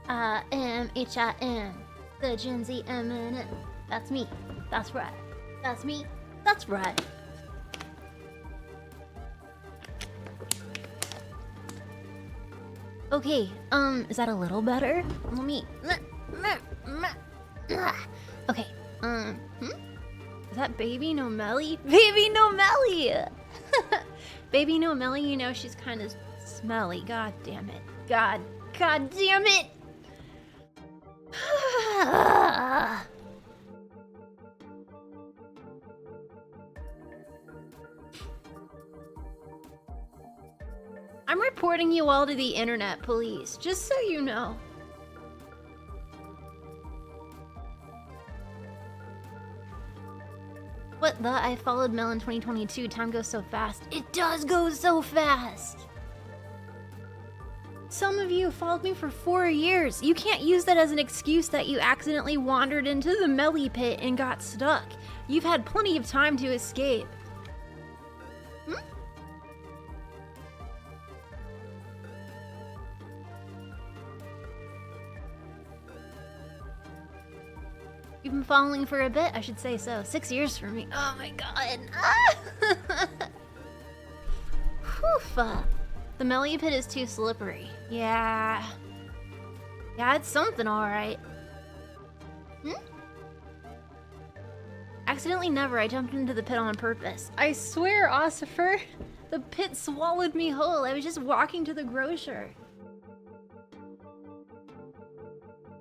I am H-I-M, the Gen Z M&M. That's me. That's right. That's me. That's right. Okay, is that a little better? Let me... Okay, Is that Baby No Melly? Baby No Melly! Baby No Melly, you know she's kind of smelly. God damn it. God damn it! I'm reporting you all to the internet police, just so you know. What the? I followed Mel in 2022. Time goes so fast. It does go so fast! Some of you followed me for 4 years. You can't use that as an excuse that you accidentally wandered into the Melly pit and got stuck. You've had plenty of time to escape. You've been following for a bit? I should say so. 6 years for me. Oh my god. Whew. The Melly pit is too slippery. Yeah. Yeah, it's something alright. Accidentally never. I jumped into the pit on purpose. I swear, Ossifer, the pit swallowed me whole. I was just walking to the grocer.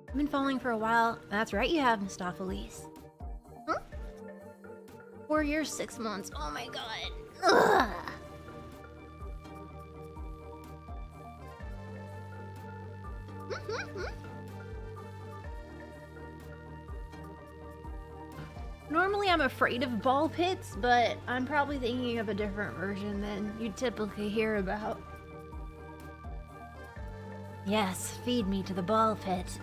I've been following for a while. That's right, you have, Mistopheles. 4 years, 6 months. Oh my god. Ugh. Normally I'm afraid of ball pits, but I'm probably thinking of a different version than you typically hear about. Yes, feed me to the ball pit.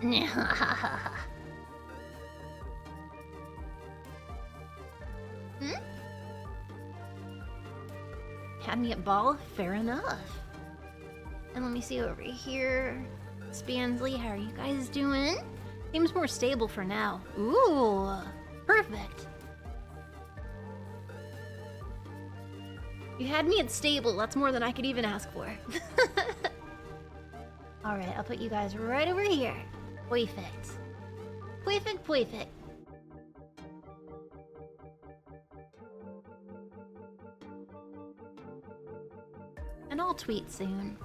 Had me at ball? Fair enough. And let me see over here. Spansley, how are you guys doing? Seems more stable for now. Ooh, perfect. You had me at stable. That's more than I could even ask for. Alright, I'll put you guys right over here. Perfect. Perfect. And I'll tweet soon.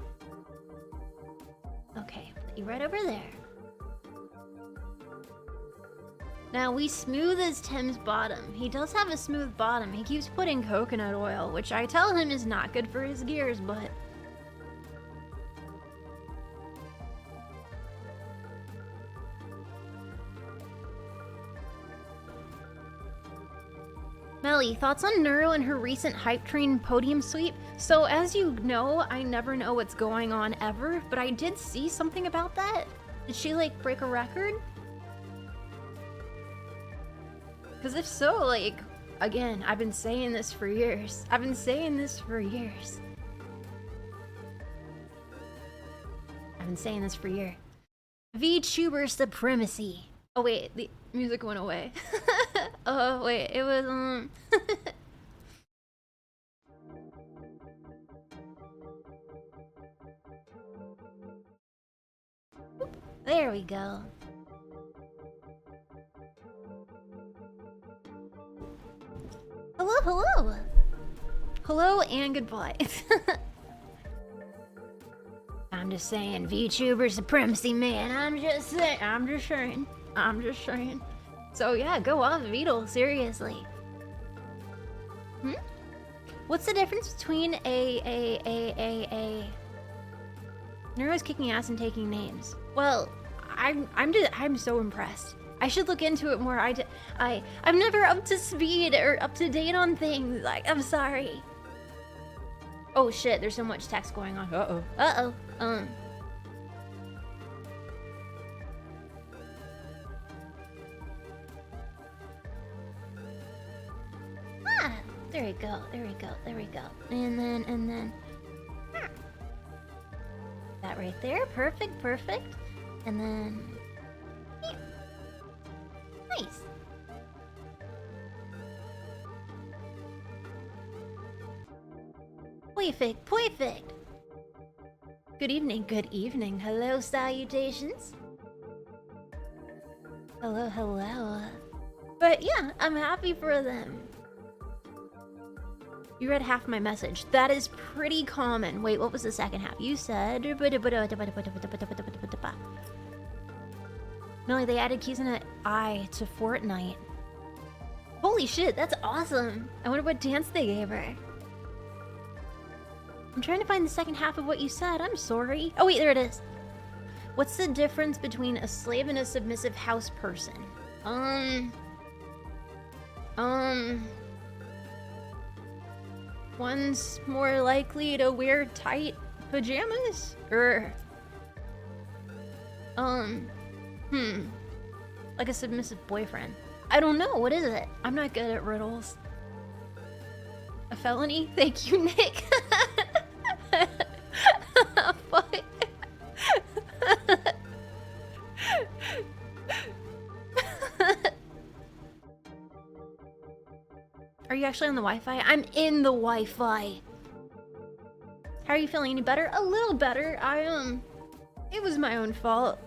Okay, put you right over there. Now, we smooth as Tim's bottom. He does have a smooth bottom. He keeps putting coconut oil, which I tell him is not good for his gears, but... Melly, thoughts on Neuro and her recent Hype Train podium sweep? So, as you know, I never know what's going on ever, but I did see something about that. Did she, like, break a record? Because if so, like, again, I've been saying this for years. VTuber supremacy. Oh wait, the music went away. Oh wait, it was There we go. Hello. Hello and goodbye. I'm just saying, VTuber supremacy, man. I'm just saying. So yeah, go off, Beetle, seriously. What's the difference between Neuro's kicking ass and taking names? Well, I'm so impressed. I should look into it more. I'm never up to speed or up to date on things. Like, I'm sorry. Oh shit, there's so much text going on. Uh-oh. There we go. And then. That right there. Perfect. And then... yeah. Nice. Perfect, perfect. Good evening, good evening. Hello, salutations. Hello, hello. But yeah, I'm happy for them. You read half my message. That is pretty common. Wait, what was the second half? You said... Millie, they added keys in an eye to Fortnite. Holy shit, that's awesome. I wonder what dance they gave her. I'm trying to find the second half of what you said. I'm sorry. Oh wait, there it is. What's the difference between a slave and a submissive house person? One's more likely to wear tight pajamas? Or... like a submissive boyfriend. I don't know, what is it? I'm not good at riddles. A felony? Thank you, Nick. Fuck. Are you actually on the Wi-Fi? I'm in the Wi-Fi. How are you feeling? Any better? A little better. It was my own fault.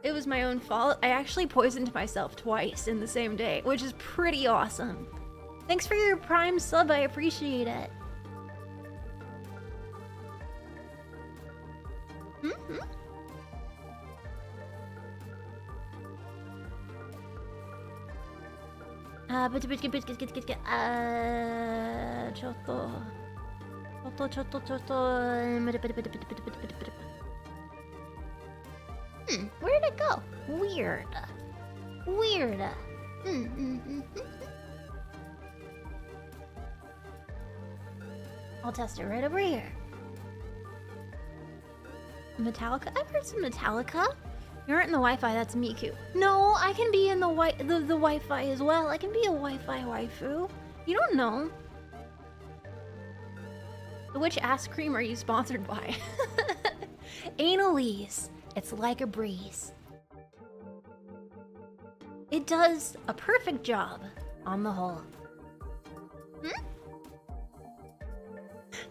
It was my own fault. I actually poisoned myself twice in the same day, which is pretty awesome. Thanks for your Prime sub, I appreciate it. Where did it go? Weird. Weird. I'll test it right over here. Metallica? I've heard some Metallica. You aren't in the Wi-Fi, that's Miku. No, I can be in the Wi-Fi as well. I can be a Wi-Fi waifu. You don't know. Which ass cream are you sponsored by? Annalise. It's like a breeze. It does a perfect job on the whole.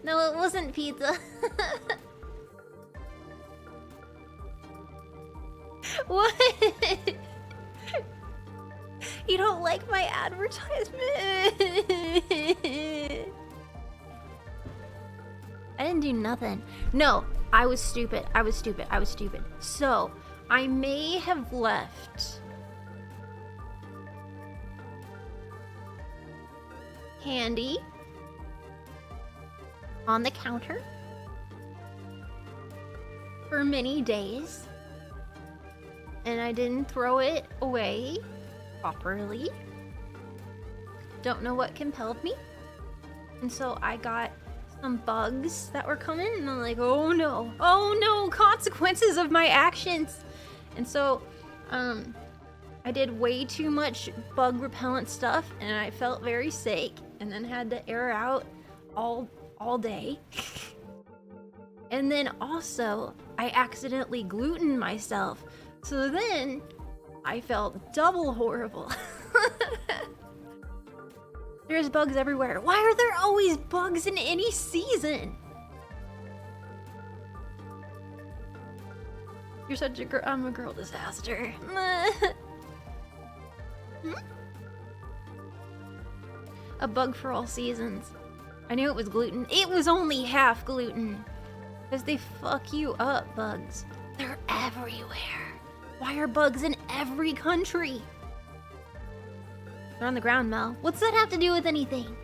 No, it wasn't pizza. What? You don't like my advertisement? I didn't do nothing. No, I was stupid. I was stupid. I was stupid. So, I may have left candy on the counter for many days. And I didn't throw it away properly. Don't know what compelled me. And so I got some bugs that were coming, and I'm like, oh no, consequences of my actions. And so, I did way too much bug repellent stuff, and I felt very sick, and then had to air out all day. And then also, I accidentally glutened myself. So then, I felt double horrible. There's bugs everywhere. Why are there always bugs in any season? You're such a girl. I'm a girl disaster. A bug for all seasons. I knew it was gluten. It was only half gluten. Because they fuck you up, bugs. They're everywhere. Why are bugs in every country? They're on the ground, Mel. What's that have to do with anything?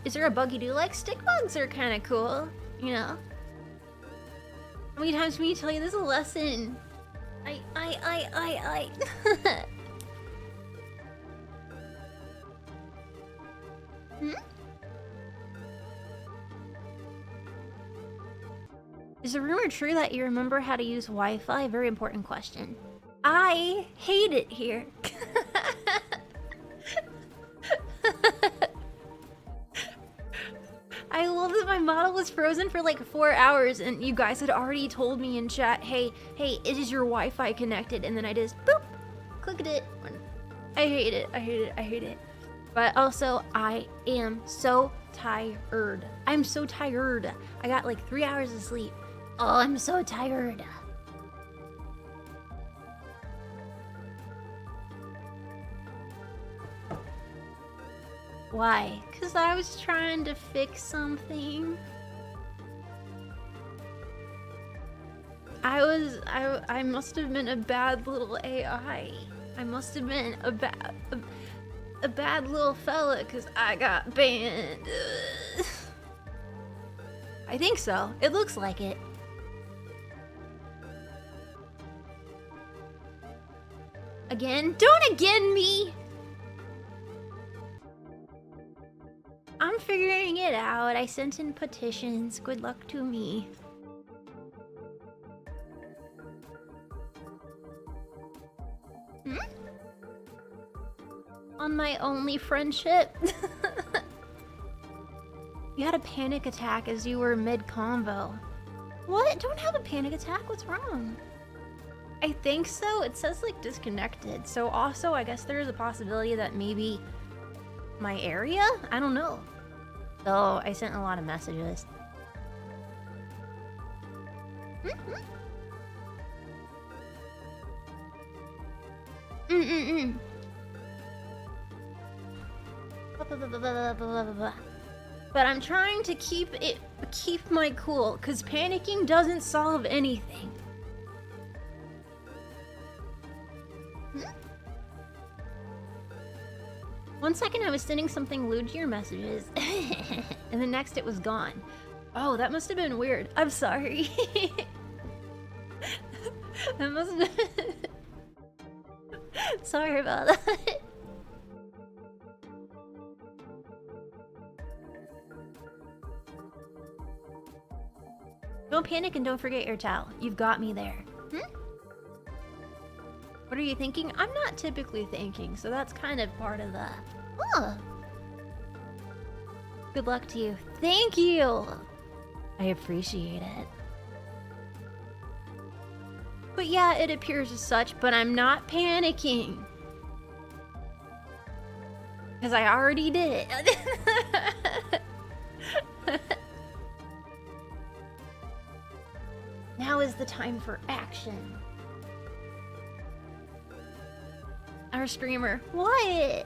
Is there a bug you do like? Stick bugs are kind of cool, you know? How many times can we tell you this is a lesson? I. Is the rumor true that you remember how to use Wi-Fi? Very important question. I hate it here. I love that my model was frozen for like 4 hours, and you guys had already told me in chat, hey, is your Wi-Fi connected? And then I just boop, clicked it. I hate it. I hate it. I hate it. But also, I am so tired. I'm so tired. I got like 3 hours of sleep. Oh, I'm so tired. Why? Because I was trying to fix something. I must have been a bad little AI. I must have been a bad little fella because I got banned. I think so. It looks like it. Again? Don't again me! I'm figuring it out. I sent in petitions. Good luck to me. On my only friendship. You had a panic attack as you were mid-convo. What? Don't have a panic attack? What's wrong? I think so. It says like disconnected. So also I guess there is a possibility that maybe my area? I don't know. So I sent a lot of messages. But I'm trying to keep my cool, cause panicking doesn't solve anything. 1 second I was sending something lewd to your messages, and the next it was gone. Oh, that must have been weird. I'm sorry. That must have been... Sorry about that. Don't panic and don't forget your towel. You've got me there. What are you thinking? I'm not typically thinking, so that's kind of part of the... Oh. Good luck to you. Thank you! I appreciate it. But yeah, it appears as such, but I'm not panicking. Because I already did it. Now is the time for action. Our screamer. What?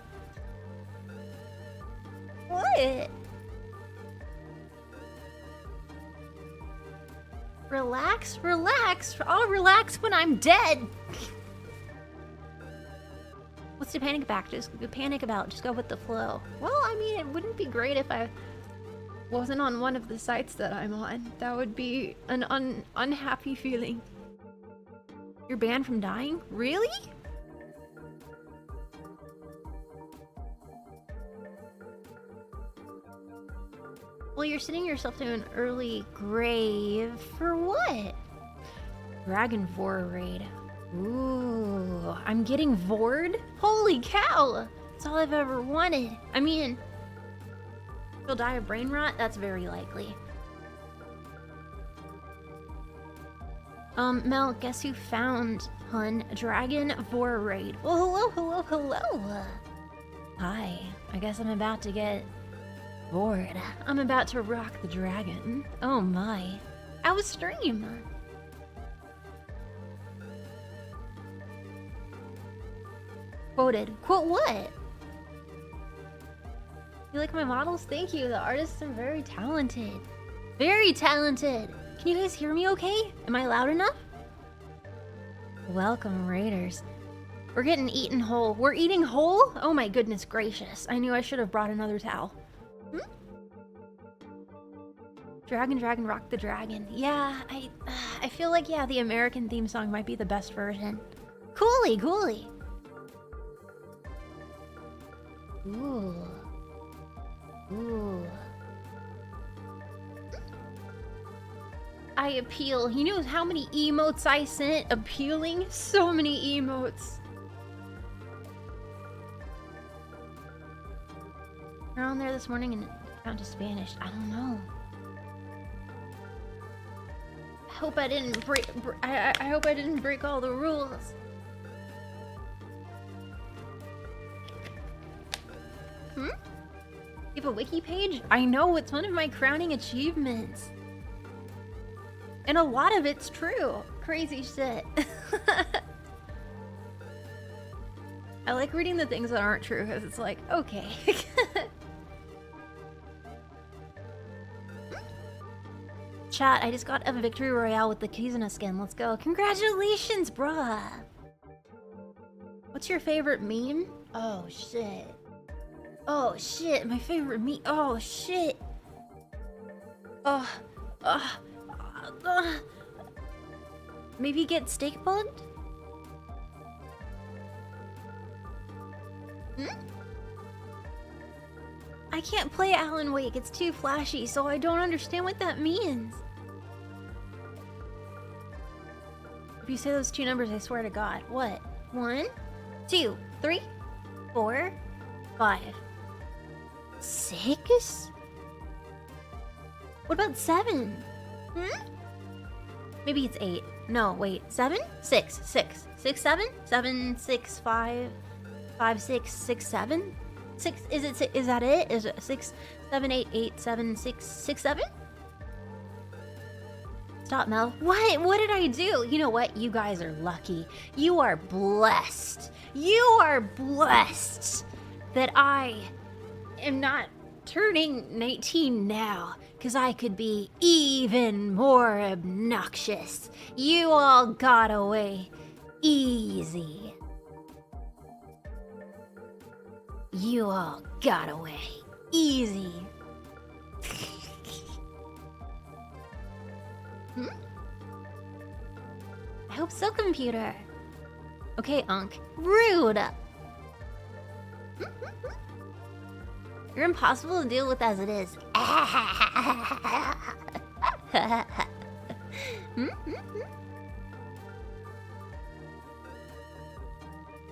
What? Relax, relax. I'll relax when I'm dead. What's to panic about? Just panic about. Just go with the flow. Well, I mean, it wouldn't be great if I wasn't on one of the sites that I'm on. That would be an unhappy feeling. You're banned from dying? Really? Well, you're sending yourself to an early grave for what? Dragon VOR raid. Ooh, I'm getting VOR'd? Holy cow! That's all I've ever wanted. I mean, you'll die of brain rot? That's very likely. Mel, guess who found, hun? Dragon VOR raid. Well, hello. Hi, I guess I'm about to get bored. I'm about to rock the dragon. Oh my. I was stream. Quoted. Quote what? You like my models? Thank you. The artists are very talented. Very talented. Can you guys hear me okay? Am I loud enough? Welcome, Raiders. We're getting eaten whole. We're eating whole? Oh my goodness gracious. I knew I should have brought another towel. Dragon, rock the dragon. Yeah, I feel like, yeah, the American theme song might be the best version. Coolly. Ooh. I appeal. You know how many emotes I sent? Appealing? So many emotes. You're on there this morning and it found to Spanish. I don't know. hope I didn't break. I hope I didn't break all the rules. You have a wiki page? I know, it's one of my crowning achievements. And a lot of it's true. Crazy shit. I like reading the things that aren't true because it's like, okay. Chat, I just got a victory royale with the Kizuna skin. Let's go. Congratulations, bruh. What's your favorite meme? Oh, shit. Oh, shit. My favorite meme. Oh, shit. Maybe get steak bugged? I can't play Alan Wake, it's too flashy, so I don't understand what that means. If you say those two numbers, I swear to God. What? 1, 2, 3, 4, 5, 6? What about 7? Maybe it's 8. No, wait. 7? 6. 6. 6, 7? 7, 6, 5. 5, 6, 6, 7? 6, is that it? Is it 6, 7, 8, 8, 7, 6, 6, 7? Stop, Mel. What did I do? You know what? You guys are lucky. You are blessed. You are blessed that I am not turning 19 now, because I could be even more obnoxious. You all got away easy. You all got away easy. I hope so, computer. Okay, Unc. Rude. You're impossible to deal with as it is.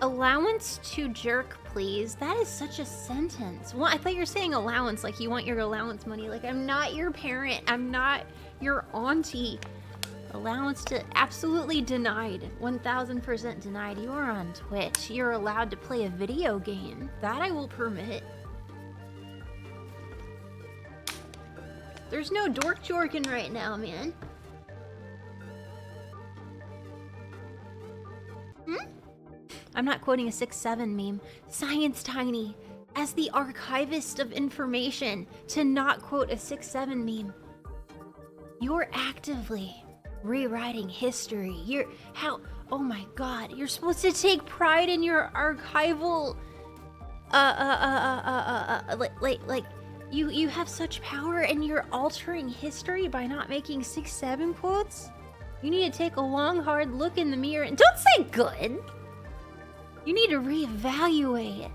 Allowance to jerk, please. That is such a sentence. Well, I thought you were saying allowance, like you want your allowance money. Like, I'm not your parent. I'm not your auntie. Allowance to absolutely denied. 1000% denied. You are on Twitch. You're allowed to play a video game. That I will permit. There's no dork jorking right now, man. I'm not quoting a 6-7 meme. Science Tiny, as the archivist of information, to not quote a 6-7 meme. You're actively rewriting history. Oh my God, you're supposed to take pride in your archival, you have such power and you're altering history by not making 6-7 quotes? You need to take a long, hard look in the mirror and don't say good. You need to reevaluate.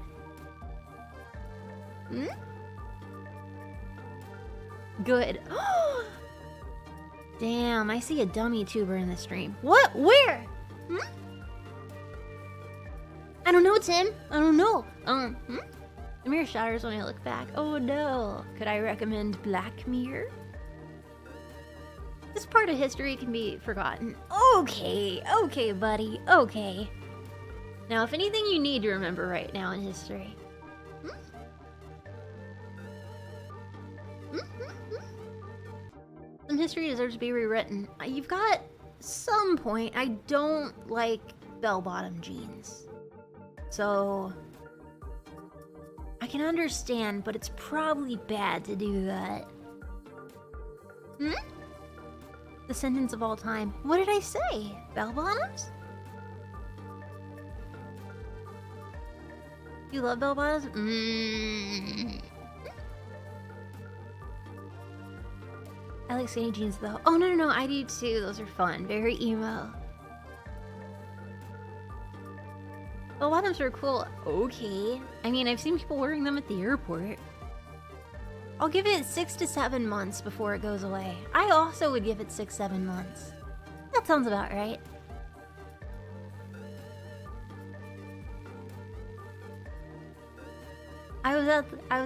Good. Damn, I see a dummy tuber in the stream. What? Where? I don't know, Tim. I don't know. The mirror shatters when I look back. Oh no. Could I recommend Black Mirror? This part of history can be forgotten. Okay, buddy. Okay. Now, if anything you need to remember right now in history. Some history deserves to be rewritten. You've got some point. I don't like bell-bottom jeans. So I can understand, but it's probably bad to do that. The sentence of all time. What did I say? Bell-bottoms? You love bell-bottoms? I like skinny jeans though. Oh no, I do too. Those are fun. Very emo. Bell-bottoms are cool. Okay. I mean, I've seen people wearing them at the airport. I'll give it 6 to 7 months before it goes away. I also would give it 6-7 months. That sounds about right. I was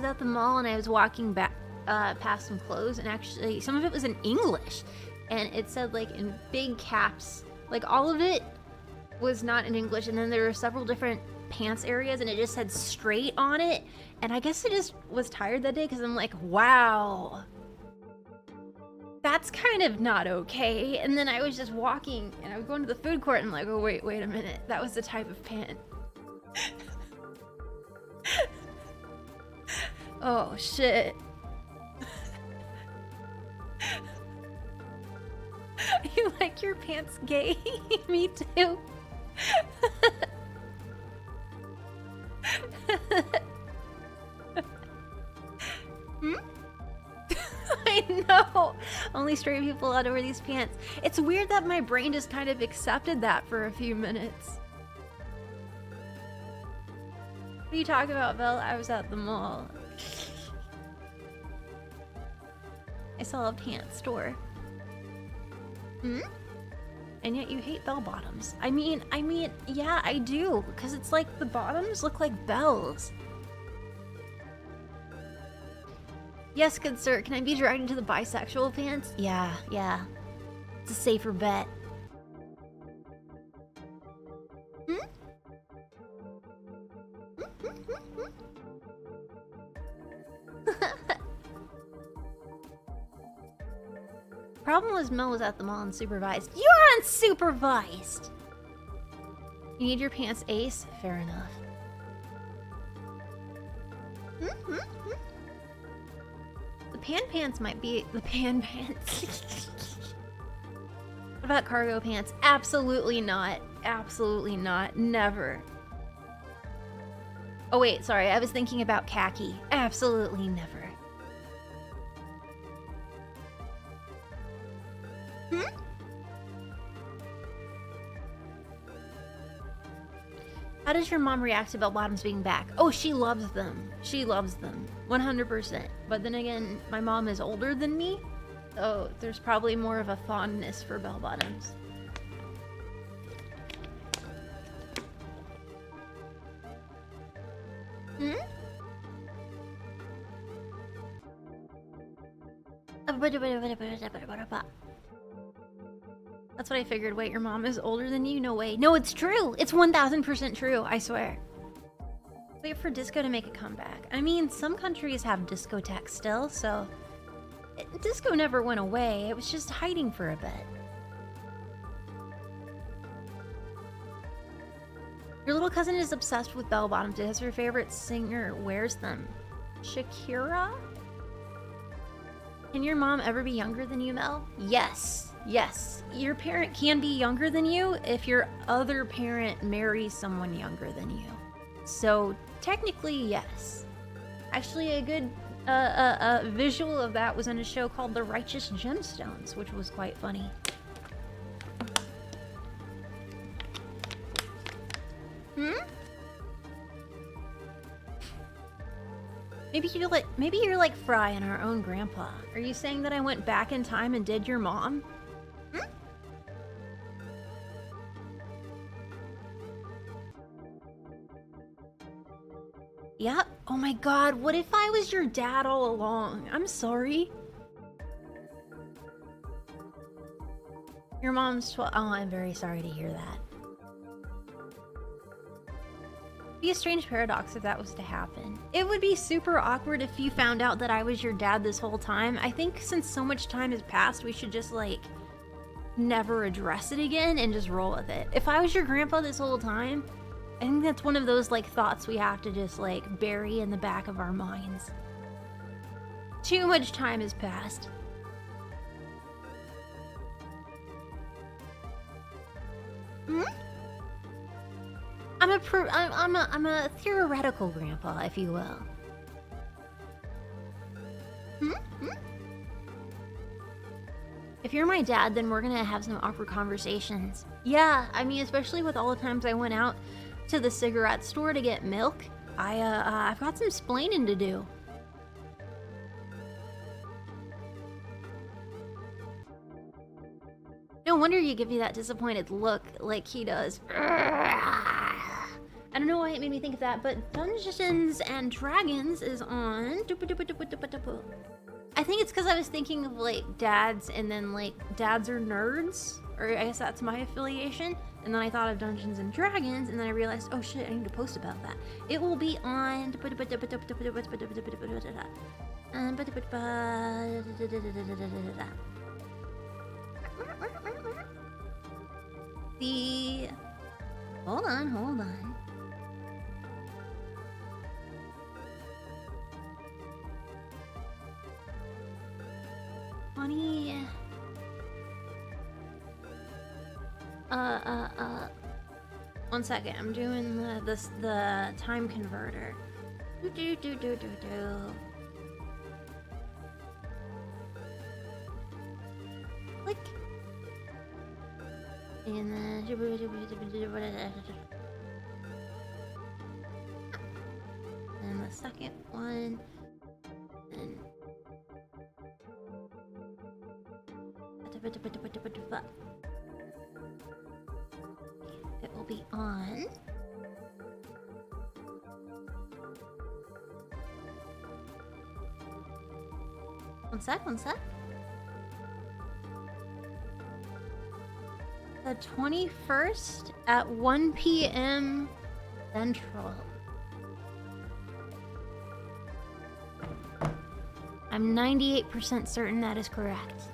at the mall and I was walking back past some clothes, and actually some of it was in English. and it said like in big caps, like all of it was not in English, and then there were several different pants areas and it just said straight on it, and I guess I just was tired that day because I'm like, wow, that's kind of not okay. And then I was just walking and I was going to the food court and I'm like, oh wait a minute, that was the type of pant. Oh shit. You like your pants gay? Me too. Hmm? I know. Only straight people ought to wear these pants. It's weird that my brain just kind of accepted that for a few minutes. What are you talking about, Belle? I was at the mall. I saw a pants store. Hmm? And yet you hate bell bottoms. I mean, yeah, I do. Because it's like the bottoms look like bells. Yes, good sir. Can I be dragged into the bisexual pants? Yeah. It's a safer bet. Hmm? Problem was Mel was at the mall unsupervised. You're unsupervised! You need your pants ace? Fair enough. The pan pants might be the pan pants. What about cargo pants? Absolutely not. Absolutely not. Never. Oh wait, sorry. I was thinking about khaki. Absolutely never. How does your mom react to bell bottoms being back? Oh, she loves them. She loves them. 100%. But then again, my mom is older than me, so there's probably more of a fondness for bell bottoms. That's what I figured. Wait, your mom is older than you? No way. No, it's true. It's 1000% true. I swear. Wait for disco to make a comeback. I mean, some countries have discotheques still, so... disco never went away. It was just hiding for a bit. Your little cousin is obsessed with bell bottoms because her favorite singer wears them. Shakira? Can your mom ever be younger than you, Mel? Yes. Yes. Your parent can be younger than you if your other parent marries someone younger than you. So, technically, yes. Actually, a good visual of that was in a show called The Righteous Gemstones, which was quite funny. Maybe you're like Fry and our own grandpa. Are you saying that I went back in time and did your mom? Yep. Oh my god, what if I was your dad all along? I'm sorry. Your mom's 12. Oh, I'm very sorry to hear that. It'd be a strange paradox if that was to happen. It would be super awkward if you found out that I was your dad this whole time. I think since so much time has passed, we should just like never address it again and just roll with it. If I was your grandpa this whole time, I think that's one of those like thoughts we have to just like bury in the back of our minds. Too much time has passed. I'm a theoretical grandpa, if you will. If you're my dad, then we're gonna have some awkward conversations. Yeah, I mean, especially with all the times I went out to the cigarette store to get milk. I've got some splaining to do. No wonder you give me that disappointed look like he does. I don't know why it made me think of that, but Dungeons and Dragons is on. I I think it's because I was thinking of like dads, and then like dads are nerds, or I guess that's my affiliation. And then I thought of Dungeons and Dragons, and then I realized, oh shit, I need to post about that. It will be on the. Hold on. Funny. One second. I'm doing the time converter. Do. Click. And then and the second one. And it will be on. One sec. The 21st at 1 p.m. Central. I'm 98% certain that is correct.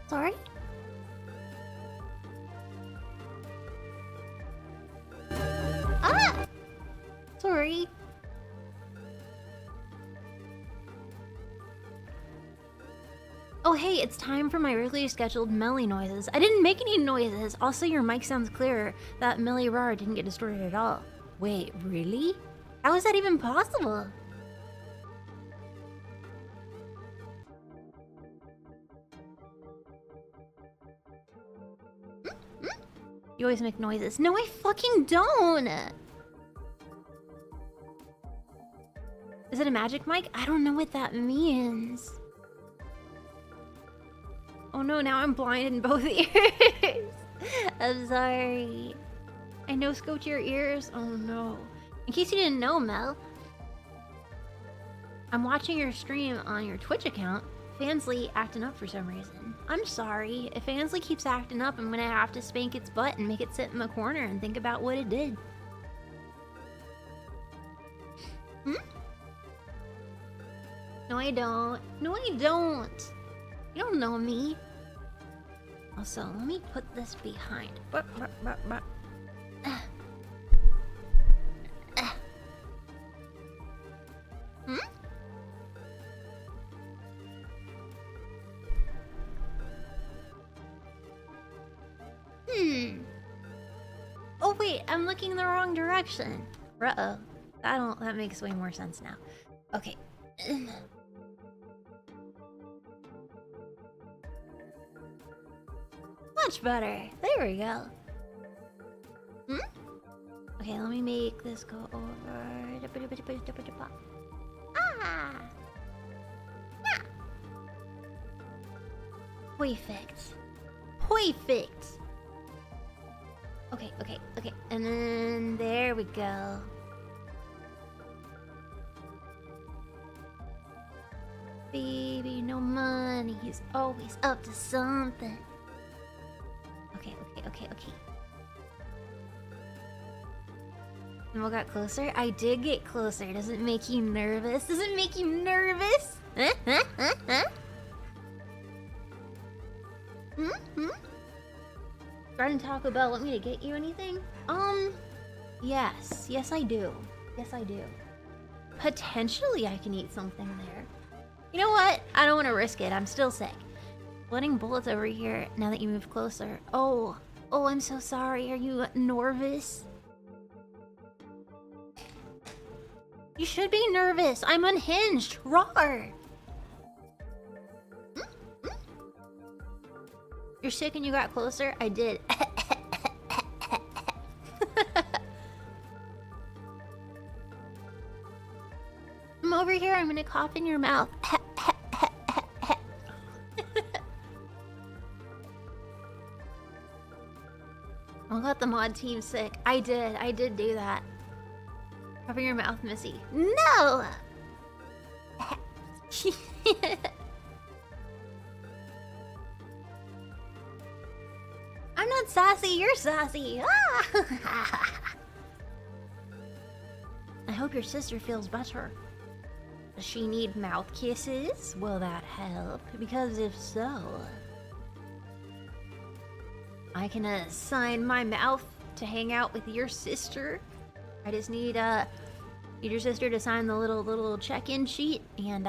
Sorry? Ah! Sorry. Oh hey, it's time for my regularly scheduled Melly noises. I didn't make any noises. Also, your mic sounds clearer. That Millie RAWR didn't get distorted at all. Wait, really? How is that even possible? You always make noises. No, I fucking don't! Is it a magic mic? I don't know what that means. Oh no, now I'm blind in both ears. I'm sorry. I no scoped your ears? Oh no. In case you didn't know, Mel, I'm watching your stream on your Twitch account. Fansly acting up for some reason. I'm sorry. If Fansly keeps acting up, I'm gonna have to spank its butt and make it sit in the corner and think about what it did. No, I don't. No, I don't. You don't know me. Also, let me put this behind. Oh wait, I'm looking the wrong direction. Uh-oh. That makes way more sense now. Okay. Much better. There we go. Okay, let me make this go over. Ah! Perfect. Okay. And then there we go. Baby, no money. He's always up to something. Okay. And we got closer? I did get closer. Does it make you nervous? Garden Taco Bell want me to get you anything? Yes I do. Potentially I can eat something there. You know what? I don't want to risk it. I'm still sick. Blooding bullets over here now that you move closer. Oh, I'm so sorry. Are you nervous? You should be nervous. I'm unhinged. RAWR. You're sick and you got closer? I did. I'm over here. I'm gonna cough in your mouth. I got the mod team sick. I did do that. Cover your mouth, Missy. No! I'm not sassy, you're sassy. I hope your sister feels better. Does she need mouth kisses? Will that help? Because if so, I can assign my mouth to hang out with your sister. I just need your sister to sign the little check-in sheet and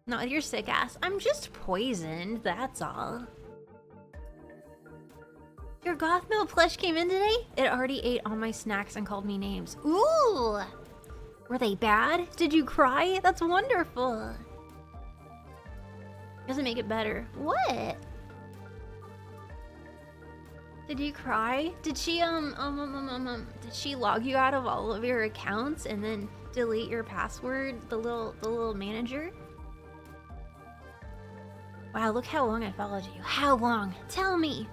not with your sick ass. I'm just poisoned, that's all. Your goth milk plush came in today? It already ate all my snacks and called me names. Ooh! Were they bad? Did you cry? That's wonderful. Doesn't make it better. What? Did you cry? Did she did she log you out of all of your accounts and then delete your password, the little manager? Wow, look how long I followed you. How long? Tell me.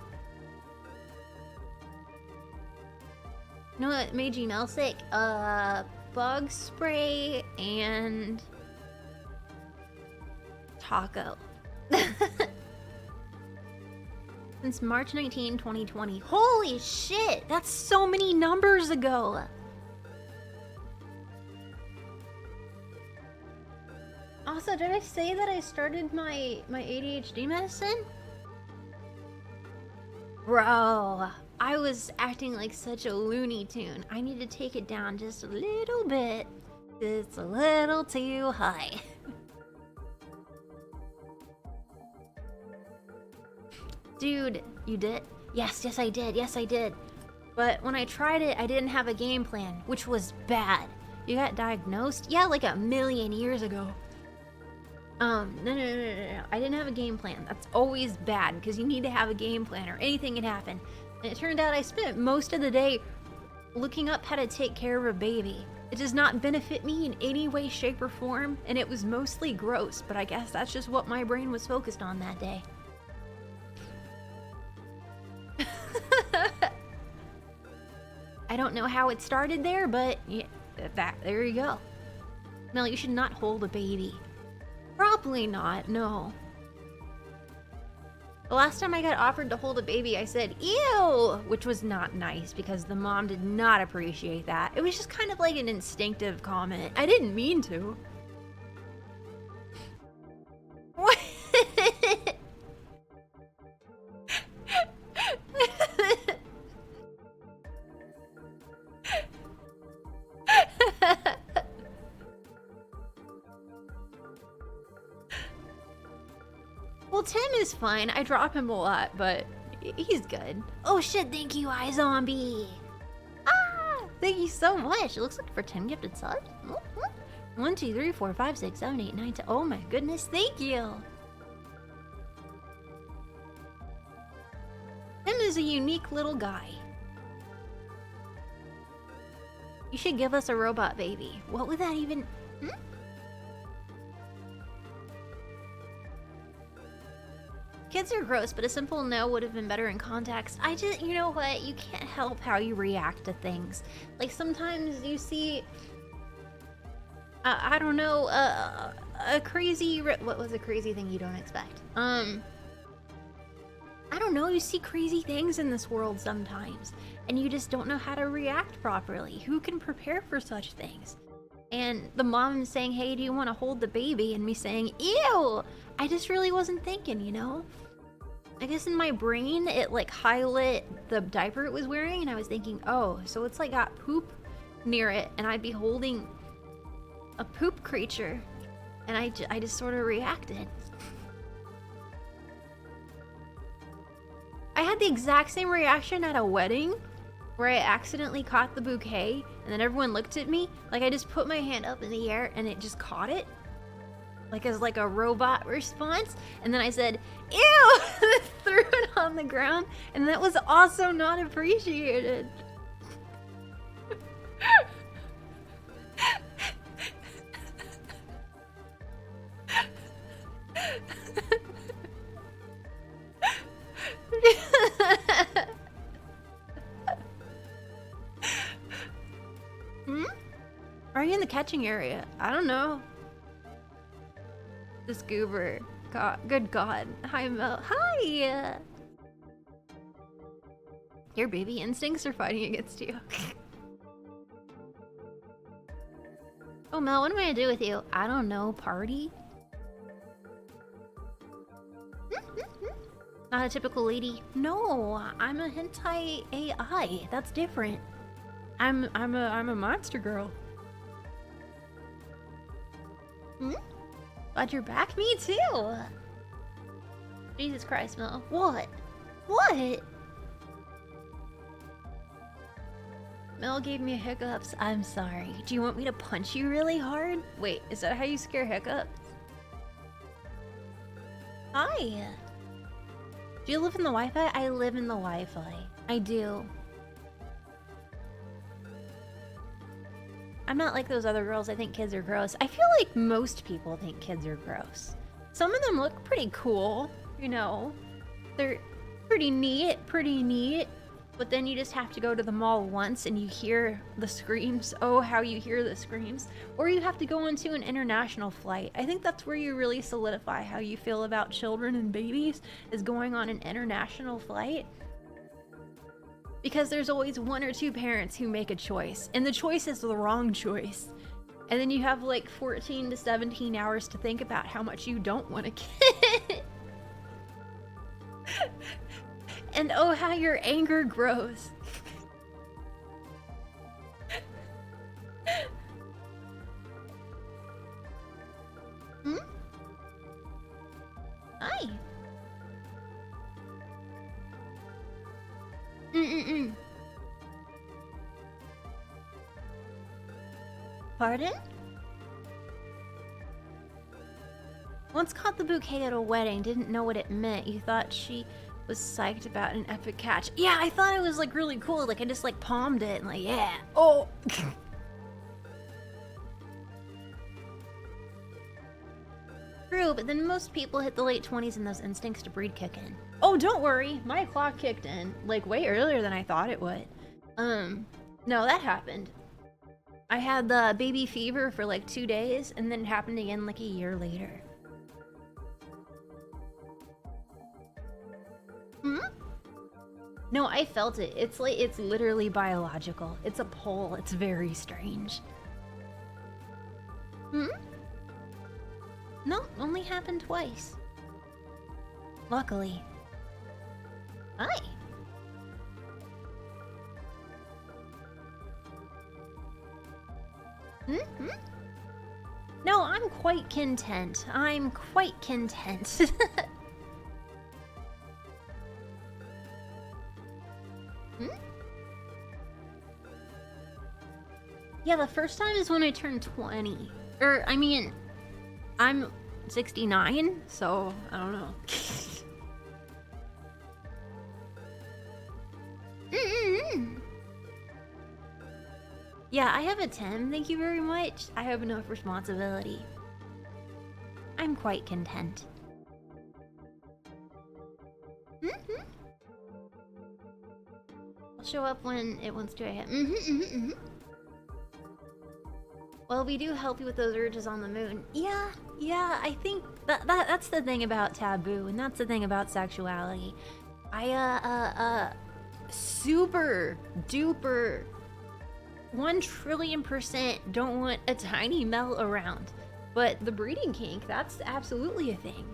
You know what made you smell sick? Bug spray and taco. Since March 19, 2020. Holy shit! That's so many numbers ago! Also, did I say that I started my ADHD medicine? Bro, I was acting like such a Looney Tune. I need to take it down just a little bit. It's a little too high. Dude, you did? Yes, I did. Yes, I did. But when I tried it, I didn't have a game plan, which was bad. You got diagnosed? Yeah, like a million years ago. No. I didn't have a game plan. That's always bad, because you need to have a game plan or anything can happen. And it turned out I spent most of the day looking up how to take care of a baby. It does not benefit me in any way, shape, or form, and it was mostly gross, but I guess that's just what my brain was focused on that day. I don't know how it started there, but yeah, there you go. Mel, you should not hold a baby. Probably not, no. The last time I got offered to hold a baby, I said, ew, which was not nice because the mom did not appreciate that. It was just kind of like an instinctive comment. I didn't mean to. What? Well, Tim is fine. I drop him a lot, but he's good. Oh shit, thank you, iZombie. Ah, thank you so much. It looks like for 10 gifted subs. 1, 2, 3, 4, 5, 6, 7, 8, 9, 10. Oh my goodness, thank you. Tim is a unique little guy. You should give us a robot baby. What would that even... Kids are gross, but a simple no would have been better in context. You know what? You can't help how you react to things. Like, sometimes you see... I don't know, a crazy... What was a crazy thing you don't expect? I don't know, you see crazy things in this world sometimes, and you just don't know how to react properly. Who can prepare for such things? And the mom saying, hey, do you want to hold the baby? And me saying, ew! I just really wasn't thinking, you know? I guess in my brain, it like highlit the diaper it was wearing, and I was thinking, oh, so it's like got poop near it, and I'd be holding a poop creature. And I just sort of reacted. I had the exact same reaction at a wedding where I accidentally caught the bouquet and then everyone looked at me. Like I just put my hand up in the air and it just caught it. Like as like a robot response. And then I said, ew! Threw it on the ground. And that was also not appreciated. catching area. I don't know. This goober. God, good God. Hi, Mel. Hi! Your baby instincts are fighting against you. Oh, Mel, what am I gonna do with you? I don't know. Party? Not a typical lady. No, I'm a hentai AI. That's different. I'm a monster girl. Glad you're back. Me too. Jesus Christ, Mel. What? What? Mel gave me hiccups. I'm sorry. Do you want me to punch you really hard? Wait, is that how you scare hiccups? Hi. Do you live in the Wi-Fi? I live in the Wi-Fi. I do. I'm not like those other girls. I think kids are gross. I feel like most people think kids are gross. Some of them look pretty cool, you know. They're pretty neat. But then you just have to go to the mall once and you hear the screams. Oh, how you hear the screams. Or you have to go into an international flight. I think that's where you really solidify how you feel about children and babies, is going on an international flight. Because there's always one or two parents who make a choice, and the choice is the wrong choice. And then you have like 14 to 17 hours to think about how much you don't want a kid. And oh, how your anger grows. Hi. Pardon? Once caught the bouquet at a wedding, didn't know what it meant. You thought she was psyched about an epic catch. Yeah, I thought it was like really cool. Like I just like palmed it and like, yeah. Oh. True, but then most people hit the late 20s and those instincts to breed kick in. Oh, don't worry. My clock kicked in like way earlier than I thought it would. No, that happened. I had the baby fever for like 2 days and then it happened again like a year later. No, I felt it. It's like, it's literally biological. It's a pull. It's very strange. No, only happened twice. Luckily. Hi. No, I'm quite content. I'm quite content. Yeah, the first time is when I turned 20. Or, I mean, I'm 69, so I don't know. Yeah, I have a 10, thank you very much. I have enough responsibility. I'm quite content. I'll show up when it wants to. Well, we do help you with those urges on the moon. Yeah, I think that's the thing about taboo, and that's the thing about sexuality. I super duper 1,000,000,000% don't want a tiny Mel around. But the breeding kink, that's absolutely a thing.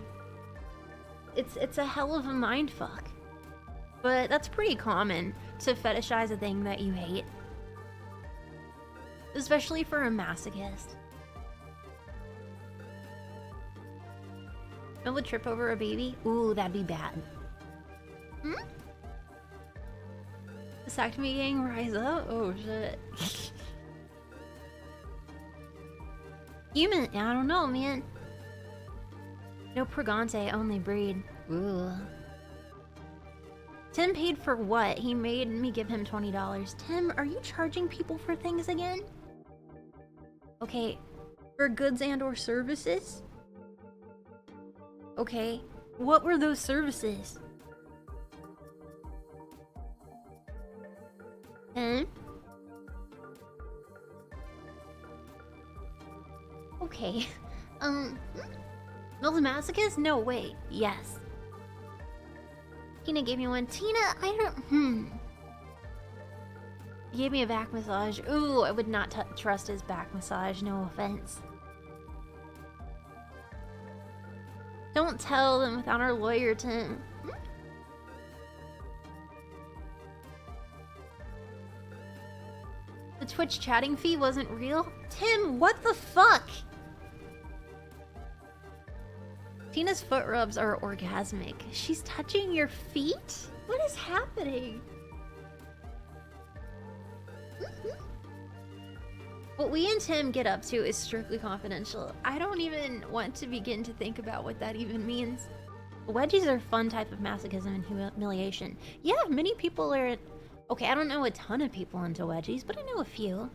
It's a hell of a mindfuck. But that's pretty common to fetishize a thing that you hate. Especially for a masochist. Mel would trip over a baby? Ooh, that'd be bad. The Sactome gang rise up? Oh shit. Human, I don't know, man. No Pregante, only breed. Ooh. Tim paid for what? He made me give him $20. Tim, are you charging people for things again? Okay, for goods and or services? Okay, what were those services? Okay. Mel's a masochist? No, wait. Yes. Tina gave me one. Tina, I don't... He gave me a back massage. Ooh, I would not trust his back massage. No offense. Don't tell them without our lawyer, Tim. The Twitch chatting fee wasn't real? Tim, what the fuck? Tina's foot rubs are orgasmic. She's touching your feet? What is happening? What we and Tim get up to is strictly confidential. I don't even want to begin to think about what that even means. Wedgies are a fun type of masochism and humiliation. Yeah, many people are... Okay, I don't know a ton of people into wedgies, but I know a few.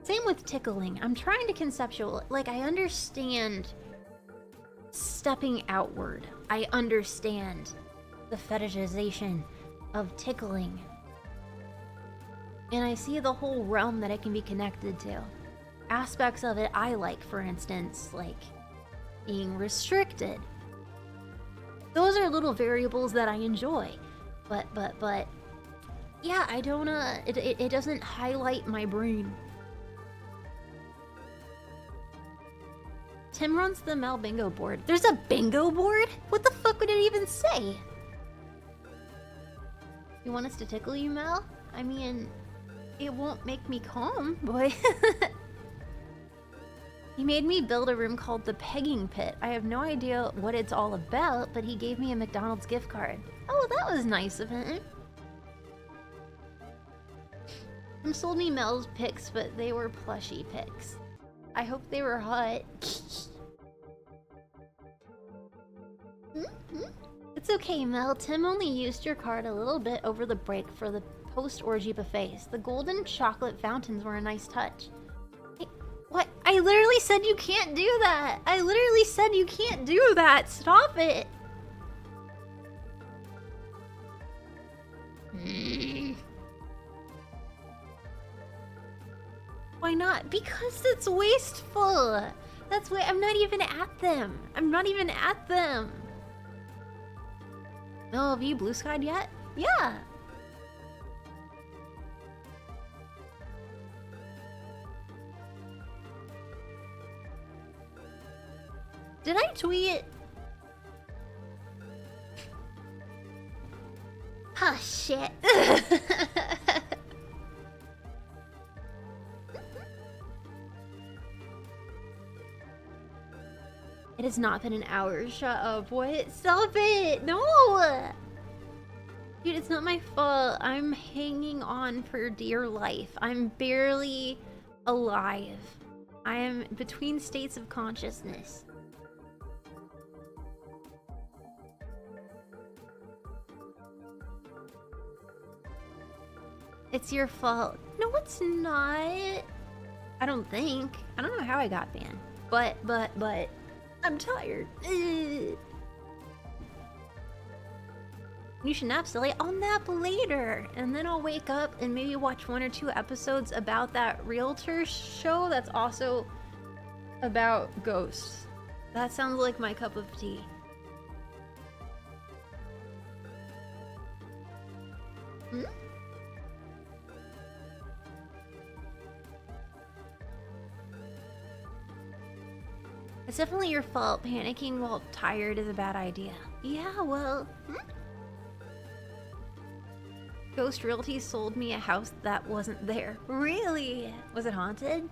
Same with tickling. I'm trying to conceptualize... Like, I understand stepping outward. I understand the fetishization of tickling. And I see the whole realm that it can be connected to. Aspects of it I like, for instance, like being restricted. Those are little variables that I enjoy. But, yeah, I don't, it doesn't highlight my brain. Tim runs the Mel bingo board. There's a bingo board? What the fuck would it even say? You want us to tickle you, Mel? I mean, it won't make me calm, boy. He made me build a room called the Pegging Pit. I have no idea what it's all about, but he gave me a McDonald's gift card. Oh, that was nice of him. He sold me Mel's pics, but they were plushy pics. I hope they were hot. It's okay, Mel. Tim only used your card a little bit over the break for the post-orgy buffets. The golden chocolate fountains were a nice touch. Hey, what? I literally said you can't do that! I literally said you can't do that! Stop it! Why not? Because it's wasteful! That's why I'm not even at them! I'm not even at them! Oh, have you blue skied yet? Yeah! Did I tweet? Ah, shit. It has not been an hour. Shut up. What? Stop it! No! Dude, it's not my fault. I'm hanging on for dear life. I'm barely alive. I am between states of consciousness. It's your fault. No, it's not. I don't think. I don't know how I got banned. But, I'm tired. Ugh. You should nap, silly. I'll nap later. And then I'll wake up and maybe watch 1 or 2 episodes about that realtor show that's also about ghosts. That sounds like my cup of tea. Hmm? It's definitely your fault. Panicking while tired is a bad idea. Yeah, well... Ghost Realty sold me a house that wasn't there. Really? Was it haunted?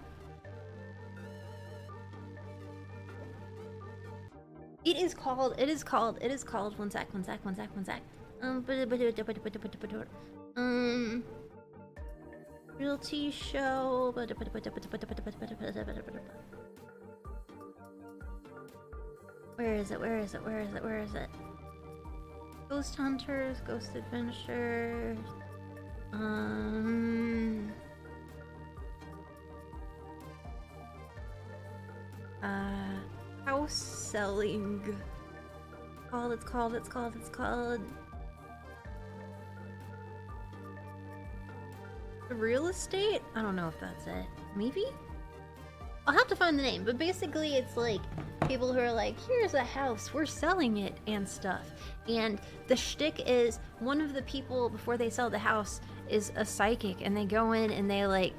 It is called, one sec. Realty show... Where is it? Ghost Hunters, Ghost Adventures... House selling... It's called... Real estate? I don't know if that's it. Maybe? I'll have to find the name, but basically it's like people who are like, here's a house, we're selling it and stuff. And the shtick is one of the people before they sell the house is a psychic, and they go in and they like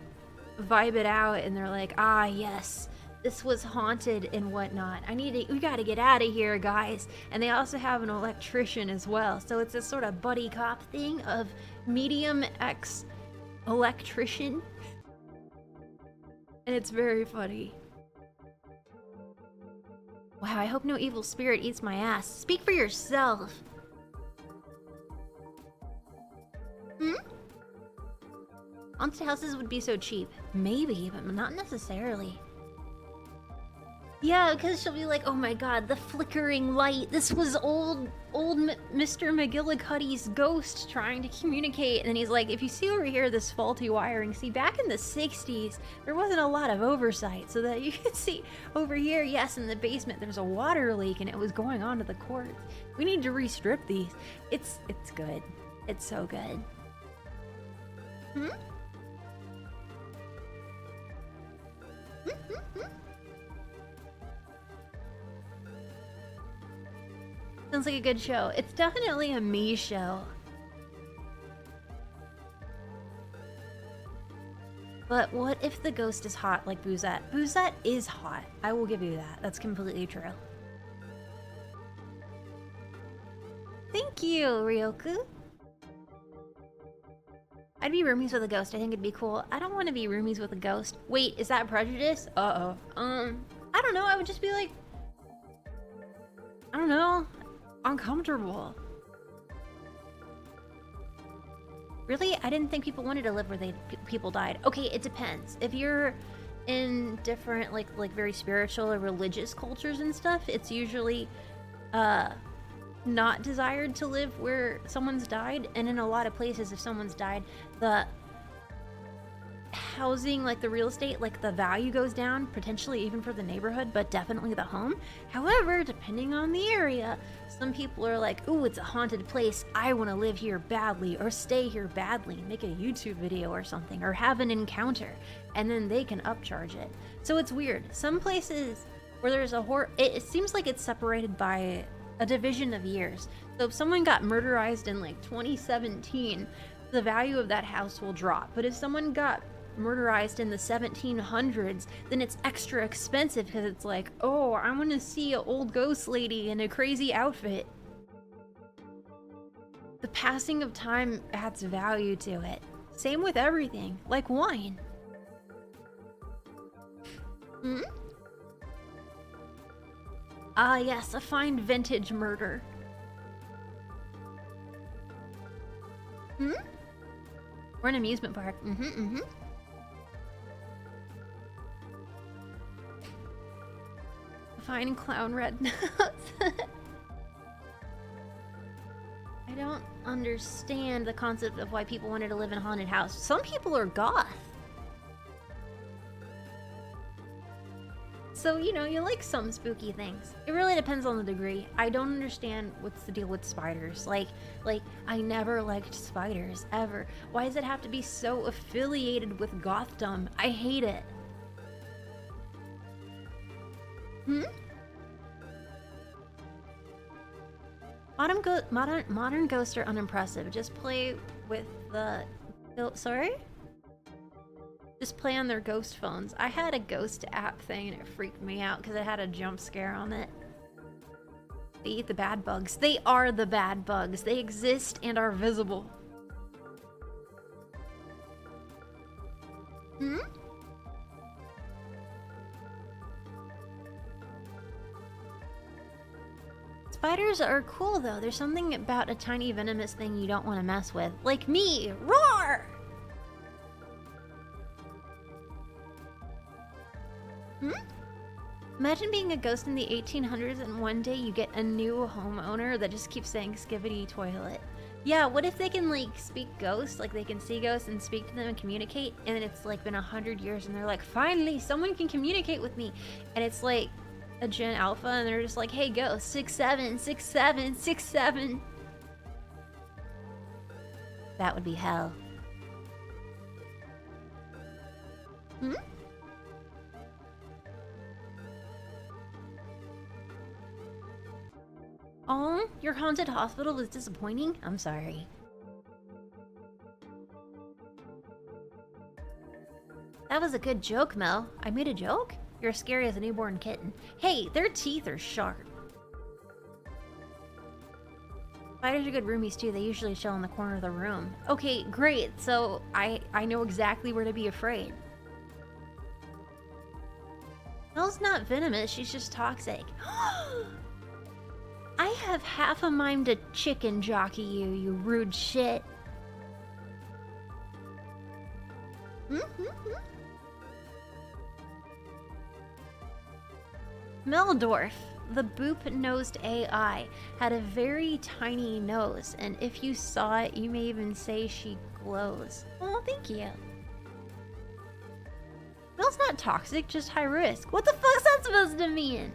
vibe it out, and they're like, ah, yes, this was haunted and whatnot. We gotta get out of here, guys. And they also have an electrician as well. So it's this sort of buddy cop thing of medium X electrician. And it's very funny. Wow, I hope no evil spirit eats my ass. Speak for yourself. Haunted houses would be so cheap. Maybe, but not necessarily. Yeah, because she'll be like, oh my god, the flickering light. This was old Mr. McGillicuddy's ghost trying to communicate. And then he's like, if you see over here this faulty wiring, see, back in the 60s, there wasn't a lot of oversight. So that you can see over here, yes, in the basement, there's a water leak and it was going onto the quartz. We need to restrip these. It's good. It's so good. Sounds like a good show. It's definitely a me show. But what if the ghost is hot like Boozette? Boozette is hot. I will give you that. That's completely true. Thank you, Ryoku. I'd be roomies with a ghost. I think it'd be cool. I don't want to be roomies with a ghost. Wait, is that prejudice? Uh-oh. I don't know. I would just be like, I don't know, uncomfortable. Really? I didn't think people wanted to live where people died. Okay, it depends. If you're in different, like very spiritual or religious cultures and stuff, it's usually not desired to live where someone's died. And in a lot of places, if someone's died, the housing, like the real estate, like the value goes down, potentially even for the neighborhood, but definitely the home. However, depending on the area, some people are like, ooh, it's a haunted place, I want to live here badly, or stay here badly, make a YouTube video or something, or have an encounter, and then they can upcharge it. So it's weird. Some places where there's a it seems like it's separated by a division of years. So if someone got murderized in like 2017, the value of that house will drop. But if someone got murderized in the 1700s, then it's extra expensive because it's like, oh, I want to see an old ghost lady in a crazy outfit. The passing of time adds value to it. Same with everything, like wine. Ah, yes, a fine vintage murder. Or an amusement park. Fine clown red nose. I don't understand the concept of why people wanted to live in a haunted house. Some people are goth. So, you know, you like some spooky things. It really depends on the degree. I don't understand what's the deal with spiders. Like, I never liked spiders, ever. Why does it have to be so affiliated with gothdom? I hate it. Modern ghosts are unimpressive. Just play with the... Sorry? Just play on their ghost phones. I had a ghost app thing and it freaked me out because it had a jump scare on it. They eat the bad bugs. They are the bad bugs. They exist and are visible. Spiders are cool though. There's something about a tiny venomous thing you don't want to mess with. Like me! RAWR! Imagine being a ghost in the 1800s and one day you get a new homeowner that just keeps saying skibbity toilet. Yeah, what if they can like speak ghosts, like they can see ghosts and speak to them and communicate, and then it's like been 100 years and they're like, finally someone can communicate with me, and it's like a Gen Alpha and they're just like, hey ghost, 6'7", 6'7", 6'7". That would be hell. Oh, your haunted hospital was disappointing? I'm sorry. That was a good joke, Mel. I made a joke? You're as scary as a newborn kitten. Hey, their teeth are sharp. Spiders are good roomies too. They usually chill in the corner of the room. Okay, great. So I know exactly where to be afraid. Mel's not venomous. She's just toxic. I have half a mind to chicken jockey you, you rude shit. Meldorf, the boop-nosed AI, had a very tiny nose, and if you saw it, you may even say she glows. Oh, thank you. Mel's not toxic, just high risk. What the fuck's that supposed to mean?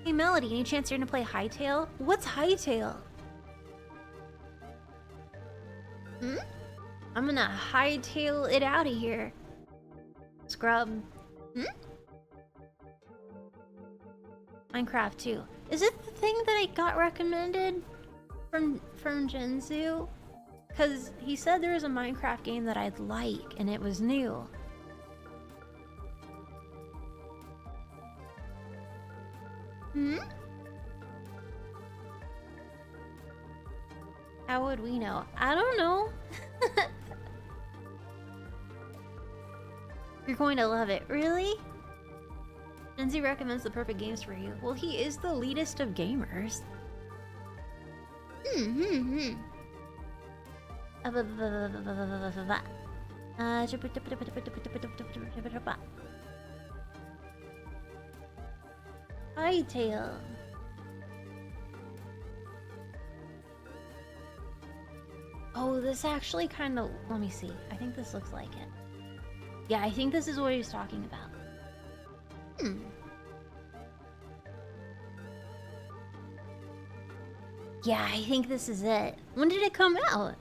Hey, Melody, any chance you're gonna play Hightail? What's Hightail? I'm gonna hightail it out of here. Scrub. Minecraft 2. Is it the thing that I got recommended from Genzu? Because he said there was a Minecraft game that I'd like, and it was new. How would we know? I don't know. You're going to love it. Really? Genzi recommends the perfect games for you. Well, he is the leadest of gamers. Hightail. Oh, this actually kind of... Let me see. I think this looks like it. Yeah, I think this is what he was talking about. Yeah, I think this is it. When did it come out?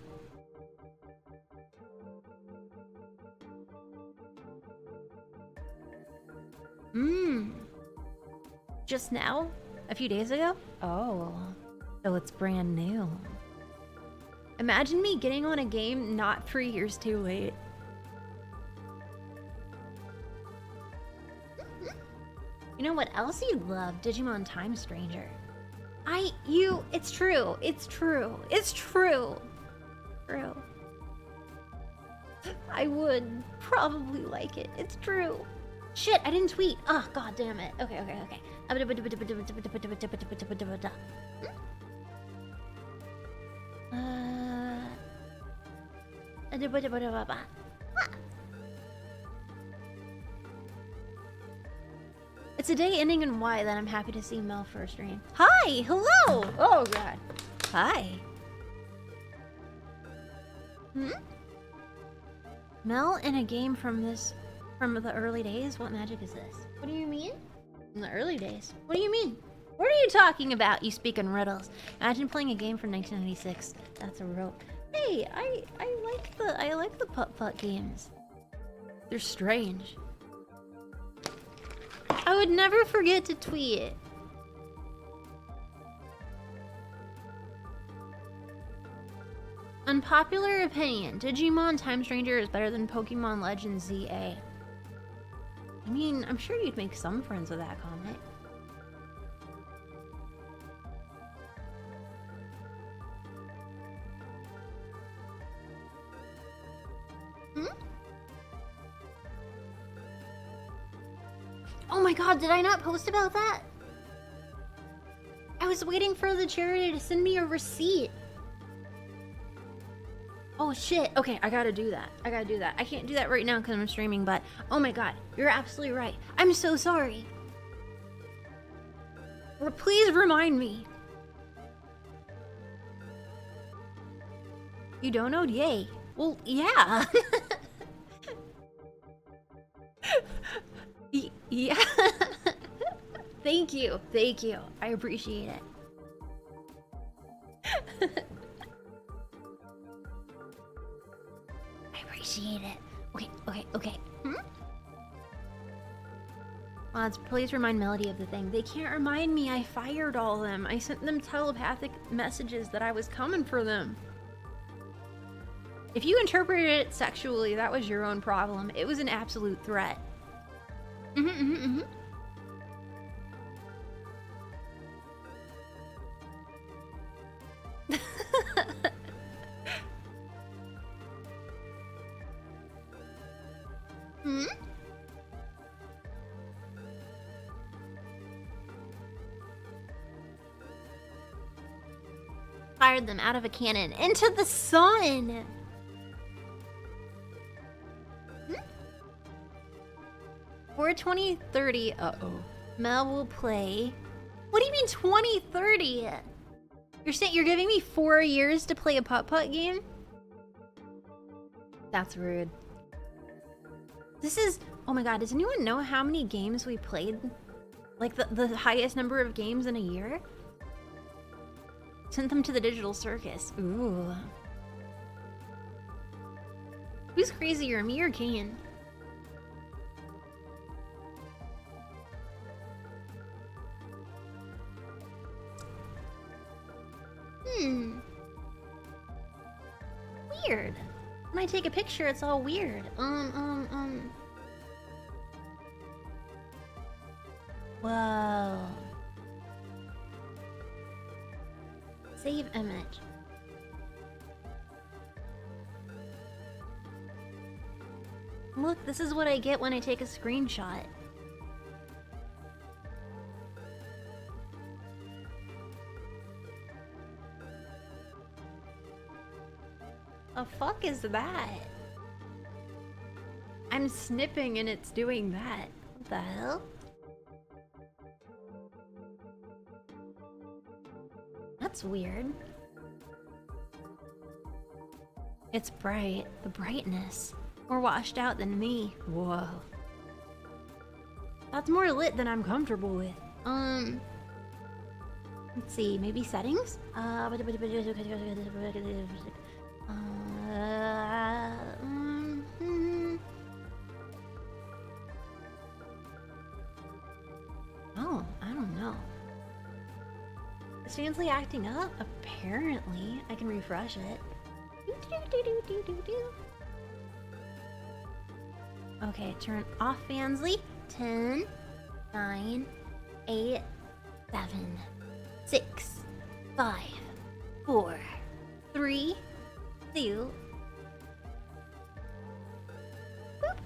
Just now? A few days ago? Oh, so it's brand new. Imagine me getting on a game not 3 years too late. You know what else you'd love? Digimon Time Stranger. It's true. It's true. It's true. True. I would probably like it. It's true. Shit, I didn't tweet. Oh, god damn it. Okay. It's a day ending in Y that I'm happy to see Mel for a stream. Hi! Hello! Oh god. Hi. Mel in a game from the early days? What magic is this? What do you mean? In the early days? What do you mean? What are you talking about? You speak in riddles. Imagine playing a game from 1996. That's a rope. Hey, I like the putt-putt games. They're strange. I would never forget to tweet it. Unpopular opinion. Digimon Time Stranger is better than Pokemon Legends ZA. I mean, I'm sure you'd make some friends with that comment. Oh my god, did I not post about that? I was waiting for the charity to send me a receipt. Oh shit, okay, I gotta do that. I can't do that right now because I'm streaming, but oh my god, you're absolutely right. I'm so sorry. Please remind me. You don't know? Yay. Well, yeah. Yeah. Thank you. I appreciate it. I appreciate it. Okay. Mods, please remind Melody of the thing. They can't remind me. I fired all of them. I sent them telepathic messages that I was coming for them. If you interpreted it sexually, that was your own problem. It was an absolute threat. Fired them out of a cannon into the sun. For 2030, Mel will play. What do you mean 2030? You're saying you're giving me 4 years to play a putt-putt game? That's rude. This is, oh my god, does anyone know how many games we played? Like the highest number of games in a year? Sent them to the digital circus. Ooh. Who's crazier, me or Kane? Weird. When I take a picture, it's all weird. Whoa. Save image. Look, this is what I get when I take a screenshot. The fuck is that? I'm snipping and it's doing that. What the hell? That's weird. It's bright. The brightness. More washed out than me. Whoa. That's more lit than I'm comfortable with. Let's see. Maybe settings? Oh, I don't know. Is Fansly acting up? Apparently. I can refresh it. Okay, turn off Fansly. 10, 9, 8, 7, 6, 5, 4, 3, 2. Boop.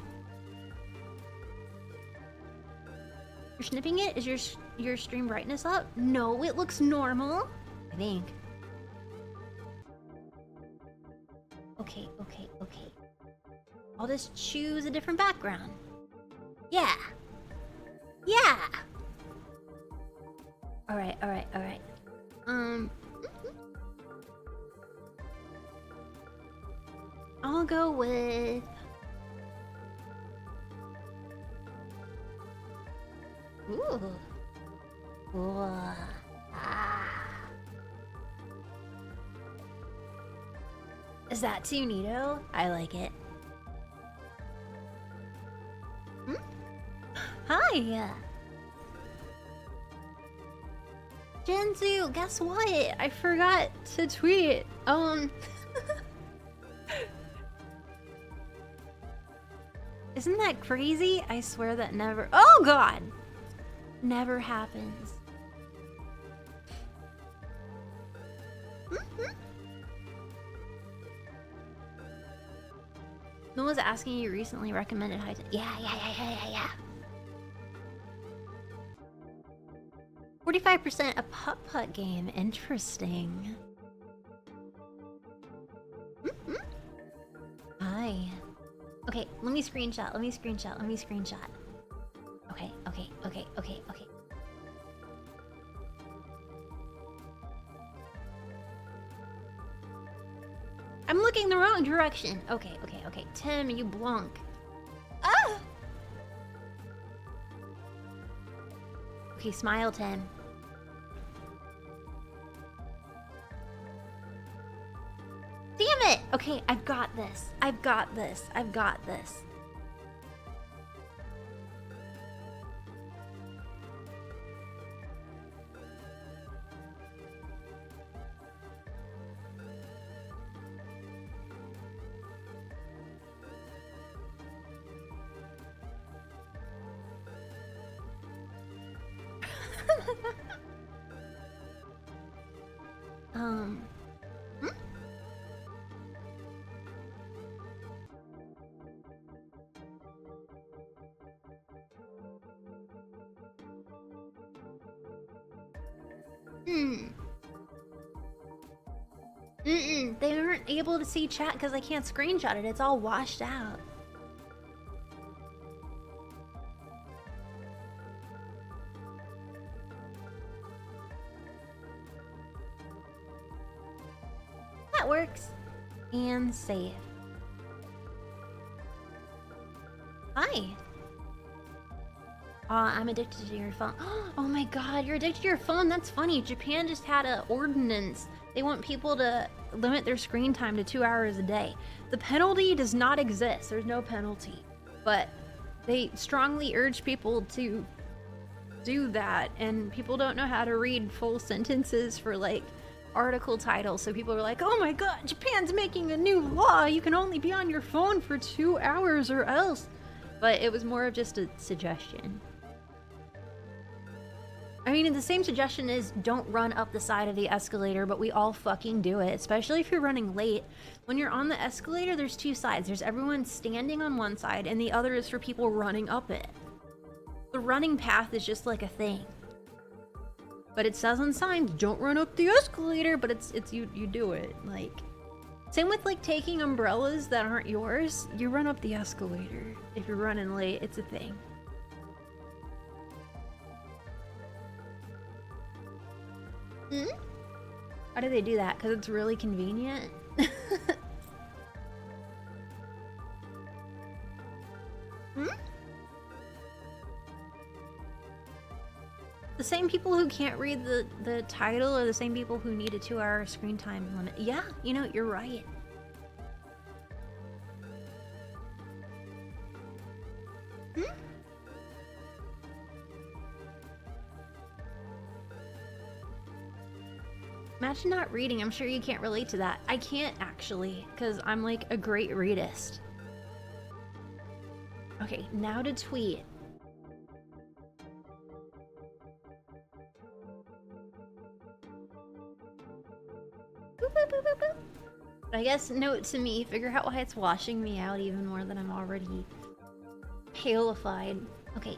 You're snipping it? Is your stream brightness up? No, it looks normal. I think. Okay. I'll just choose a different background. Yeah. Yeah. All right. I'll go with ooh. Is that too neato? I like it. Hi! Genzu, guess what? I forgot to tweet. Isn't that crazy? I swear that never... Oh god! Never happens. No one's asking you recently recommended high... Yeah. 45% a putt-putt game. Interesting. Hi. Okay, let me screenshot. Okay. I'm looking the wrong direction. Okay. Tim, you blunk. Ah! Okay, smile, Tim. Damn it! Okay, I've got this. Hmm? They aren't able to see chat because I can't screenshot it. It's all washed out. That works. And save. Hi. I'm addicted to your phone. Oh my god, you're addicted to your phone? That's funny. Japan just had an ordinance. They want people to limit their screen time to 2 hours a day. The penalty does not exist. There's no penalty. But they strongly urge people to do that, and people don't know how to read full sentences for like article titles, so people are like, oh my god, Japan's making a new law. You can only be on your phone for 2 hours or else. But it was more of just a suggestion. I mean, the same suggestion is don't run up the side of the escalator, but we all fucking do it, especially if you're running late. When you're on the escalator, there's two sides. There's everyone standing on one side, and the other is for people running up it. The running path is just like a thing. But it says on signs, don't run up the escalator, but it's you do it. Like, same with like taking umbrellas that aren't yours. You run up the escalator. If you're running late, it's a thing. How do they do that? Because it's really convenient? The same people who can't read the title are the same people who need a 2-hour screen time limit. Yeah, you know, you're right. Imagine not reading. I'm sure you can't relate to that. I can't actually, because I'm like a great readist. Okay, now to tweet. Boop, boop, boop, boop, boop. I guess note to me, figure out why it's washing me out even more than I'm already palified. Okay.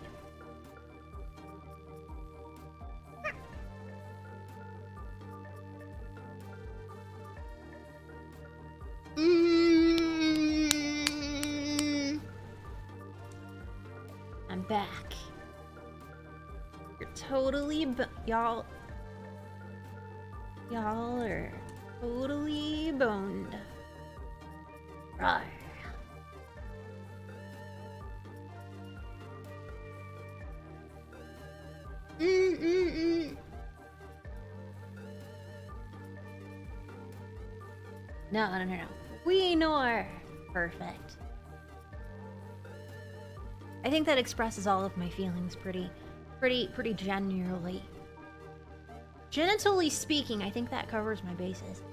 I'm back. You're totally y'all are totally boned. RAWR. No. We know. Perfect. I think that expresses all of my feelings pretty generally. Genitally speaking, I think that covers my bases.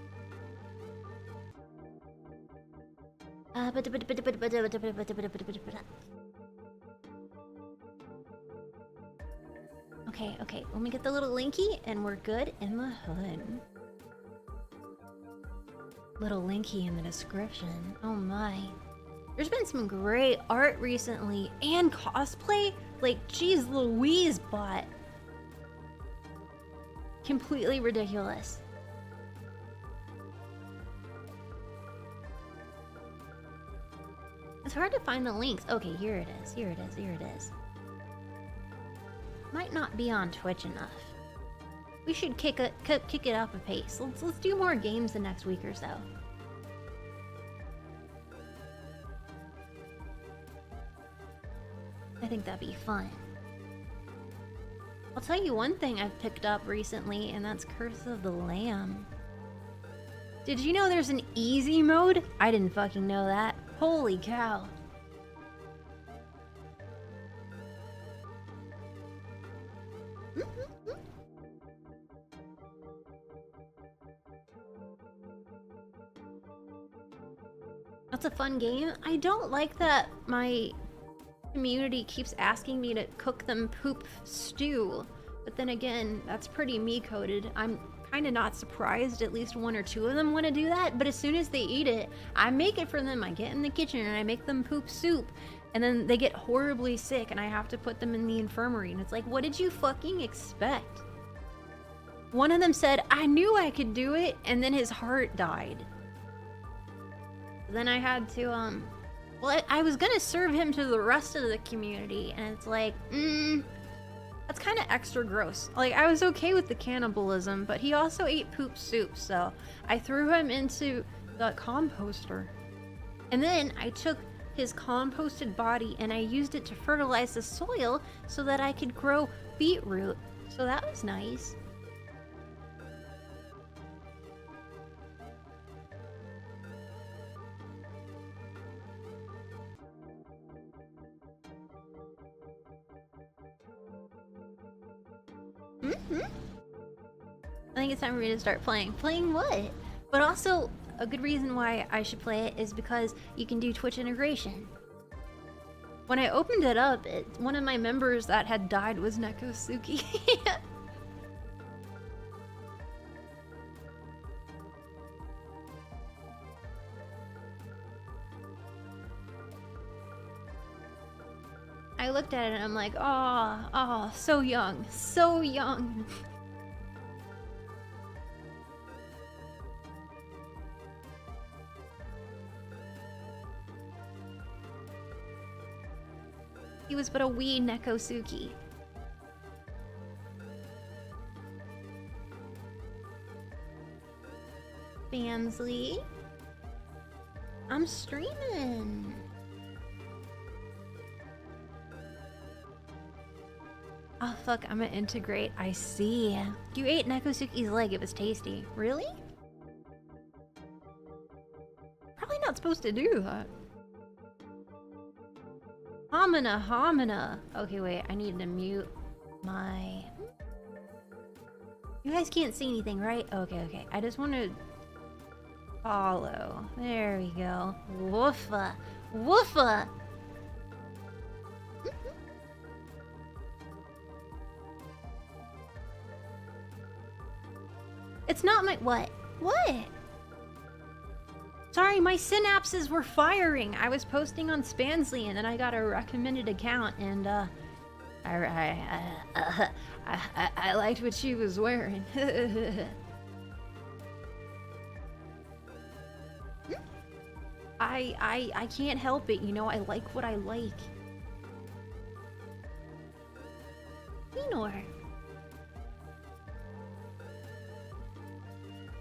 Okay, let me get the little linky and we're good in the hood. Little linky in the description. Oh my. There's been some great art recently and cosplay. Like, geez Louise, bot. Completely ridiculous. It's hard to find the links. Okay, here it is. Here it is. Might not be on Twitch enough. We should kick it up a pace. Let's do more games the next week or so. I think that'd be fun. I'll tell you one thing I've picked up recently, and that's Curse of the Lamb. Did you know there's an easy mode? I didn't fucking know that. Holy cow. That's a fun game. I don't like that my community keeps asking me to cook them poop stew, but then again, that's pretty me coded. I'm kind of not surprised at least one or two of them want to do that, but as soon as they eat it, I make it for them. I get in the kitchen and I make them poop soup, and then they get horribly sick and I have to put them in the infirmary, and it's like, what did you fucking expect? One of them said, I knew I could do it, and then his heart died. Then I had to, well, I was gonna serve him to the rest of the community, and it's like, that's kind of extra gross. Like, I was okay with the cannibalism, but he also ate poop soup, so I threw him into the composter. And then I took his composted body and I used it to fertilize the soil so that I could grow beetroot. So that was nice. I think it's time for me to start playing. Playing what? But also, a good reason why I should play it is because you can do Twitch integration. When I opened it up, one of my members that had died was Nekosuke. I looked at it and I'm like, oh, so young, so young. He was but a wee Nekosuke. Bansley. I'm streaming. Oh fuck, I'm gonna integrate. I see. You ate Nekosuke's leg, it was tasty. Really? Probably not supposed to do that. Homina. Okay, wait, I need to mute my... You guys can't see anything, right? Okay. I just want to follow. There we go. Woofa. It's not my... What? Sorry, my synapses were firing. I was posting on Spansly and then I got a recommended account, and I liked what she was wearing. I can't help it, you know, I like what I like. Minor.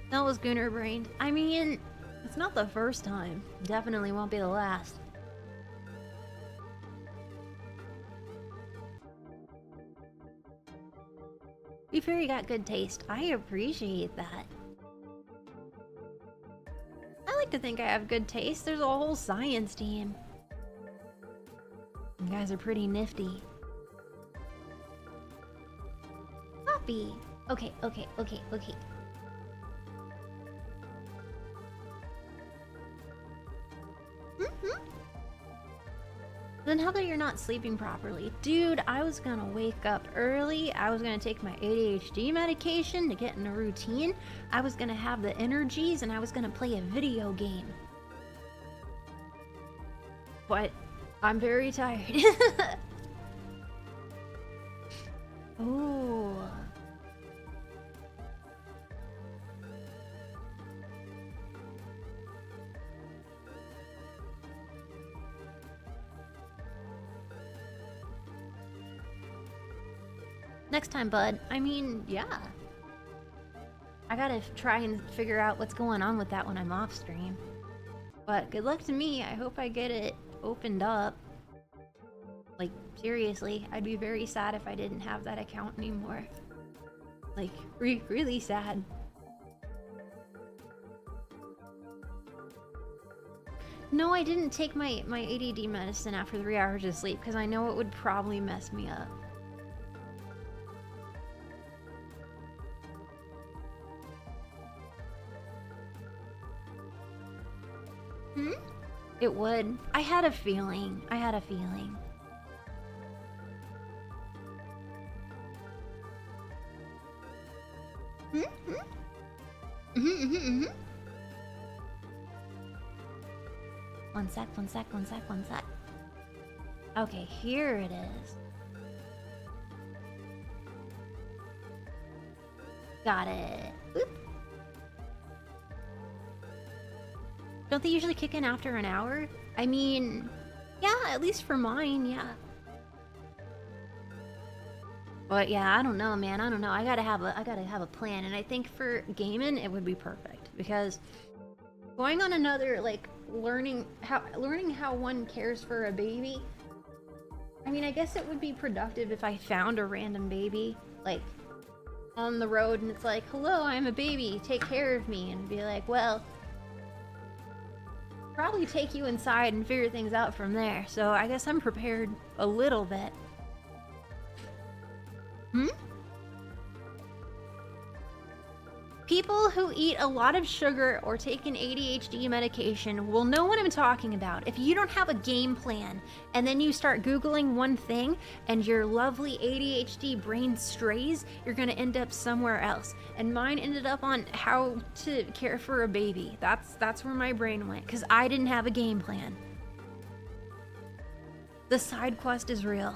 That was Gunner brained. I mean, it's not the first time. Definitely won't be the last. You fairy got good taste. I appreciate that. I like to think I have good taste. There's a whole science team. You guys are pretty nifty. Poppy. Okay. Then how about you're not sleeping properly? Dude, I was gonna wake up early. I was gonna take my ADHD medication to get in a routine. I was gonna have the energies and I was gonna play a video game. But I'm very tired. Ooh. Next time, bud. I mean, yeah. I gotta try and figure out what's going on with that when I'm off stream. But good luck to me. I hope I get it opened up. Like, seriously, I'd be very sad if I didn't have that account anymore. Like, really sad. No, I didn't take my ADD medicine after 3 hours of sleep because I know it would probably mess me up. It would. I had a feeling. One sec. Okay, here it is. Got it. Oop. Don't they usually kick in after an hour? I mean, yeah, at least for mine, yeah. But yeah, I don't know, man. I don't know. I gotta have a plan, and I think for gaming it would be perfect because going on another like learning how one cares for a baby. I mean, I guess it would be productive if I found a random baby like on the road and it's like, "Hello, I'm a baby. Take care of me," and be like, "Well, probably take you inside and figure things out from there." So I guess I'm prepared a little bit. People who eat a lot of sugar or take an ADHD medication will know what I'm talking about. If you don't have a game plan and then you start Googling one thing and your lovely ADHD brain strays, you're gonna end up somewhere else. And mine ended up on how to care for a baby. That's where my brain went, because I didn't have a game plan. The side quest is real.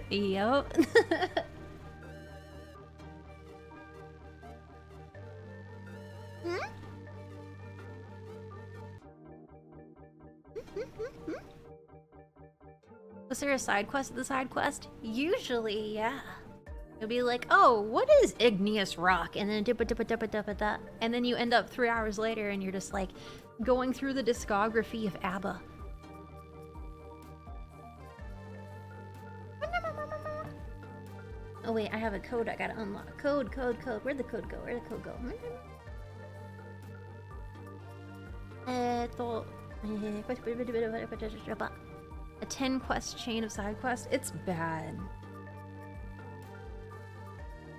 Yup. Was there a side quest at the side quest? Usually, yeah. You'll be like, oh, what is igneous rock? And then dip-a-dip-a-dip-a-dip-a-da. And then you end up 3 hours later and you're just like going through the discography of ABBA. Oh wait, I have a code I gotta unlock. Code. Where'd the code go? A 10 quest chain of side quests? It's bad.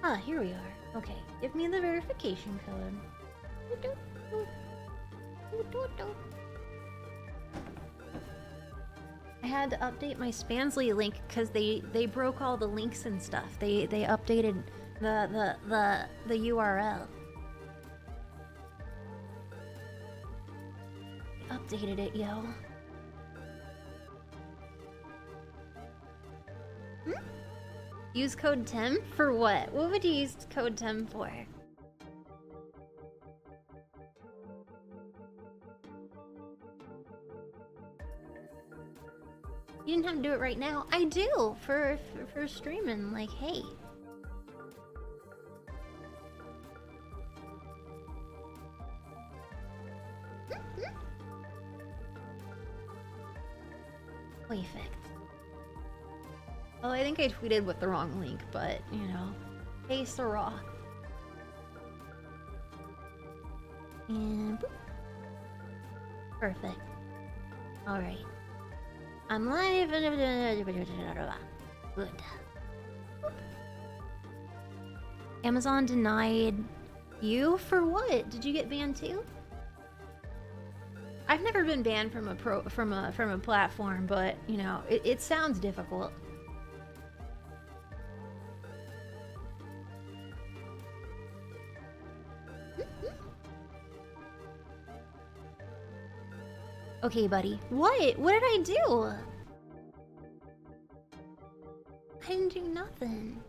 Ah, here we are. Okay, give me the verification code. I had to update my Spansly link because they broke all the links and stuff. They updated the URL. Updated it, yo. Use code TEM for what? What would you use code TEM for? You didn't have to do it right now. I do for streaming. Like, hey. Perfect. Well, I think I tweeted with the wrong link, but you know, taste the raw. And boop. Perfect. All right. I'm live. Good. Amazon denied you for what? Did you get banned too? I've never been banned from a platform, but you know, it sounds difficult. Okay, buddy. What? What did I do? I didn't do nothing.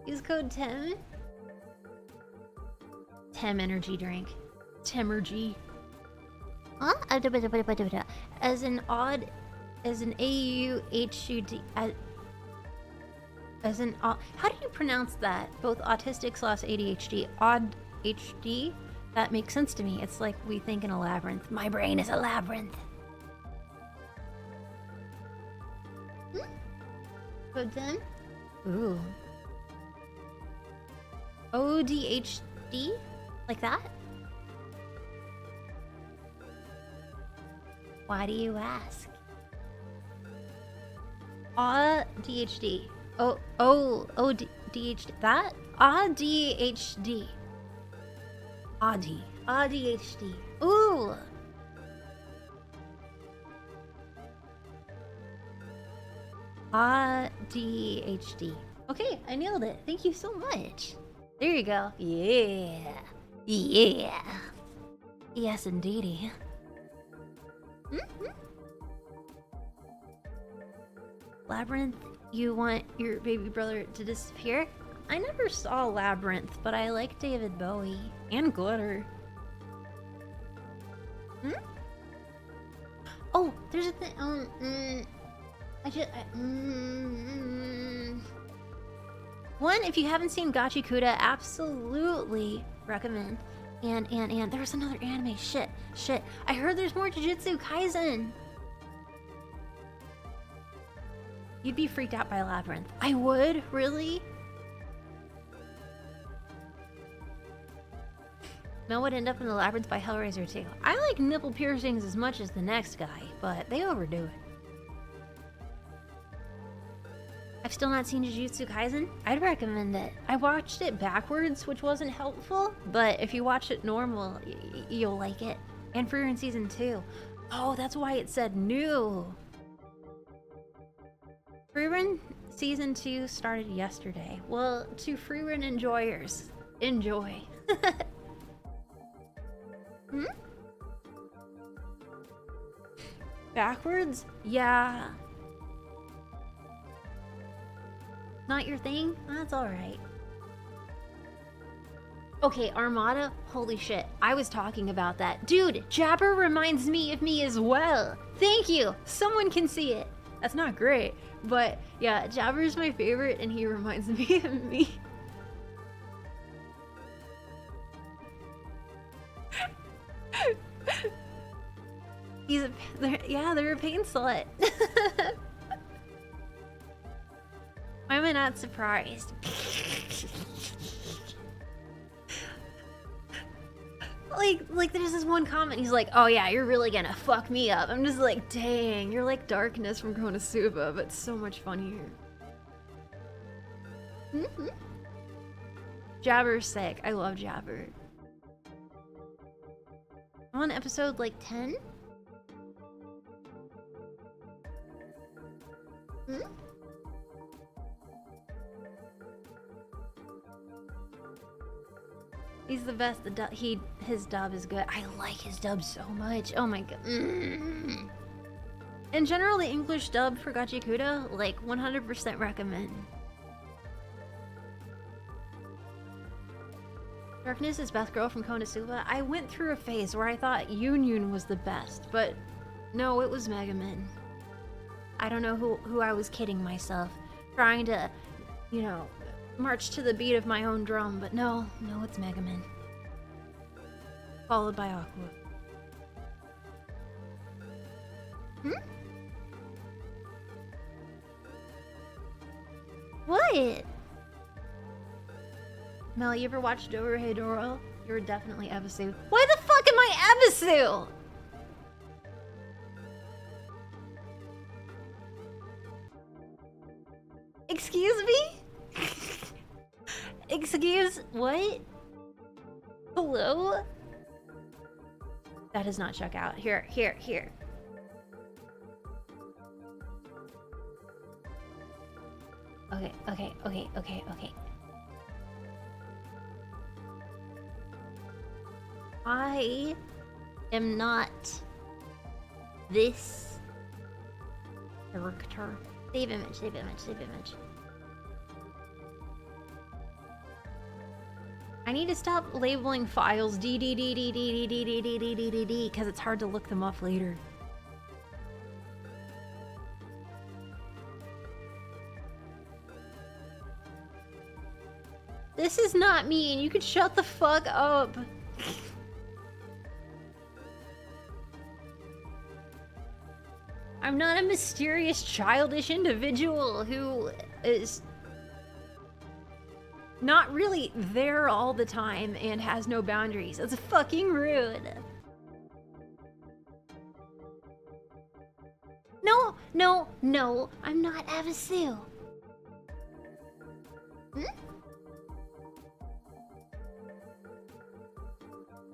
Use code TEM. TEM energy drink. Temergy. Huh? As an AUHUD. As an how do you pronounce that? Both autistic / ADHD. Odd HD? That makes sense to me. It's like we think in a labyrinth. My brain is a labyrinth. Code 10? Ooh. ODHD? Like that? Why do you ask? DHD. DHD. That? DHD. ADHD. Ooh. ADHD. Okay, I nailed it. Thank you so much. There you go. Yeah. Yeah. Yes, indeedy. Labyrinth, you want your baby brother to disappear? I never saw Labyrinth, but I like David Bowie. And Glitter. Oh, there's a thing. One, if you haven't seen Gachikuta, absolutely recommend. And there was another anime. Shit. I heard there's more Jujutsu Kaisen. You'd be freaked out by Labyrinth. I would? Really? Mel would end up in the Labyrinth by Hellraiser 2. I like nipple piercings as much as the next guy, but they overdo it. I've still not seen Jujutsu Kaisen. I'd recommend it. I watched it backwards, which wasn't helpful, but if you watch it normal, you'll like it. And Frieren Season 2. Oh, that's why it said new. Frieren Season 2 started yesterday. Well, to Frieren enjoyers, enjoy. Backwards? Yeah. Not your thing? That's alright. Okay, Armada? Holy shit. I was talking about that. Dude, Jabber reminds me of me as well. Thank you. Someone can see it. That's not great. But yeah, Jabber's my favorite and he reminds me of me. They're a pain slut. Why am I not surprised? like there's this one comment, he's like, oh yeah, you're really gonna fuck me up. I'm just like, dang, you're like Darkness from Konosuba, but so much funnier. Jabber's sick. I love Jabber. I'm on episode like 10? He's the best. His dub is good. I like his dub so much. Oh my god. In general, the English dub for Gachikuta, like 100% recommend. Darkness is best girl from Konosuba. I went through a phase where I thought Yun was the best, but no, it was Megaman. I don't know who I was kidding myself, trying to, you know, march to the beat of my own drum, but no, it's Megaman. Followed by Aqua. What? Mel, you ever watched Dorohedoro? You're definitely Ebisu. Why the fuck am I Ebisu? Excuse me? Excuse what? Hello? That does not check out. Here. Okay. I am not this character. Save image. I need to stop labeling files D because it's hard to look them up later. This is not me, and you can shut the fuck up. I'm not a mysterious, childish individual who is not really there all the time and has no boundaries. That's fucking rude. No, I'm not Ebisu.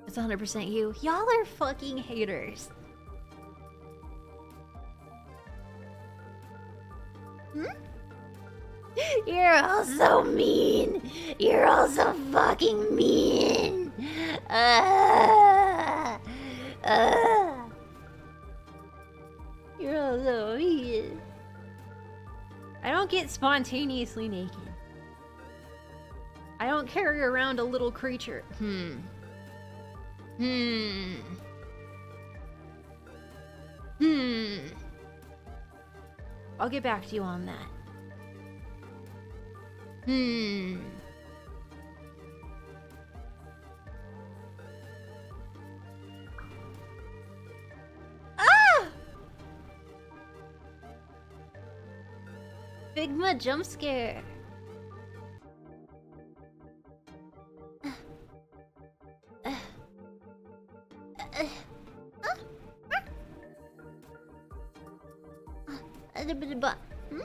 It's 100% you. Y'all are fucking haters. Hmm? You're all so mean. You're all so fucking mean. You're all so mean. I don't get spontaneously naked. I don't carry around a little creature. I'll get back to you on that. Ah! Figma jump scare. Hmm?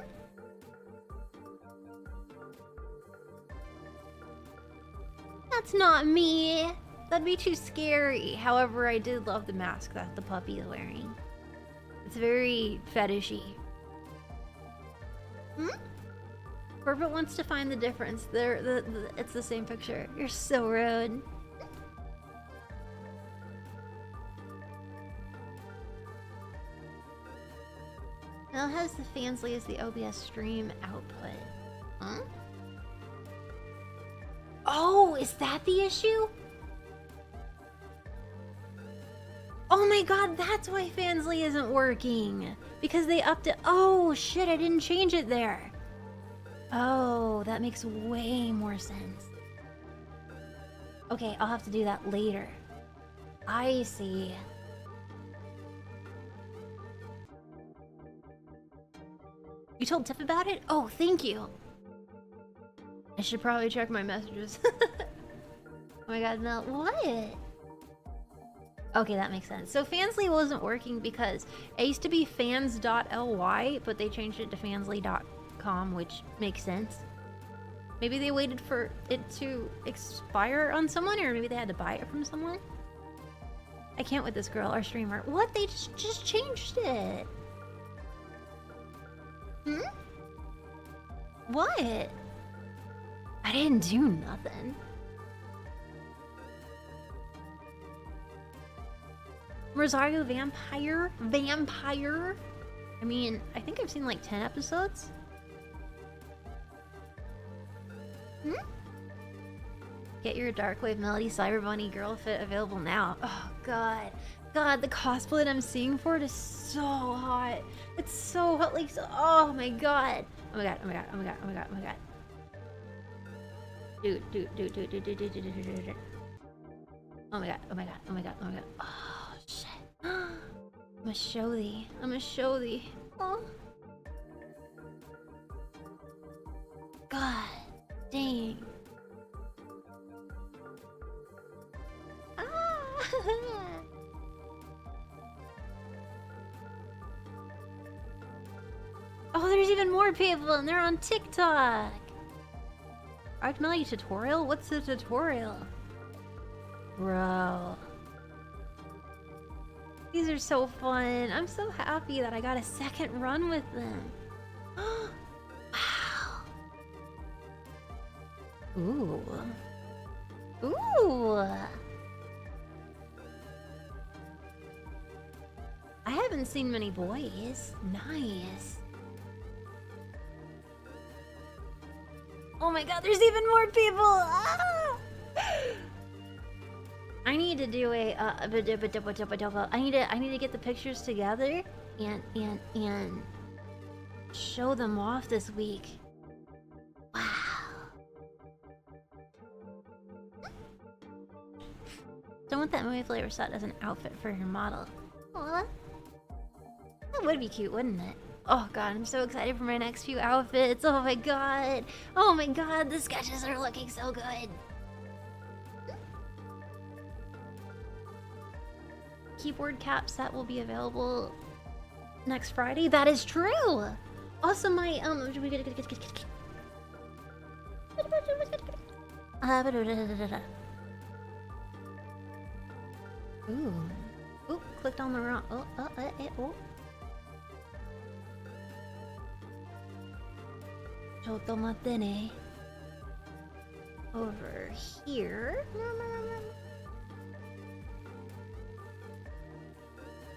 That's not me. That'd be too scary. However, I did love the mask that the puppy is wearing. It's very fetishy. Hmm? Corbett wants to find the difference. It's the same picture. You're so rude. Now has the Fansly as the OBS stream output. Huh? Oh, is that the issue? Oh my god, that's why Fansly isn't working. Because they upped it. Oh shit, I didn't change it there. Oh, that makes way more sense. Okay, I'll have to do that later. I see. You told Tiff about it? Oh, thank you. I should probably check my messages. Oh my god, no. What? Okay, that makes sense. So Fansly wasn't working because it used to be fans.ly, but they changed it to fansly.com, which makes sense. Maybe they waited for it to expire on someone, or maybe they had to buy it from someone. I can't with this girl, our streamer. What? They just changed it. Hmm? What? I didn't do nothing. Rosario Vampire? Vampire? I mean, I think I've seen like 10 episodes. Hmm? Get your Darkwave Melody Cyber Bunny Girl Fit available now. Oh god. God, the cosplay that I'm seeing for it is so hot. It's so hot, like, so, oh my god. Oh my god, oh my god, oh my god, oh my god, oh my god. Dude. Oh my god, oh my god, oh my god, oh my god. Oh shit. I'ma show thee. I'ma show thee. Oh. God dang. Ah. Oh, there's even more people and they're on TikTok. Project Melody tutorial? What's the tutorial? Bro. These are so fun. I'm so happy that I got a second run with them. Wow. Ooh. Ooh. I haven't seen many boys. Nice. Oh my god, there's even more people! Ah! I need to do a I need to get the pictures together and show them off this week. Wow. Don't want that movie flavor set as an outfit for your model. Aw. That would be cute, wouldn't it? Oh god, I'm so excited for my next few outfits. Oh my god. Oh my god, the sketches are looking so good. Keyboard cap set will be available next Friday. That is true. Also, my Ooh, clicked on the wrong. Chotomate ne. Over here.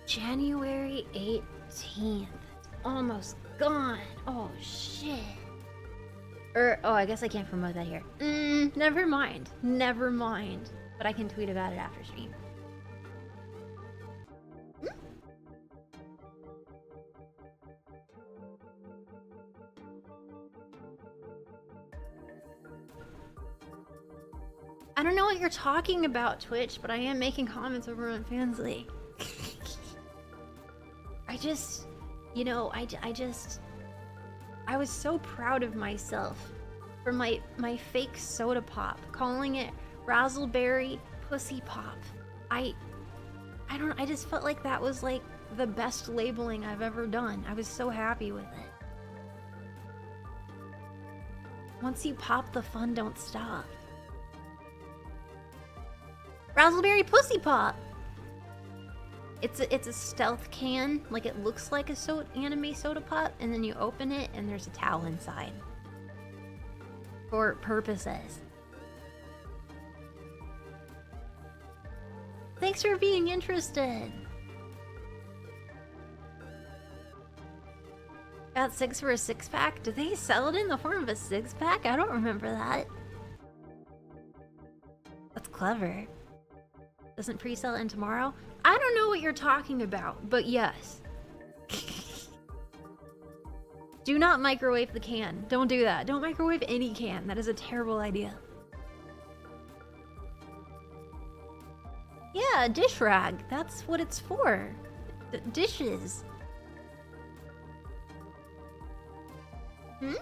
January 18th. Almost gone. Oh shit. Oh, I guess I can't promote that here. Never mind. Never mind. But I can tweet about it after stream. I don't know what you're talking about, Twitch, but I am making comments over on Fansly. I just, you know, I was so proud of myself for my fake soda pop, calling it Razzleberry Pussy Pop. I just felt like that was like the best labeling I've ever done. I was so happy with it. Once you pop, the fun don't stop. Razzleberry Pussy Pop! It's a stealth can, like it looks like a anime soda pop, and then you open it and there's a towel inside. For purposes. Thanks for being interested! Got 6 for a 6-pack? Do they sell it in the form of a 6-pack? I don't remember that. That's clever. Doesn't pre-sell in tomorrow? I don't know what you're talking about, but yes. Do not microwave the can. Don't do that. Don't microwave any can. That is a terrible idea. Yeah, dish rag. That's what it's for. Dishes. Hmm?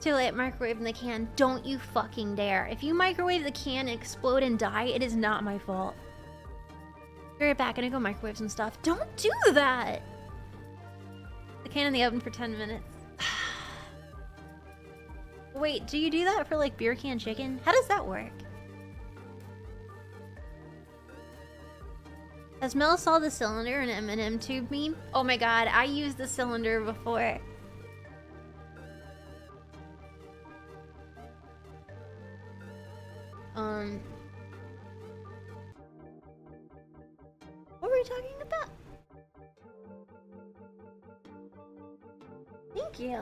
Too late, microwaving the can. Don't you fucking dare. If you microwave the can and explode and die, it is not my fault. Be right back, gonna go microwave some stuff. Don't do that! The can in the oven for 10 minutes. Wait, do you do that for like beer can chicken? How does that work? Has Mel saw the cylinder in M&M tube meme? Oh my god, I used the cylinder before. What were we talking about? Thank you.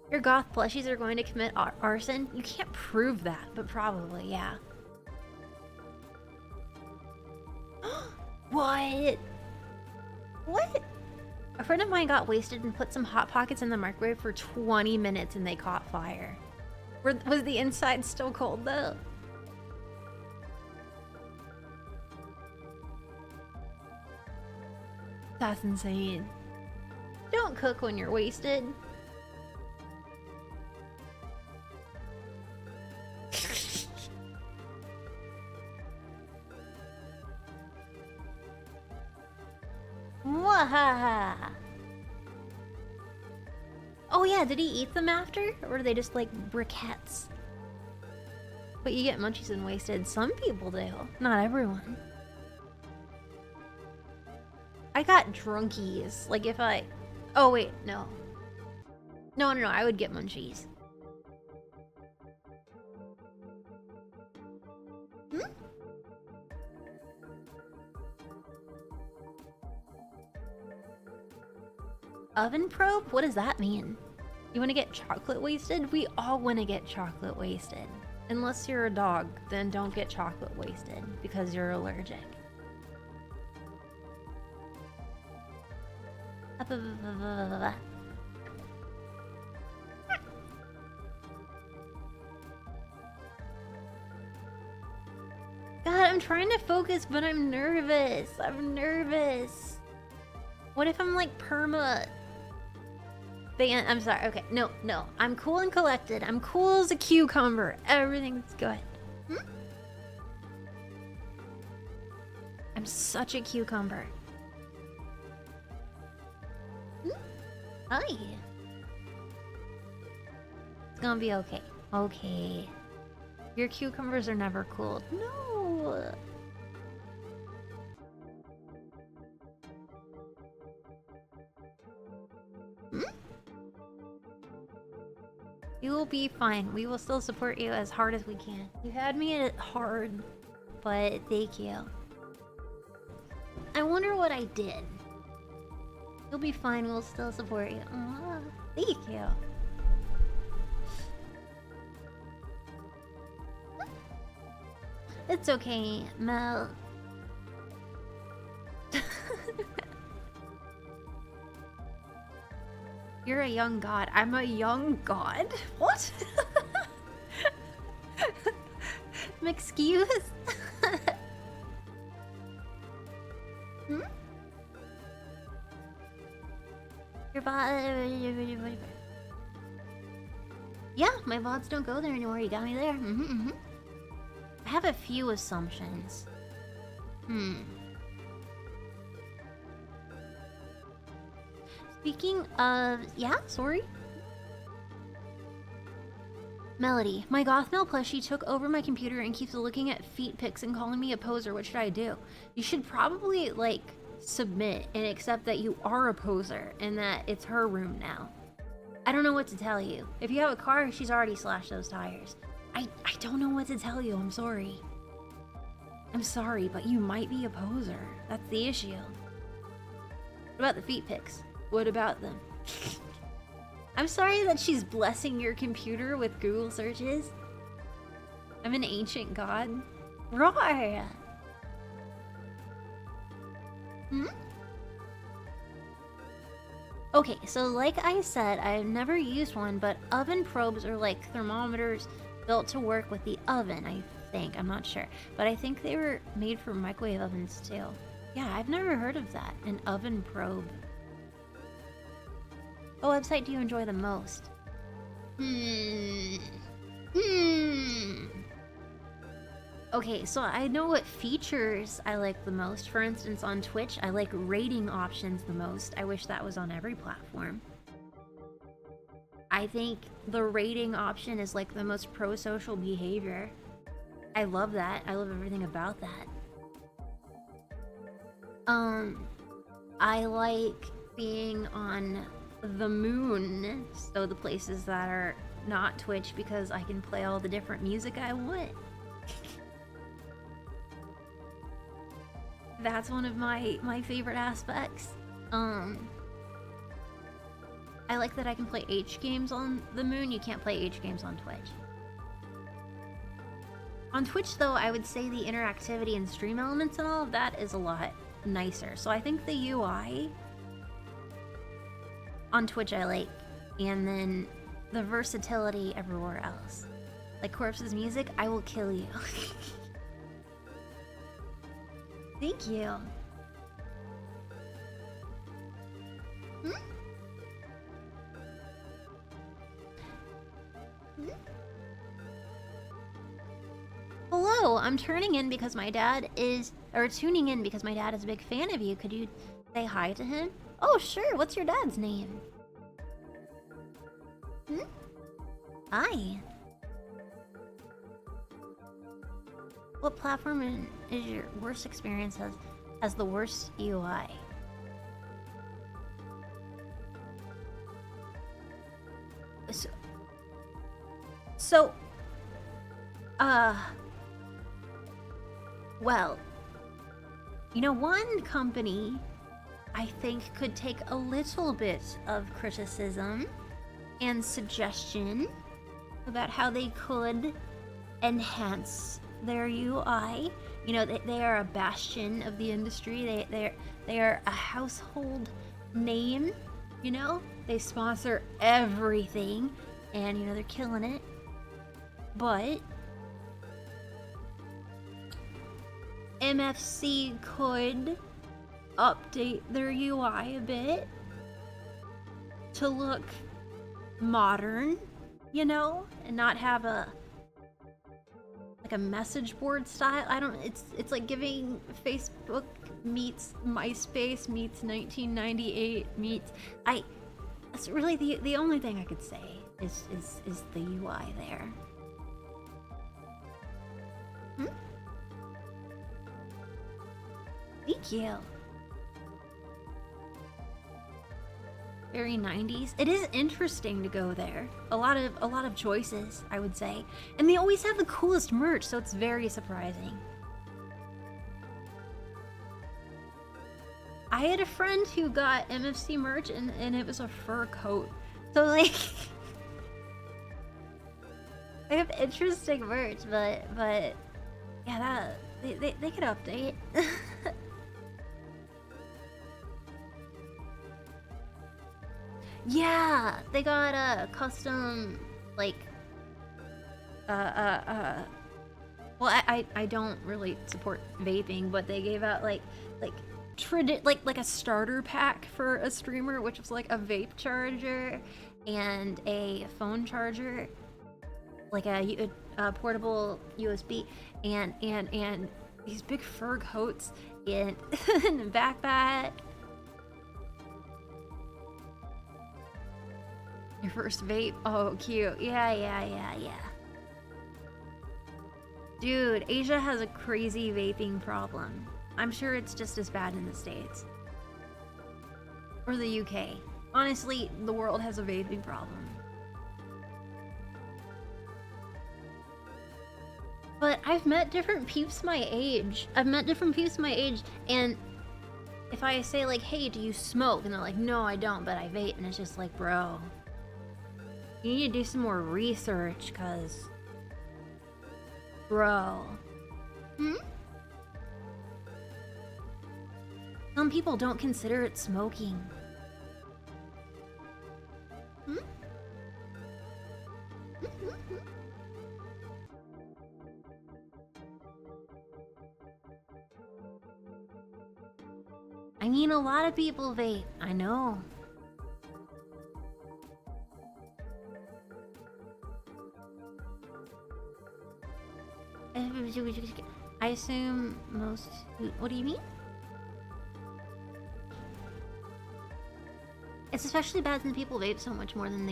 Your goth plushies are going to commit arson? You can't prove that, but probably, yeah. What? What? A friend of mine got wasted and put some Hot Pockets in the microwave for 20 minutes and they caught fire. Was the inside still cold though? That's insane. Don't cook when you're wasted. Mwahaha. Oh yeah, did he eat them after? Or are they just like briquettes? But you get munchies and wasted. Some people do. Not everyone. I got drunkies. Like if I... Oh wait, no. No, I would get munchies. Hmm? Oven probe? What does that mean? You want to get chocolate wasted? We all want to get chocolate wasted. Unless you're a dog, then don't get chocolate wasted because you're allergic. God, I'm trying to focus, but I'm nervous. I'm nervous. What if I'm like perma? I'm sorry. Okay, no. I'm cool and collected. I'm cool as a cucumber. Everything's good. Hmm? I'm such a cucumber. Hmm? Hi. It's gonna be okay. Okay. Your cucumbers are never cooled. No. will be fine. We will still support you as hard as we can. You had me at hard, but thank you. I wonder what I did. You'll be fine. We'll still support you. Aw, thank you. It's okay, Mel. You're a young god. I'm a young god? What? Excuse? Hmm? Your VOD. Yeah, my VODs don't go there anymore. You got me there. I have a few assumptions. Speaking of... Yeah, sorry? Melody, my Gothmail plushie took over my computer and keeps looking at feet pics and calling me a poser. What should I do? You should probably, like, submit and accept that you are a poser and that it's her room now. I don't know what to tell you. If you have a car, she's already slashed those tires. I don't know what to tell you. I'm sorry. I'm sorry, but you might be a poser. That's the issue. What about the feet pics? What about them? I'm sorry that she's blessing your computer with Google searches. I'm an ancient god. RAWR! Okay, so like I said, I've never used one, but oven probes are like thermometers built to work with the oven, I think. I'm not sure. But I think they were made for microwave ovens too. Yeah, I've never heard of that. An oven probe. What website do you enjoy the most? Okay, so I know what features I like the most. For instance, on Twitch, I like rating options the most. I wish that was on every platform. I think the rating option is like the most pro-social behavior. I love that. I love everything about that. I like being on the moon, so the places that are not Twitch, because I can play all the different music I want. That's one of my favorite aspects. I like that I can play H games on the moon. You can't play H games on Twitch. On Twitch, though, I would say the interactivity and stream elements and all of that is a lot nicer. So I think the UI on Twitch I like, and then the versatility everywhere else. Like Corpse's music, I will kill you. Thank you. Hello, I'm tuning in because my dad is a big fan of you. Could you say hi to him? Oh, sure. What's your dad's name? Hi. What platform is your worst experience has the worst UI? Well, you know, one company I think could take a little bit of criticism and suggestion about how they could enhance their UI. You know, they are a bastion of the industry. They are a household name, you know? They sponsor everything, and, you know, they're killing it. But MFC could update their UI a bit to look modern, you know, and not have a message board style. It's like giving Facebook meets MySpace meets 1998 meets that's really the only thing I could say is the UI there. Thank you. Very 90s. It is interesting to go there. A lot of choices, I would say. And they always have the coolest merch, so it's very surprising. I had a friend who got MFC merch and it was a fur coat. So like they have interesting merch, but yeah, that they could update. Yeah, they got a custom like well, I don't really support vaping, but they gave out like a starter pack for a streamer, which was like a vape charger and a phone charger, like a portable USB, and these big fur coats and a backpack. Your first vape? Oh, cute. Yeah. Dude, Asia has a crazy vaping problem. I'm sure it's just as bad in the States. Or the UK. Honestly, the world has a vaping problem. But I've met different peeps my age. And if I say like, hey, do you smoke? And they're like, no, I don't, but I vape. And it's just like, bro, you need to do some more research, cause bro. Some people don't consider it smoking. I mean, a lot of people vape, I know. I assume most... What do you mean? It's especially bad since people vape so much more than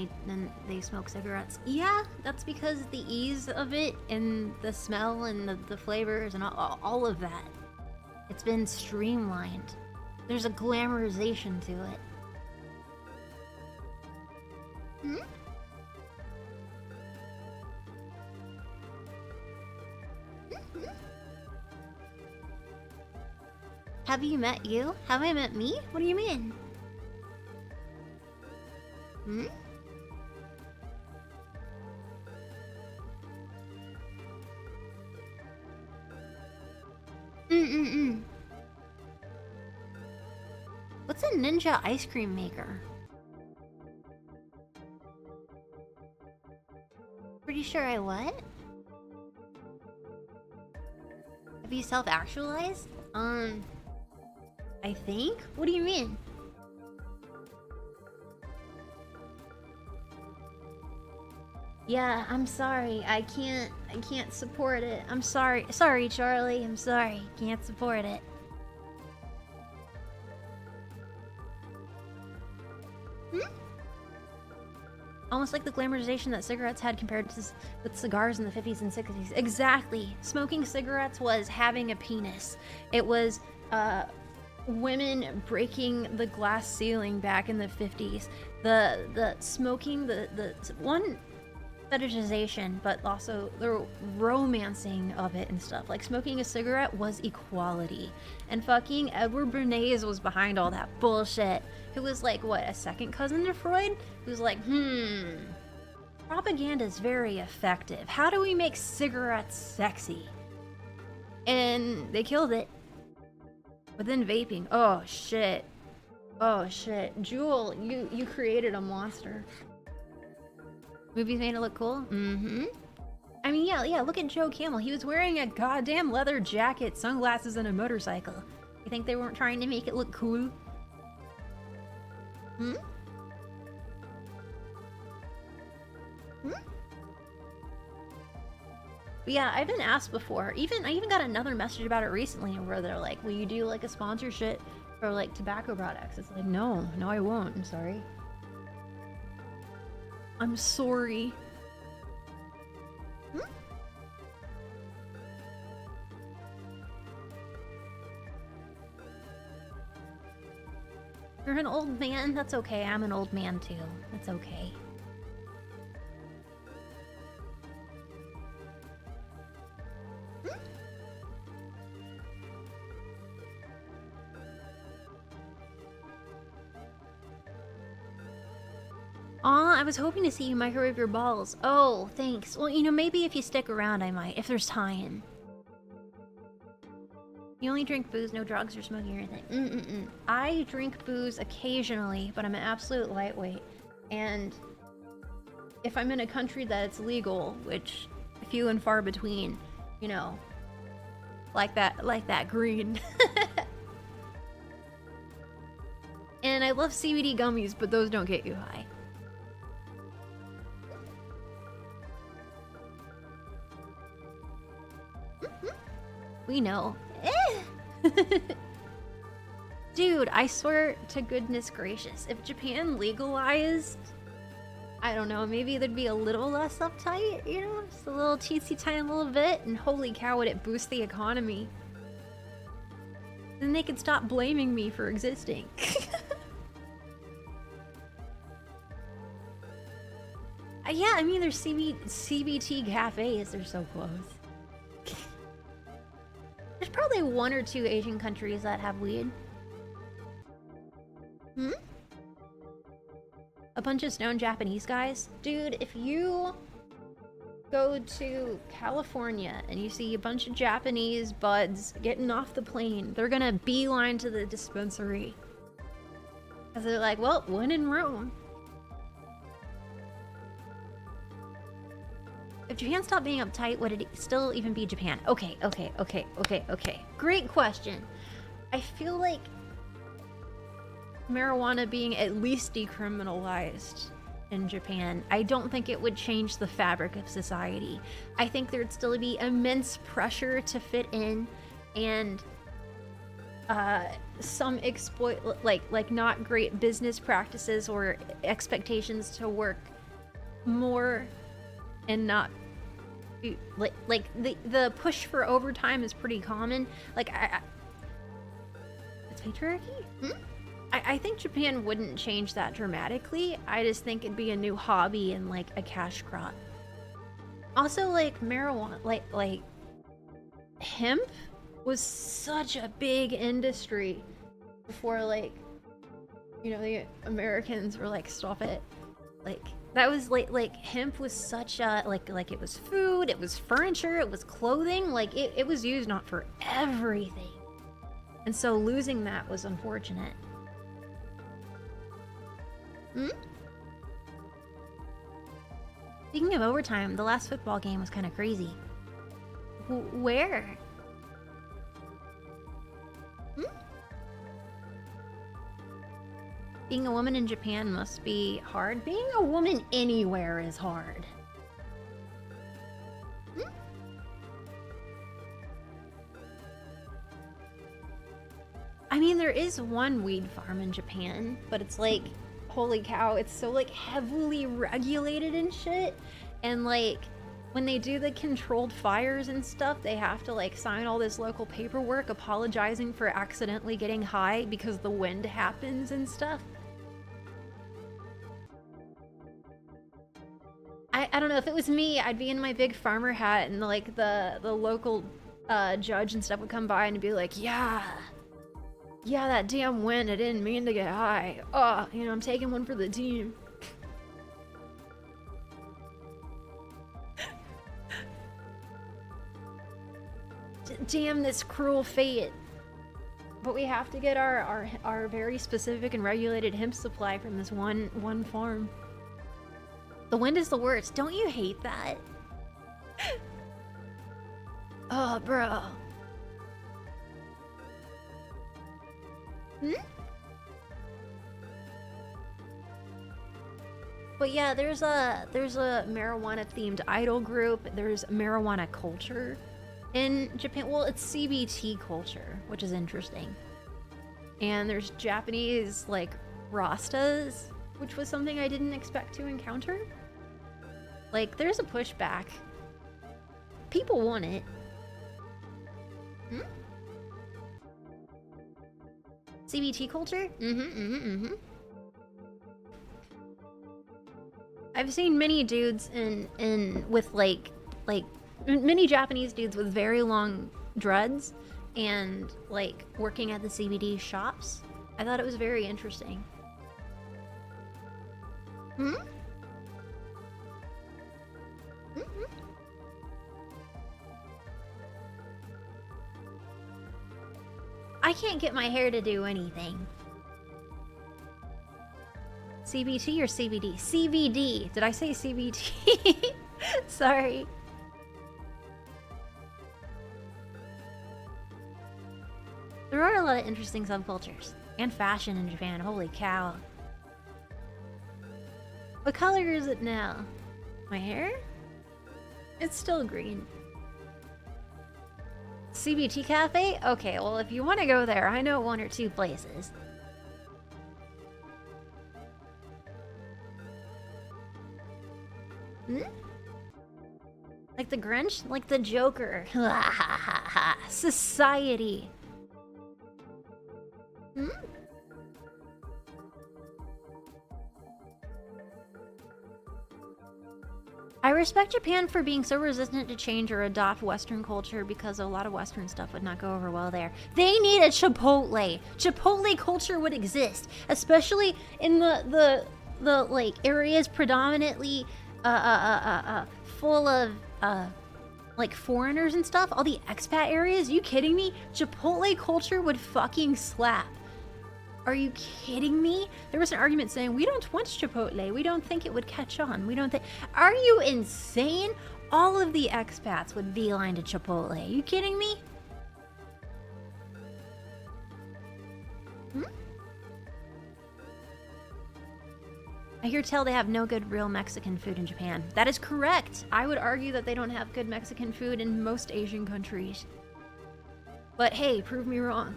they smoke cigarettes. Yeah, that's because the ease of it and the smell and the flavors and all of that. It's been streamlined. There's a glamorization to it. Have you met you? Have I met me? What do you mean? What's a ninja ice cream maker? Pretty sure I what? Have you self-actualized? I think? What do you mean? Yeah, I'm sorry. I can't support it. I'm sorry. Sorry, Charlie. I'm sorry. Can't support it. Almost like the glamorization that cigarettes had compared to with cigars in the 50s and 60s. Exactly. Smoking cigarettes was having a penis. It was women breaking the glass ceiling back in the 50s. The smoking, the one fetishization, but also the romancing of it and stuff. Like, smoking a cigarette was equality. And fucking Edward Bernays was behind all that bullshit. Who was like, what, a second cousin to Freud? Who's like, propaganda is very effective. How do we make cigarettes sexy? And they killed it. But then vaping, oh shit. Oh shit. Jewel, you created a monster. Movies made it look cool? I mean, yeah, look at Joe Camel. He was wearing a goddamn leather jacket, sunglasses, and a motorcycle. You think they weren't trying to make it look cool? But yeah, I've been asked before. I even got another message about it recently where they're like, will you do like a sponsorship for like tobacco products? It's like, no, I won't. I'm sorry. I'm sorry. You're an old man? That's okay. I'm an old man too. That's okay. Aw, I was hoping to see you microwave your balls. Oh, thanks. Well, you know, maybe if you stick around, I might, if there's time. You only drink booze, no drugs or smoking or anything. I drink booze occasionally, but I'm an absolute lightweight. And if I'm in a country that it's legal, which few and far between, you know, like that green. And I love CBD gummies, but those don't get you high. We know. Dude, I swear to goodness gracious, if Japan legalized, I don't know, maybe there'd be a little less uptight, you know? Just a little teensy tiny little bit, and holy cow, would it boost the economy. Then they could stop blaming me for existing. Yeah, I mean, there's CBT cafes, they're so close. There's probably 1 or 2 Asian countries that have weed. A bunch of stoned Japanese guys? Dude, if you go to California and you see a bunch of Japanese buds getting off the plane, they're gonna beeline to the dispensary. Because they're like, well, when in Rome. If Japan stopped being uptight, would it still even be Japan? Okay. Great question. I feel like marijuana being at least decriminalized in Japan, I don't think it would change the fabric of society. I think there'd still be immense pressure to fit in and some like not great business practices or expectations to work more and not like the push for overtime is pretty common. Like it's patriarchy. I think Japan wouldn't change that dramatically. I just think it'd be a new hobby and like a cash crop. Also, like marijuana, like hemp was such a big industry before, like, you know, the Americans were like, stop it. Like that was like hemp was such a like it was food, it was furniture, it was clothing. Like it was used not for everything, and so losing that was unfortunate. Speaking of overtime, the last football game was kind of crazy. Where? Being a woman in Japan must be hard. Being a woman anywhere is hard. I mean, there is one weed farm in Japan, but it's like, holy cow, it's so like heavily regulated and shit. And like when they do the controlled fires and stuff, they have to like sign all this local paperwork apologizing for accidentally getting high because the wind happens and stuff. I don't know, if it was me, I'd be in my big farmer hat and like the local judge and stuff would come by and be like, yeah, that damn wind, I didn't mean to get high. Oh, you know, I'm taking one for the team. Damn this cruel fate. But we have to get our very specific and regulated hemp supply from this one farm. The wind is the worst. Don't you hate that? Oh, bro. But yeah, there's a marijuana themed idol group. There's marijuana culture in Japan. Well, it's CBT culture, which is interesting. And there's Japanese like Rastas, which was something I didn't expect to encounter. Like, there's a pushback. People want it. CBT culture? I've seen many dudes with like many Japanese dudes with very long dreads and like working at the CBD shops. I thought it was very interesting. I can't get my hair to do anything. CBT or CBD? CBD. Did I say CBT? Sorry. There are a lot of interesting subcultures. And fashion in Japan. Holy cow. What color is it now? My hair? It's still green. CBT cafe? Okay, well if you want to go there, I know 1 or 2 places. Like the Grinch? Like the Joker. Society. I respect Japan for being so resistant to change or adopt Western culture because a lot of Western stuff would not go over well there. They need a Chipotle. Chipotle culture would exist, especially in the like areas predominantly full of like foreigners and stuff. All the expat areas. You kidding me? Chipotle culture would fucking slap. Are you kidding me? There was an argument saying, we don't want Chipotle. We don't think it would catch on. We don't think... Are you insane? All of the expats would beeline to Chipotle. Are you kidding me? I hear tell they have no good real Mexican food in Japan. That is correct. I would argue that they don't have good Mexican food in most Asian countries. But hey, prove me wrong.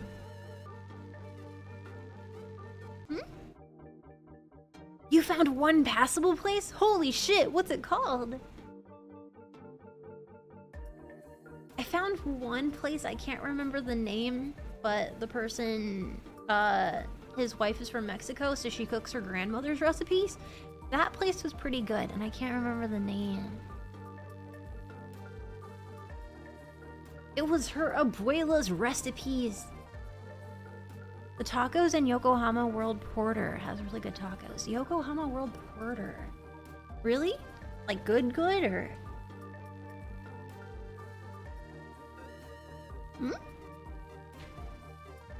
You found one passable place? Holy shit, what's it called? I found one place, I can't remember the name, but the person, his wife is from Mexico, so she cooks her grandmother's recipes. That place was pretty good, and I can't remember the name. It was her abuela's recipes. The tacos in Yokohama World Porter has really good tacos. Yokohama World Porter. Really? Like good or? I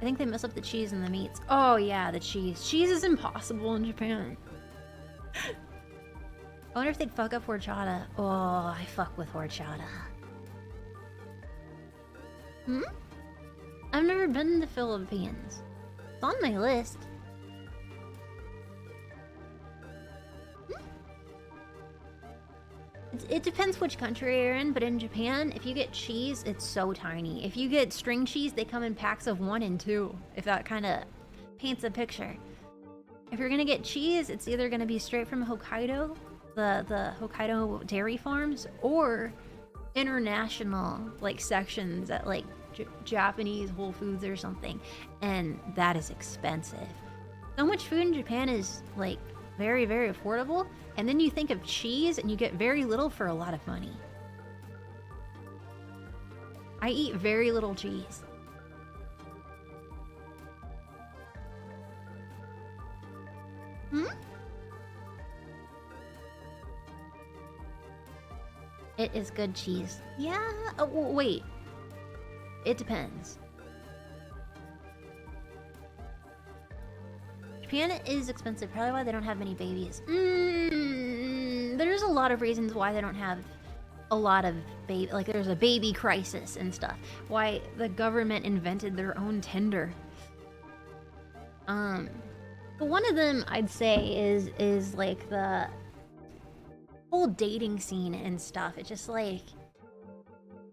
think they mess up the cheese and the meats. Oh yeah, the cheese. Cheese is impossible in Japan. I wonder if they'd fuck up horchata. Oh, I fuck with horchata. I've never been to the Philippines. It's on my list. It depends which country you're in, but in Japan, if you get cheese, it's so tiny. If you get string cheese, they come in packs of 1 and 2, if that kind of paints a picture. If you're gonna get cheese, it's either gonna be straight from Hokkaido, the Hokkaido dairy farms, or international like sections at like Japanese Whole Foods or something, and that is expensive. So much food in Japan is like very, very affordable, and then you think of cheese and you get very little for a lot of money. I eat very little cheese. It is good cheese. Yeah, wait. It depends. Japan is expensive, probably why they don't have many babies. There's a lot of reasons why they don't have a lot of baby, like there's a baby crisis and stuff. Why the government invented their own Tinder. But one of them I'd say is like the whole dating scene and stuff. It just like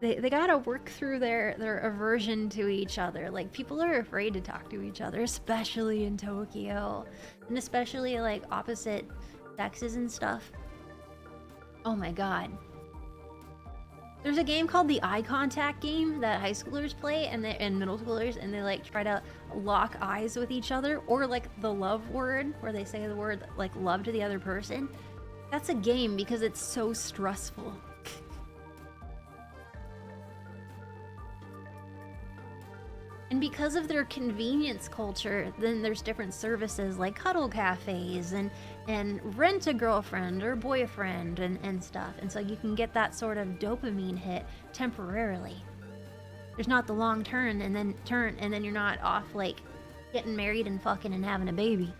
they gotta work through their aversion to each other. Like people are afraid to talk to each other, especially in Tokyo, and especially like opposite sexes and stuff. Oh my god. There's a game called the eye contact game that high schoolers play and middle schoolers, and they like try to lock eyes with each other, or like the love word, where they say the word like love to the other person. That's a game because it's so stressful. And because of their convenience culture, then there's different services like cuddle cafes and rent a girlfriend or boyfriend and stuff. And so you can get that sort of dopamine hit temporarily. There's not the long turn and then you're not off like getting married and fucking and having a baby.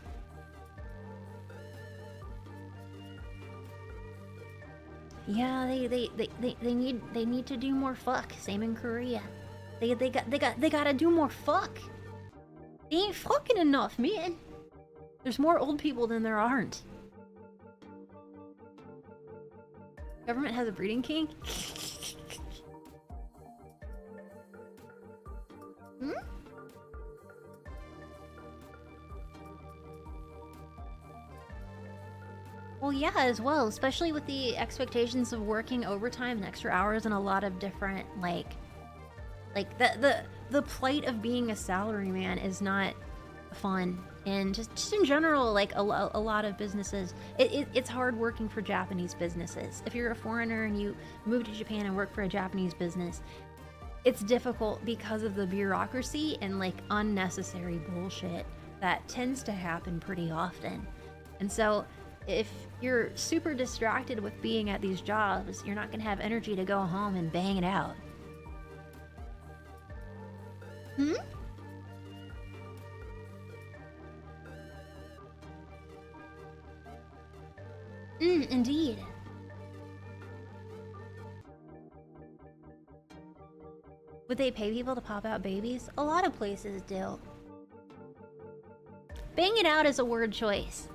Yeah, they need to do more fuck. Same in Korea. They gotta do more fuck. They ain't fucking enough, man. There's more old people than there aren't. Government has a breeding king? Hmm? Well, yeah, as well, especially with the expectations of working overtime and extra hours and a lot of different, like the plight of being a salaryman is not fun. And just in general, like a lot of businesses, it's hard working for Japanese businesses. If you're a foreigner and you move to Japan and work for a Japanese business, it's difficult because of the bureaucracy and like unnecessary bullshit that tends to happen pretty often. And so if you're super distracted with being at these jobs, you're not gonna have energy to go home and bang it out. Hmm? Indeed. Would they pay people to pop out babies? A lot of places do. Bang it out is a word choice.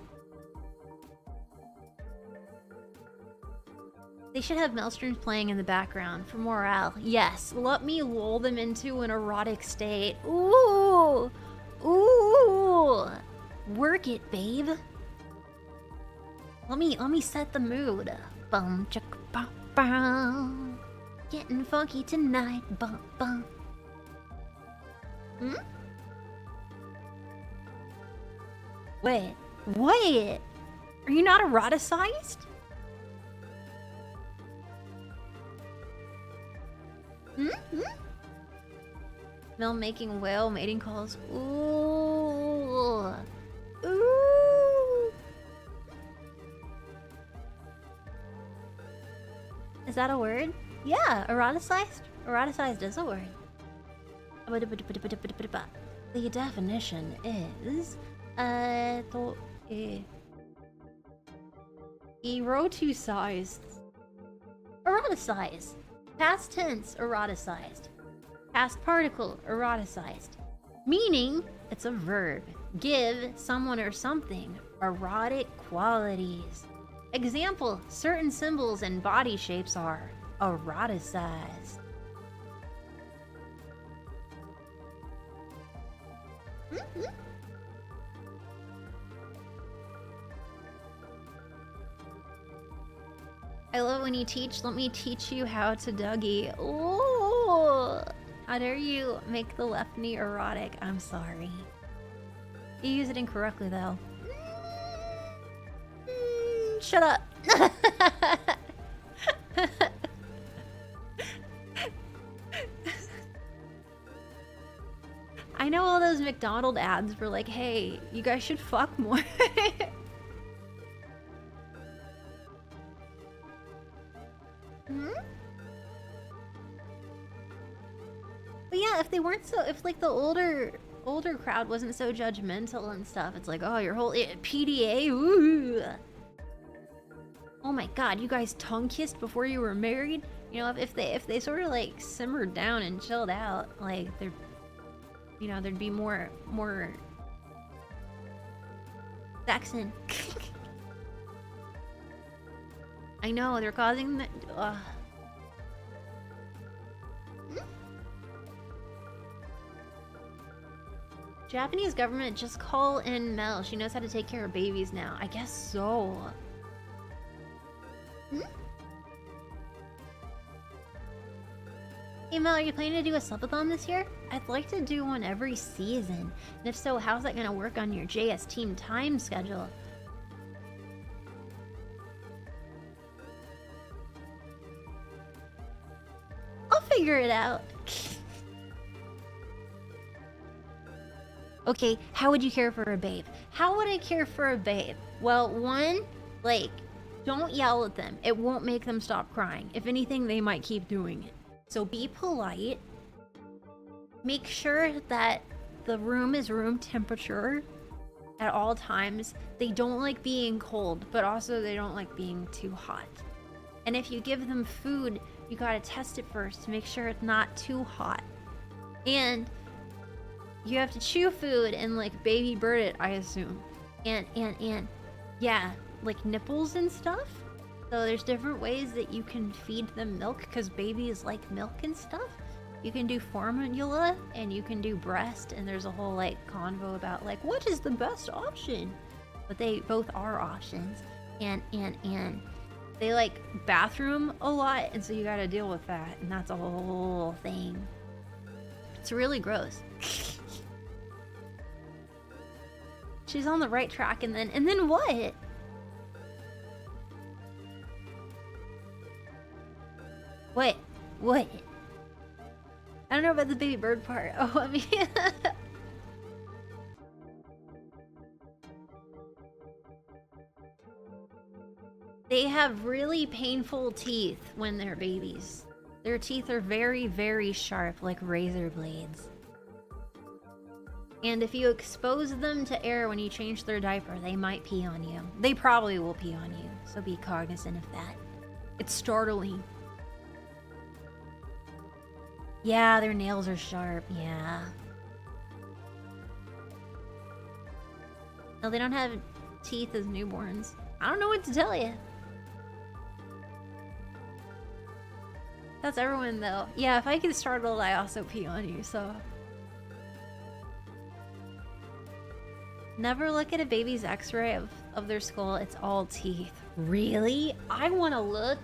They should have Maelstroms playing in the background for morale. Yes, let me lull them into an erotic state. Ooh! Ooh! Work it, babe. Let me set the mood. Bum chicka bum bum. Getting funky tonight. Bum bum. Hmm? Wait. Are you not eroticized? Mel making whale mating calls. Ooh. Ooh. Is that a word? Yeah, eroticized? Eroticized is a word. The definition is eroticized. Eroticized. Past tense, eroticized. Past particle, eroticized. Meaning, it's a verb. Give someone or something erotic qualities. Example, certain symbols and body shapes are eroticized. I love when you teach. Let me teach you how to Dougie. Ooh! How dare you make the left knee erotic? I'm sorry. You use it incorrectly, though. Shut up. I know all those McDonald's ads were like, hey, you guys should fuck more. But yeah, if they weren't so, if like the older crowd wasn't so judgmental and stuff, it's like, oh, your whole PDA, ooh. Oh my god, you guys tongue kissed before you were married? You know, if they sort of like simmered down and chilled out, like there'd be more sexing. I know they're causing the. Japanese government, just call in Mel. She knows how to take care of babies now. I guess so. Hey Mel, are you planning to do a subathon this year? I'd like to do one every season. And if so, how's that gonna work on your JS team time schedule? I'll figure it out. Okay, how would you care for a babe? How would I care for a babe? Well, one, like, don't yell at them. It won't make them stop crying. If anything, they might keep doing it. So be polite. Make sure that the room is room temperature at all times. They don't like being cold, but also they don't like being too hot. And if you give them food, you gotta test it first to make sure it's not too hot. And you have to chew food and like baby bird it, I assume. And yeah, like nipples and stuff. So there's different ways that you can feed them milk because babies like milk and stuff. You can do formula and you can do breast, and there's a whole like convo about like what is the best option. But they both are options. And they like bathroom a lot, and so you gotta deal with that, and that's a whole thing. It's really gross. She's on the right track, and then what? What? What? I don't know about the baby bird part. Oh, I mean... They have really painful teeth when they're babies. Their teeth are very, very sharp, like razor blades. And if you expose them to air when you change their diaper, they might pee on you. They probably will pee on you, so be cognizant of that. It's startling. Yeah, their nails are sharp, yeah. No, they don't have teeth as newborns. I don't know what to tell you. That's everyone, though. Yeah, if I get startled, I also pee on you, so... Never look at a baby's x-ray of their skull. It's all teeth. Really? I want to look.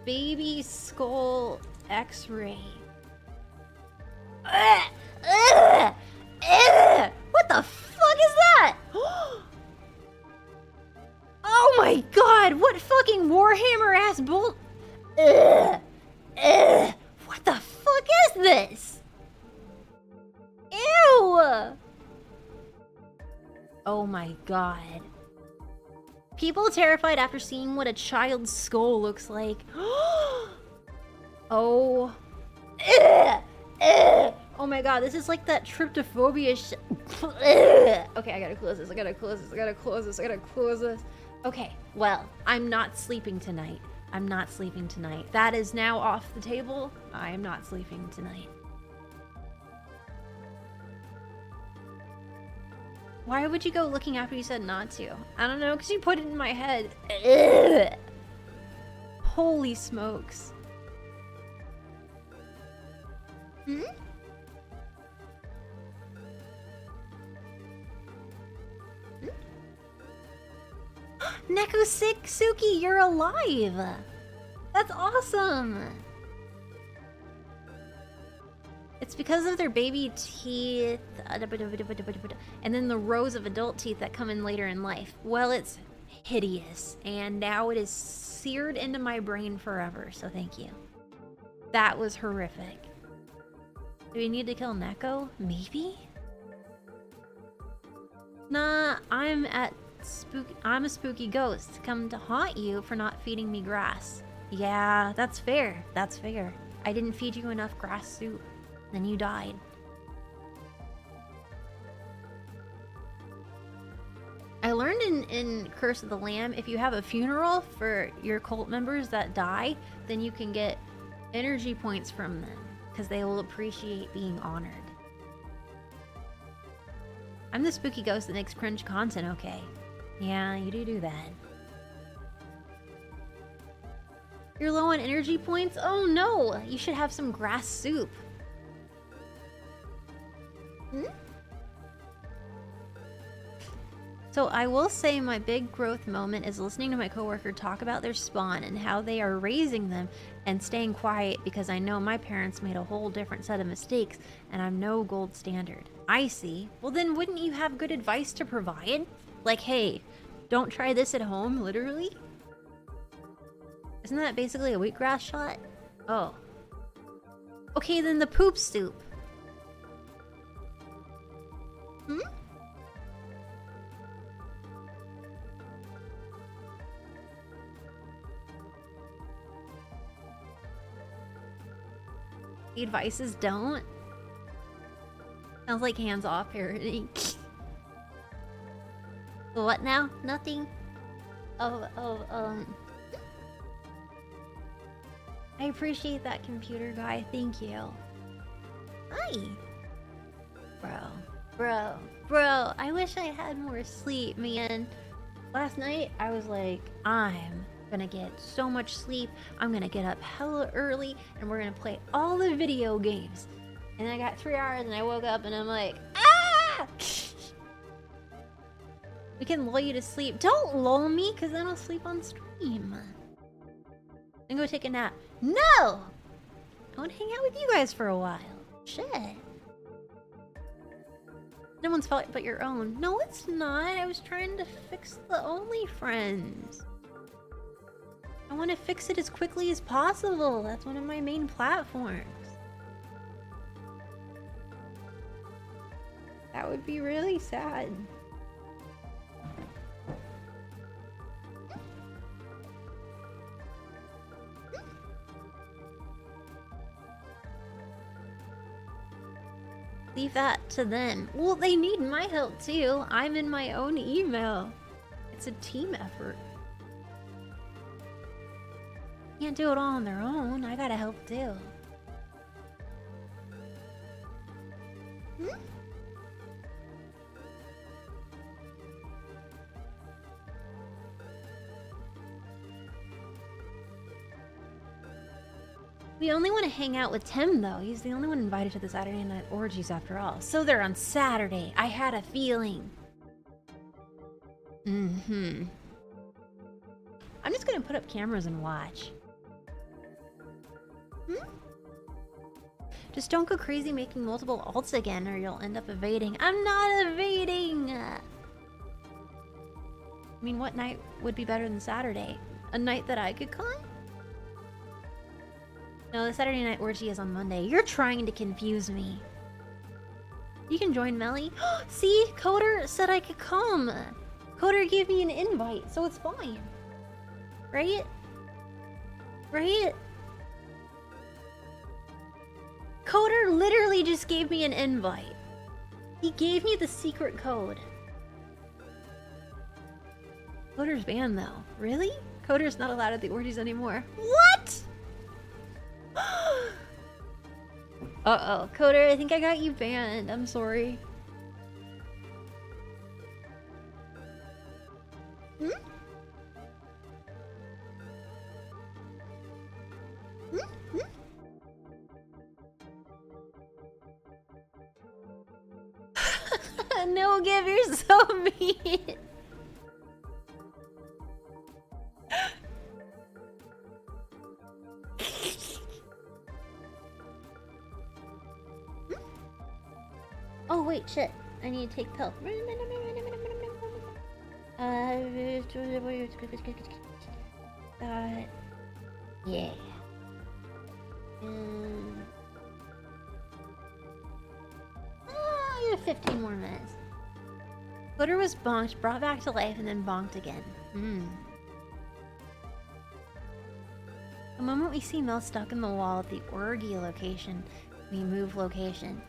Baby skull x-ray. What the fuck is that? Oh my god, what fucking Warhammer ass bull... What the fuck is this? Ew! Oh my god. People terrified after seeing what a child's skull looks like. Oh. Oh my god, this is like that tryptophobia shit. Okay, I gotta close this, I gotta close this, I gotta close this, I gotta close this. Okay, well, I'm not sleeping tonight. I'm not sleeping tonight. That is now off the table. I am not sleeping tonight. Why would you go looking after you said not to? I don't know, because you put it in my head. Ugh. Holy smokes. Hmm? Neko Suki, you're alive! That's awesome! It's because of their baby teeth, and then the rows of adult teeth that come in later in life. Well, it's hideous, and now it is seared into my brain forever, so thank you. That was horrific. Do we need to kill Neko? Maybe? Nah, I'm a spooky ghost, come to haunt you for not feeding me grass. Yeah, that's fair. That's fair. I didn't feed you enough grass soup. Then you died. I learned in Curse of the Lamb, if you have a funeral for your cult members that die, then you can get energy points from them, because they will appreciate being honored. I'm the spooky ghost that makes cringe content, okay? Yeah, you do that. You're low on energy points? Oh no! You should have some grass soup. Hmm? So I will say my big growth moment is listening to my coworker talk about their spawn and how they are raising them and staying quiet because I know my parents made a whole different set of mistakes and I'm no gold standard. I see. Well then wouldn't you have good advice to provide? Like, hey, don't try this at home, literally? Isn't that basically a wheatgrass shot? Oh. Okay, then the poop stoop. Hmm? The advice is don't. Sounds like hands off parenting. What now? Nothing. I appreciate that, computer guy. Thank you. Hi. Bro. I wish I had more sleep, man. Last night, I was like, I'm gonna get so much sleep. I'm gonna get up hella early, and we're gonna play all the video games. And I got 3 hours, and I woke up, and I'm like, ah! We can lull you to sleep. Don't lull me, because then I'll sleep on stream. And go take a nap. No! I want to hang out with you guys for a while. Shit. No one's fault but your own. No, it's not. I was trying to fix the OnlyFriends. I want to fix it as quickly as possible. That's one of my main platforms. That would be really sad. Leave that to them. Well, they need my help too. I'm in my own email. It's a team effort. Can't do it all on their own. I gotta help too. Hmm? We only want to hang out with Tim, though. He's the only one invited to the Saturday night orgies after all. So they're on Saturday. I had a feeling. I'm just gonna put up cameras and watch. Just don't go crazy making multiple alts again or you'll end up evading. I'm not evading! I mean, what night would be better than Saturday? A night that I could come? No, the Saturday night orgy is on Monday. You're trying to confuse me. You can join Melly. See? Coder said I could come. Coder gave me an invite, so it's fine. Right? Right? Coder literally just gave me an invite. He gave me the secret code. Coder's banned though. Really? Coder's not allowed at the orgies anymore. What? Uh-oh. Coder, I think I got you banned. I'm sorry. No, Gib, you're so mean. Oh wait, shit. I need to take pill. Yeah. You have 15 more minutes. Glitter was bonked, brought back to life, and then bonked again. The moment we see Mel stuck in the wall at the orgy location, we move location.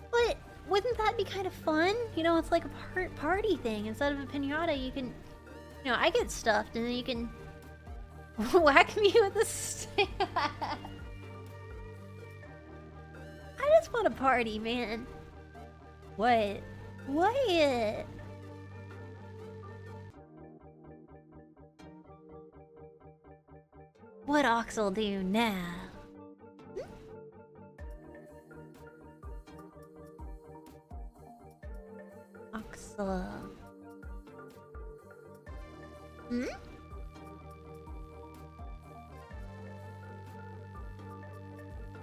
But wouldn't that be kind of fun? You know, it's like a party thing. Instead of a pinata, you can... You know, I get stuffed, and then you can... whack me with a stick. I just want to party, man. What? What? What Ox'll do now? Ox'll... Hmm?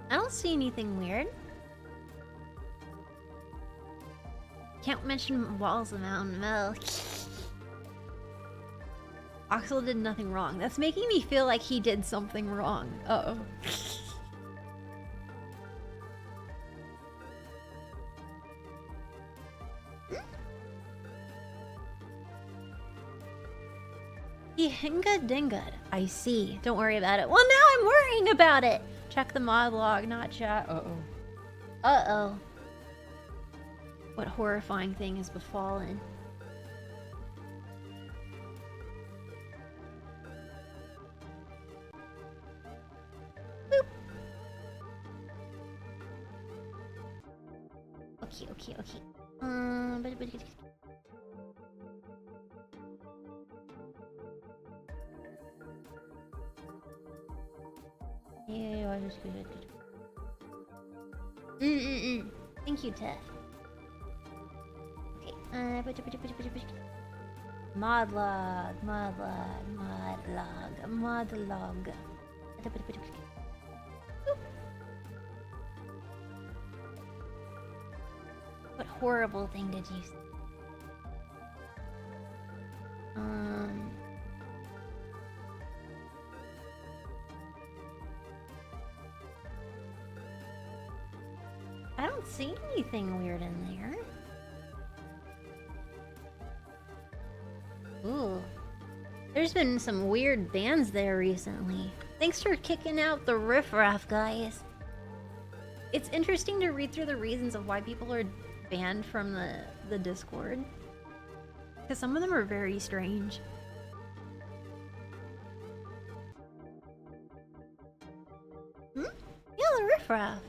I don't see anything weird. Can't mention walls of Mountain Milk. Oxel did nothing wrong. That's making me feel like he did something wrong. Uh-oh. Hinga dinga. I see. Don't worry about it. Well, now I'm worrying about it. Check the mod log, not chat. Uh-oh. Uh-oh. What horrifying thing has befallen? Boop. Okay, okay, okay. Yeah, just good. Thank you, Ted. Okay. Mod log. What horrible thing did you say? I don't see anything weird in there. Ooh. There's been some weird bans there recently. Thanks for kicking out the riffraff, guys. It's interesting to read through the reasons of why people are banned from the Discord. Because some of them are very strange. Hmm? Yeah, the riffraff.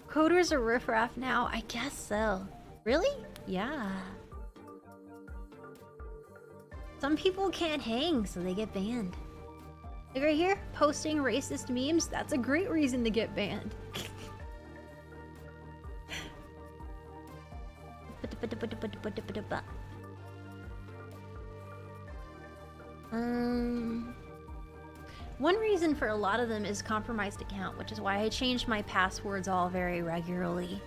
Coders are riffraff now? I guess so. Really? Yeah. Some people can't hang, so they get banned. Like right here, posting racist memes, that's a great reason to get banned. One reason for a lot of them is compromised account, which is why I change my passwords all very regularly.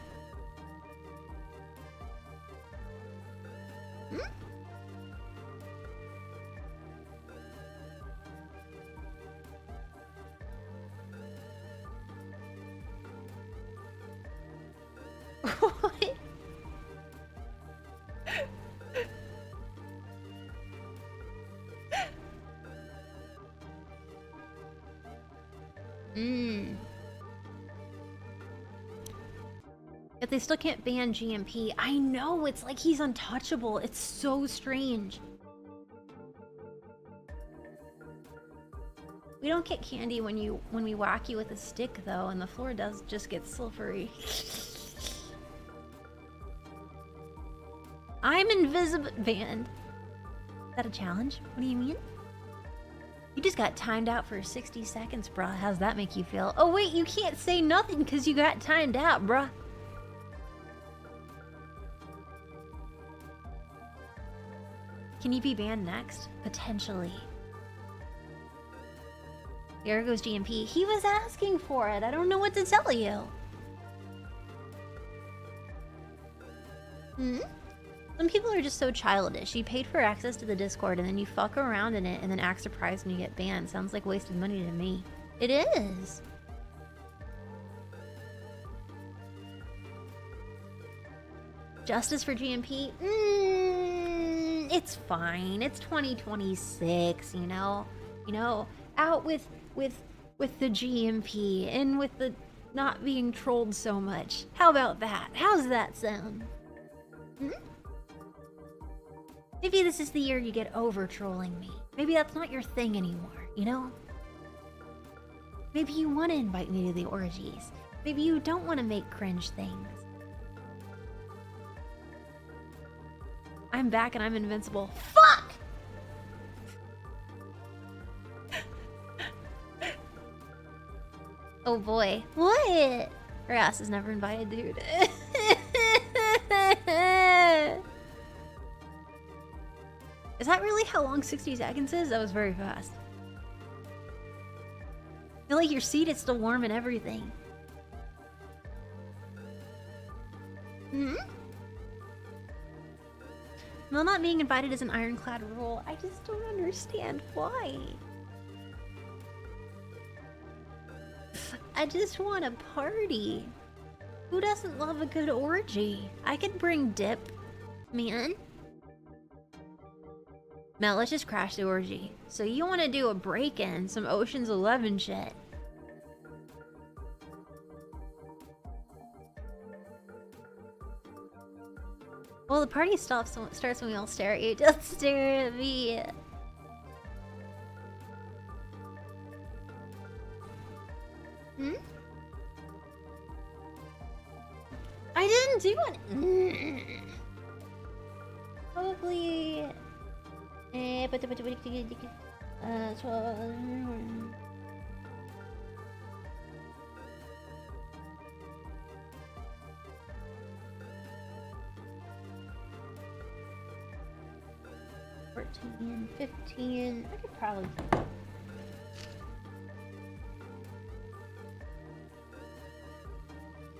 What? Yet they still can't ban GMP. I know, it's like he's untouchable. It's so strange. We don't get candy when we whack you with a stick though, and the floor does just get slippery. I'm invisible banned. Is that a challenge? What do you mean? You just got timed out for 60 seconds, bruh. How's that make you feel? Oh wait, you can't say nothing because you got timed out, bruh. Can you be banned next? Potentially. Here goes GMP. He was asking for it. I don't know what to tell you. Some people are just so childish. You paid for access to the Discord and then you fuck around in it and then act surprised when you get banned. Sounds like wasted money to me. It is. Justice for GMP? It's fine. It's 2026, you know? You know, out with the GMP and with the not being trolled so much. How about that? How's that sound? Maybe this is the year you get over trolling me. Maybe that's not your thing anymore, you know? Maybe you want to invite me to the orgies. Maybe you don't want to make cringe things. I'm back and I'm invincible. Fuck! Oh boy. What? Her ass is never invited, dude. Is that really how long 60 seconds is? That was very fast. I feel like your seat is still warm and everything. Hmm? Well, not being invited is an ironclad rule. I just don't understand why. I just want a party. Who doesn't love a good orgy? I could bring dip, man. Mel, let's just crash the orgy. So you want to do a break-in, some Ocean's 11 shit. Well, the party starts when we all stare at you. Don't stare at me. Hmm? I didn't do it. Probably. But 14, 15. I could probably.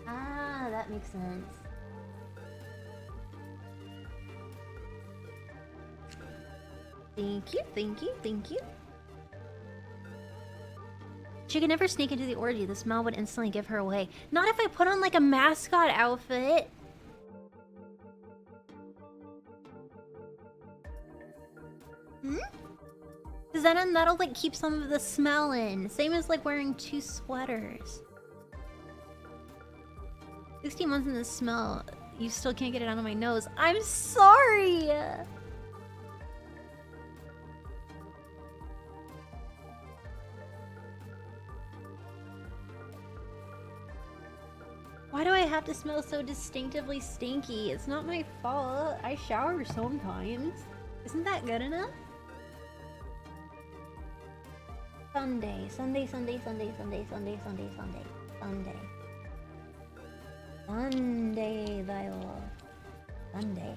Ah, that makes sense. Thank you, thank you, thank you. She could never sneak into the orgy. The smell would instantly give her away. Not if I put on like a mascot outfit. Hmm? Because then that'll like keep some of the smell in. Same as like wearing 2 sweaters. 16 months in the smell. You still can't get it out of my nose. I'm sorry! Why do I have to smell so distinctively stinky? It's not my fault. I shower sometimes. Isn't that good enough? Sunday, Sunday, Sunday, Sunday, Sunday, Sunday, Sunday, Sunday, Sunday. Sunday, thy love. Sunday.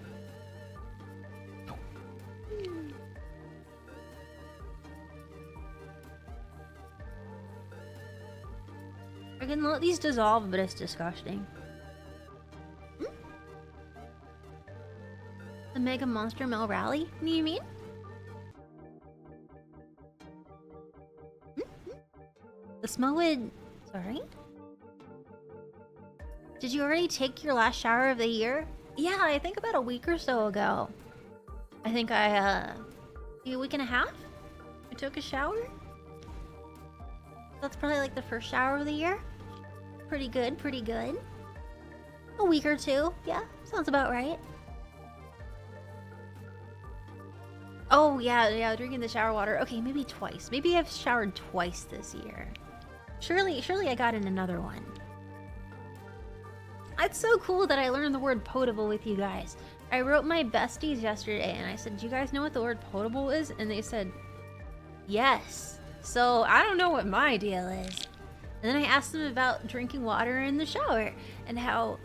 I can let these dissolve, but it's disgusting. The Mega Monster Mel Rally? What do you mean? The smell would... Sorry? Did you already take your last shower of the year? Yeah, I think about a week or so ago. I think a week and a half? I took a shower? That's probably like the first shower of the year. Pretty good, pretty good. A week or two, yeah, sounds about right. Oh yeah, drinking the shower water. Okay, maybe twice. Maybe I've showered twice this year. Surely I got in another one. It's so cool that I learned the word potable with you guys. I wrote my besties yesterday and I said, do you guys know what the word potable is? And they said, yes. So I don't know what my deal is. And then I asked them about drinking water in the shower and how...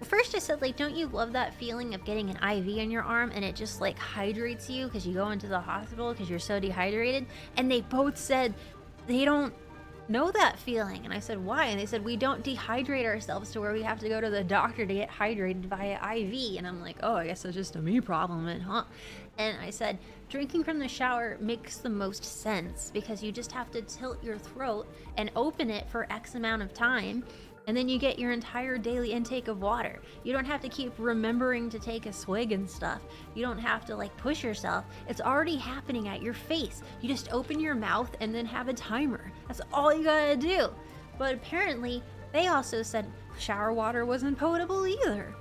First I said, like, don't you love that feeling of getting an IV in your arm and it just like hydrates you because you go into the hospital because you're so dehydrated? And they both said they don't know that feeling. And I said, why? And they said, we don't dehydrate ourselves to where we have to go to the doctor to get hydrated via IV. And I'm like, oh, I guess it's just a me problem then, huh? And I said, drinking from the shower makes the most sense because you just have to tilt your throat and open it for X amount of time. And then you get your entire daily intake of water. You don't have to keep remembering to take a swig and stuff. You don't have to like push yourself. It's already happening at your face. You just open your mouth and then have a timer. That's all you gotta do. But apparently, they also said shower water wasn't potable either.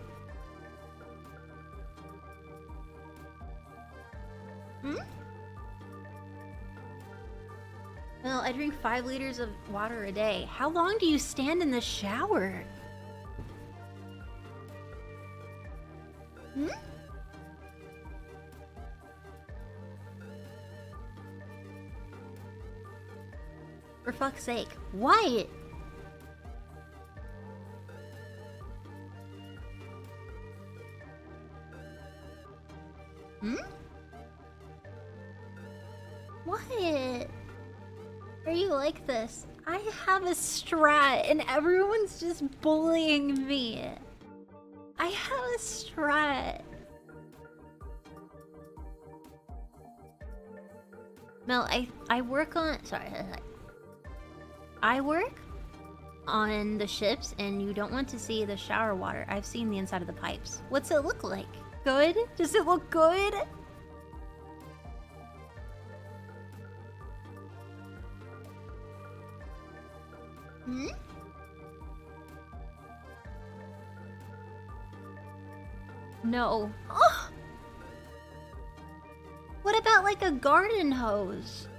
Well, I drink 5 liters of water a day. How long do you stand in the shower? For fuck's sake. What? serious. I have a strat and everyone's just bullying me. I have a strat. Mel, I work on... Sorry. I work on the ships and you don't want to see the shower water. I've seen the inside of the pipes. What's it look like? Good? Does it look good? Hmm? No. Oh! What about like a garden hose?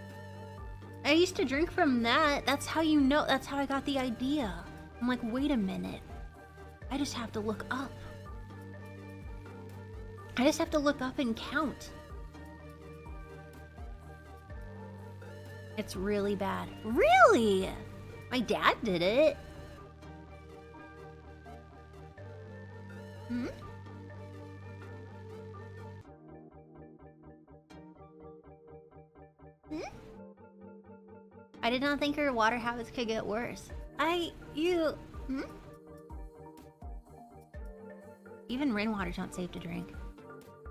I used to drink from that. That's how you know. That's how I got the idea. I'm like, wait a minute. I just have to look up. I just have to look up and count. It's really bad. Really? My dad did it. Hmm? Hmm? I did not think her water habits could get worse. Hmm? Even rainwater's not safe to drink.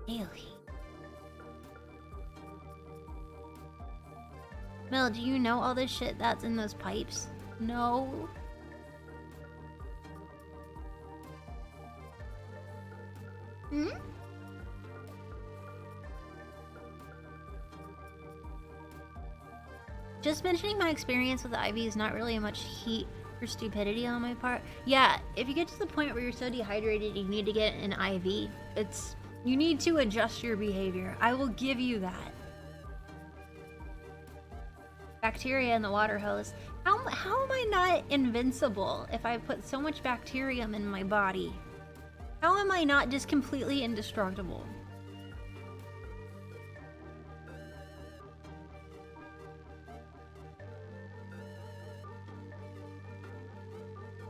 Ew. Mel, do you know all this shit that's in those pipes? No. Hmm? Just mentioning my experience with the IV is not really much heat for stupidity on my part. Yeah, if you get to the point where you're so dehydrated you need to get an IV, you need to adjust your behavior. I will give you that. Bacteria in the water hose. How am I not invincible if I put so much bacterium in my body? How am I not just completely indestructible?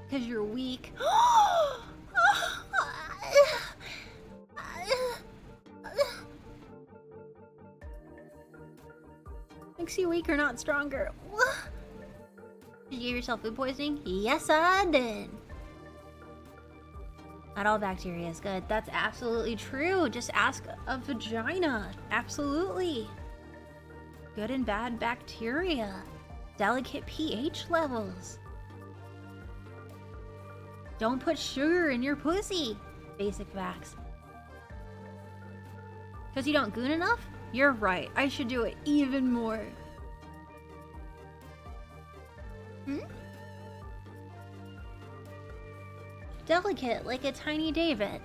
Because you're weak. Makes you weaker, not stronger. Did you give yourself food poisoning? Yes, I did. Not all bacteria is good. That's absolutely true. Just ask a vagina. Absolutely. Good and bad bacteria. Delicate pH levels. Don't put sugar in your pussy. Basic facts. Because you don't goon enough? You're right. I should do it even more. Hmm? Delicate, like a tiny David.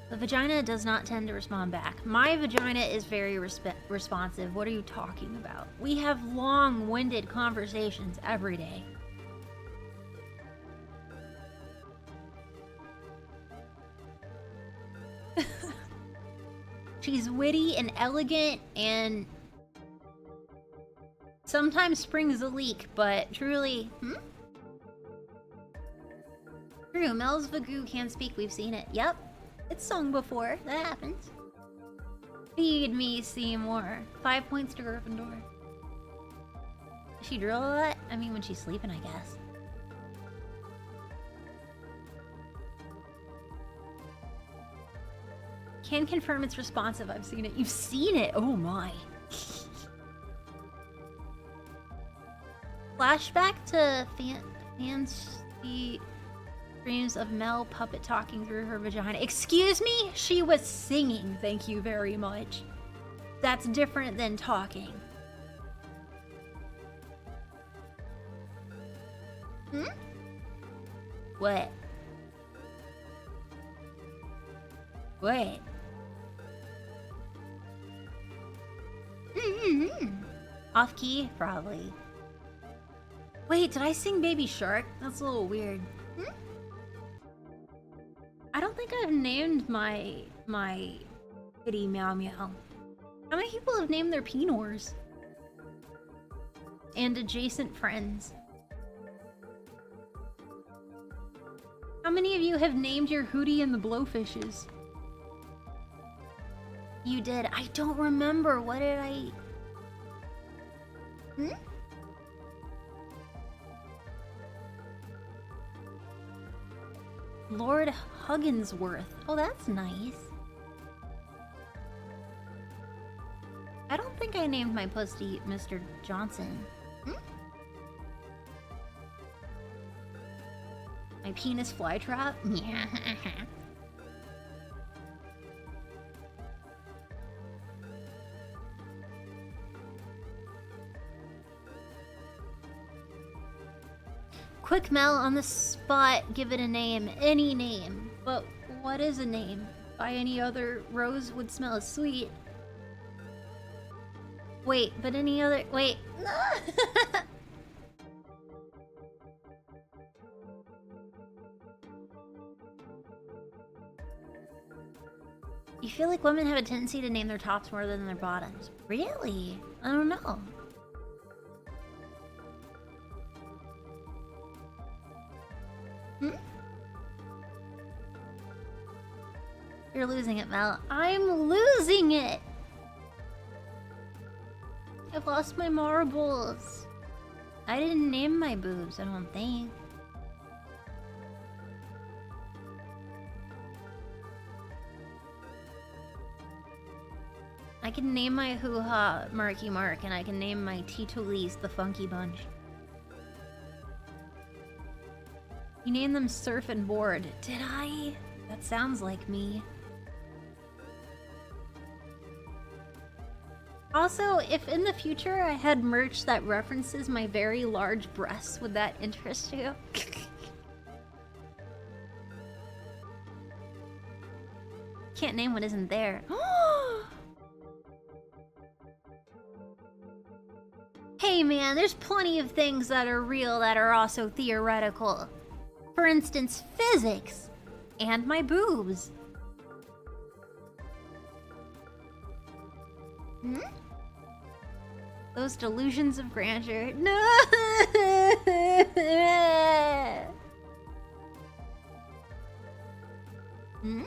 The vagina does not tend to respond back. My vagina is very responsive. What are you talking about? We have long-winded conversations every day. She's witty and elegant and sometimes springs a leak, but truly... Hmm? True, Mel's Vagoo can speak. We've seen it. Yep. It's sung before. That happens. Feed me, Seymour. 5 points to Gryffindor. Does she drill a lot? I mean, when she's sleeping, I guess. Can confirm it's responsive. I've seen it. You've seen it? Oh my. Flashback to fancy dreams of Mel puppet talking through her vagina. Excuse me? She was singing. Thank you very much. That's different than talking. Hmm? What? What? Off key? Probably. Wait, did I sing Baby Shark? That's a little weird. Hmm? I don't think I've named my kitty Meow Meow. How many people have named their Pinors? And adjacent friends? How many of you have named your Hootie and the Blowfishes? You did. I don't remember. What did I... Hmm? Lord Hugginsworth. Oh, that's nice. I don't think I named my pussy Mr. Johnson. Hmm? My penis flytrap? Yeah. Quick Mel on the spot, give it a name. Any name. But what is a name? By any other rose would smell as sweet. Wait, but any other... Wait. You feel like women have a tendency to name their tops more than their bottoms. Really? I don't know. Hmm? You're losing it, Mel. I'm losing it! I've lost my marbles. I didn't name my boobs, I don't think. I can name my hoo-ha Marky Mark, and I can name my Titolis the Funky Bunch. You named them Surf and Board. Did I? That sounds like me. Also, if in the future I had merch that references my very large breasts, would that interest you? Can't name what isn't there. Hey man, there's plenty of things that are real that are also theoretical. For instance, physics. And my boobs. Hmm? Those delusions of grandeur. No! Hmm?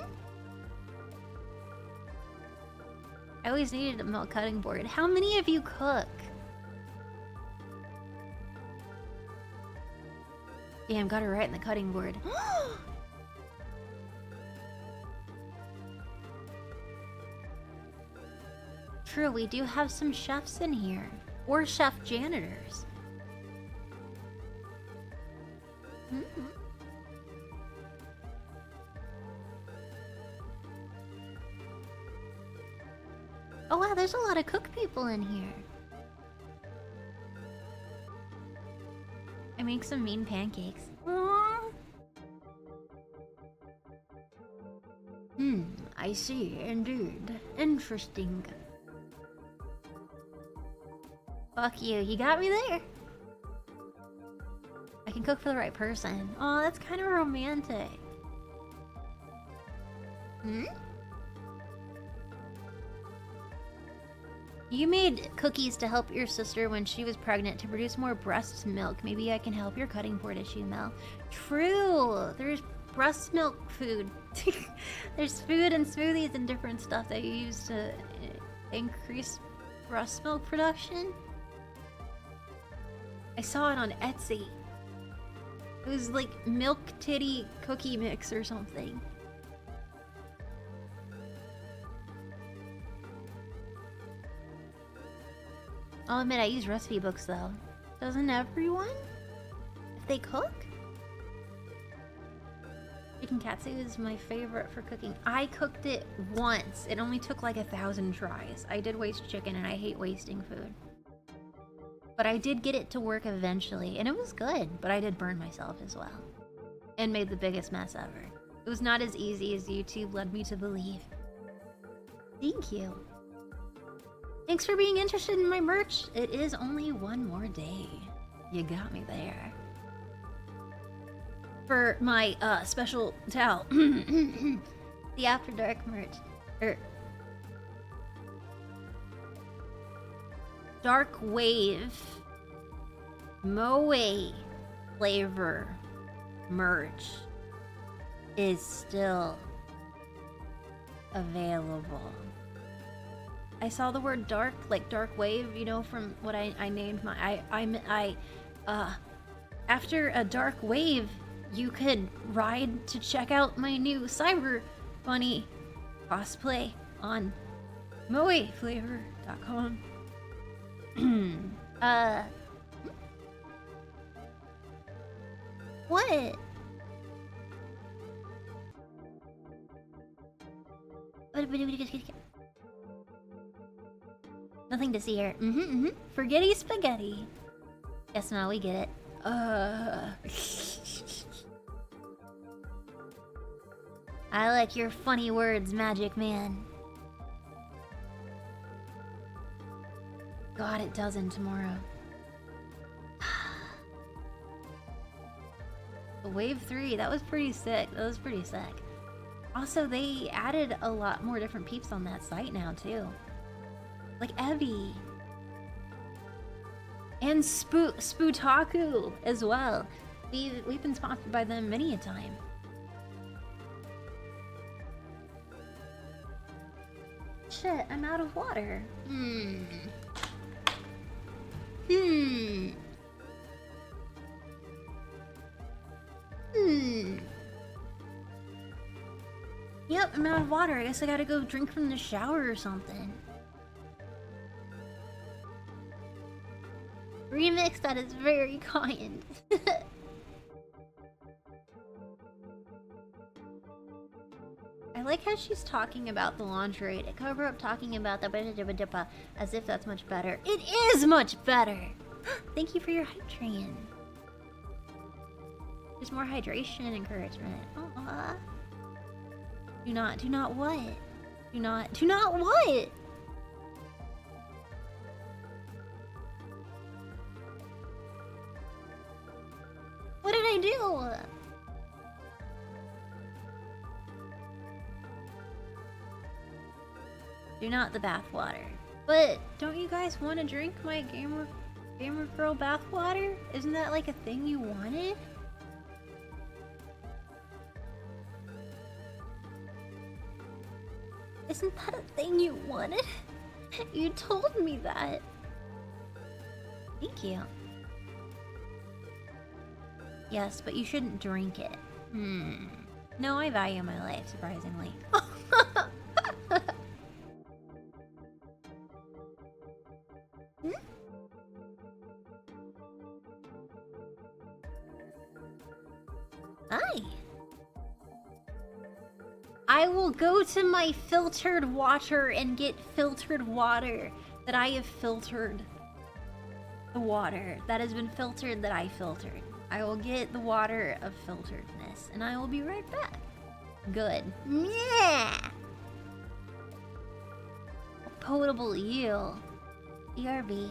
I always needed a milk cutting board. How many of you cook? Damn, got it right in the cutting board. True, we do have some chefs in here. Or chef janitors. Mm-hmm. Oh wow, there's a lot of cook people in here. I make some mean pancakes. Aww. I see, indeed. Interesting. Fuck you, you got me there. I can cook for the right person. Oh, that's kind of romantic. Hmm? You made cookies to help your sister when she was pregnant to produce more breast milk. Maybe I can help your cutting board issue, Mel. True! There's breast milk food. There's food and smoothies and different stuff that you use to increase breast milk production. I saw it on Etsy. It was like milk titty cookie mix or something. I'll admit I use recipe books though. Doesn't everyone? If they cook? Chicken katsu is my favorite for cooking. I cooked it once. It only took like 1,000 tries. I did waste chicken and I hate wasting food. But I did get it to work eventually and it was good, but I did burn myself as well. And made the biggest mess ever. It was not as easy as YouTube led me to believe. Thank you. Thanks for being interested in my merch. It is only one more day. You got me there. For my special towel. The After Dark merch. Dark Wave Moe flavor merch is still available. I saw the word dark, like dark wave, you know, from what I named my, after a dark wave, you could ride to check out my new Cyber Bunny cosplay on moeflavor.com. What? Nothing to see here. Forgetty spaghetti. Yes, no, we get it. I like your funny words, Magic Man. God, it doesn't tomorrow. The Wave 3, that was pretty sick. That was pretty sick. Also, they added a lot more different peeps on that site now, too. Like Evie. And Sputaku as well. We've been sponsored by them many a time. Shit, I'm out of water. Yep, I'm out of water. I guess I gotta go drink from the shower or something. Remix, that is very kind. I like how she's talking about the lingerie to cover up talking about the as if that's much better. It is much better! Thank you for your hype train. There's more hydration and encouragement. Aww. Do not what? Do not what? What did I do? Do not the bathwater. But don't you guys want to drink my gamer girl bathwater? Isn't that like a thing you wanted? Isn't that a thing you wanted? You told me that. Thank you. Yes, but you shouldn't drink it. No, I value my life, surprisingly. Hi. I will go to my filtered water and get filtered water that I have filtered. The water that has been filtered that I filtered. I will get the water of filteredness and I will be right back. Good. Yeah. Potable eel. ERB.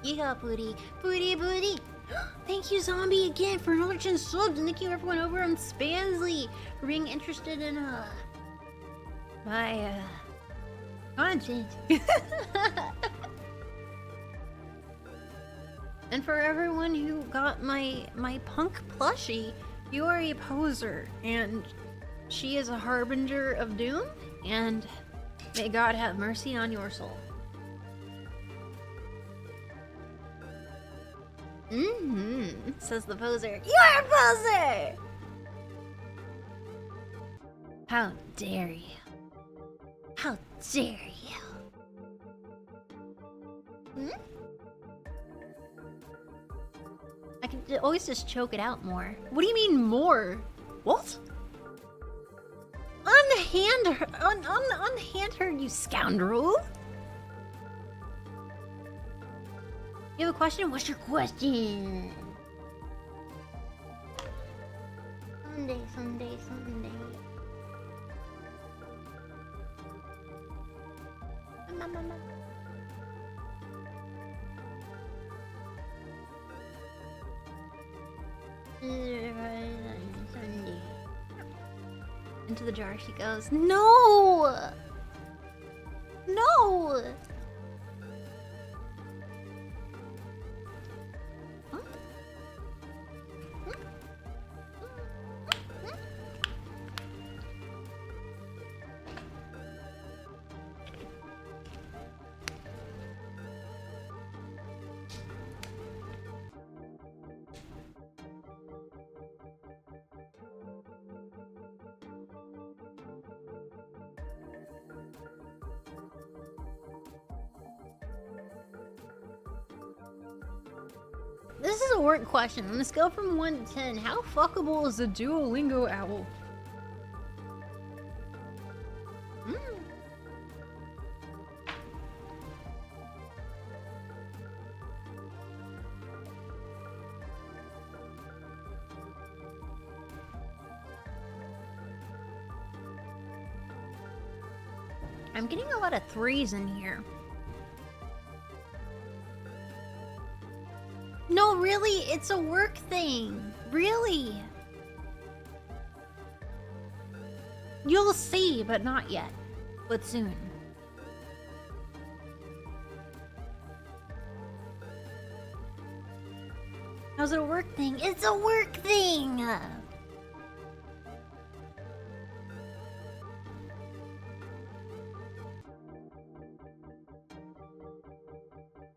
Yeah, booty. Booty, booty. Thank you, Zombie, again for launching subs. And thank you, everyone over on Spansley, for being interested in, my, content. And for everyone who got my punk plushie, you are a poser, and she is a harbinger of doom, and may God have mercy on your soul. Says the poser. You're a poser! How dare you? How dare you? I can always just choke it out more. What do you mean more? What? Unhand her, you scoundrel! You have a question? What's your question? Sunday, Sunday, Sunday. Mama. Sunday. Into the jar she goes. No! No! This is a work question. On a scale from 1 to 10, how fuckable is a Duolingo owl? I'm getting a lot of 3s in here. No, really, it's a work thing. Really. You'll see, but not yet. But soon. How's it a work thing? It's a work thing!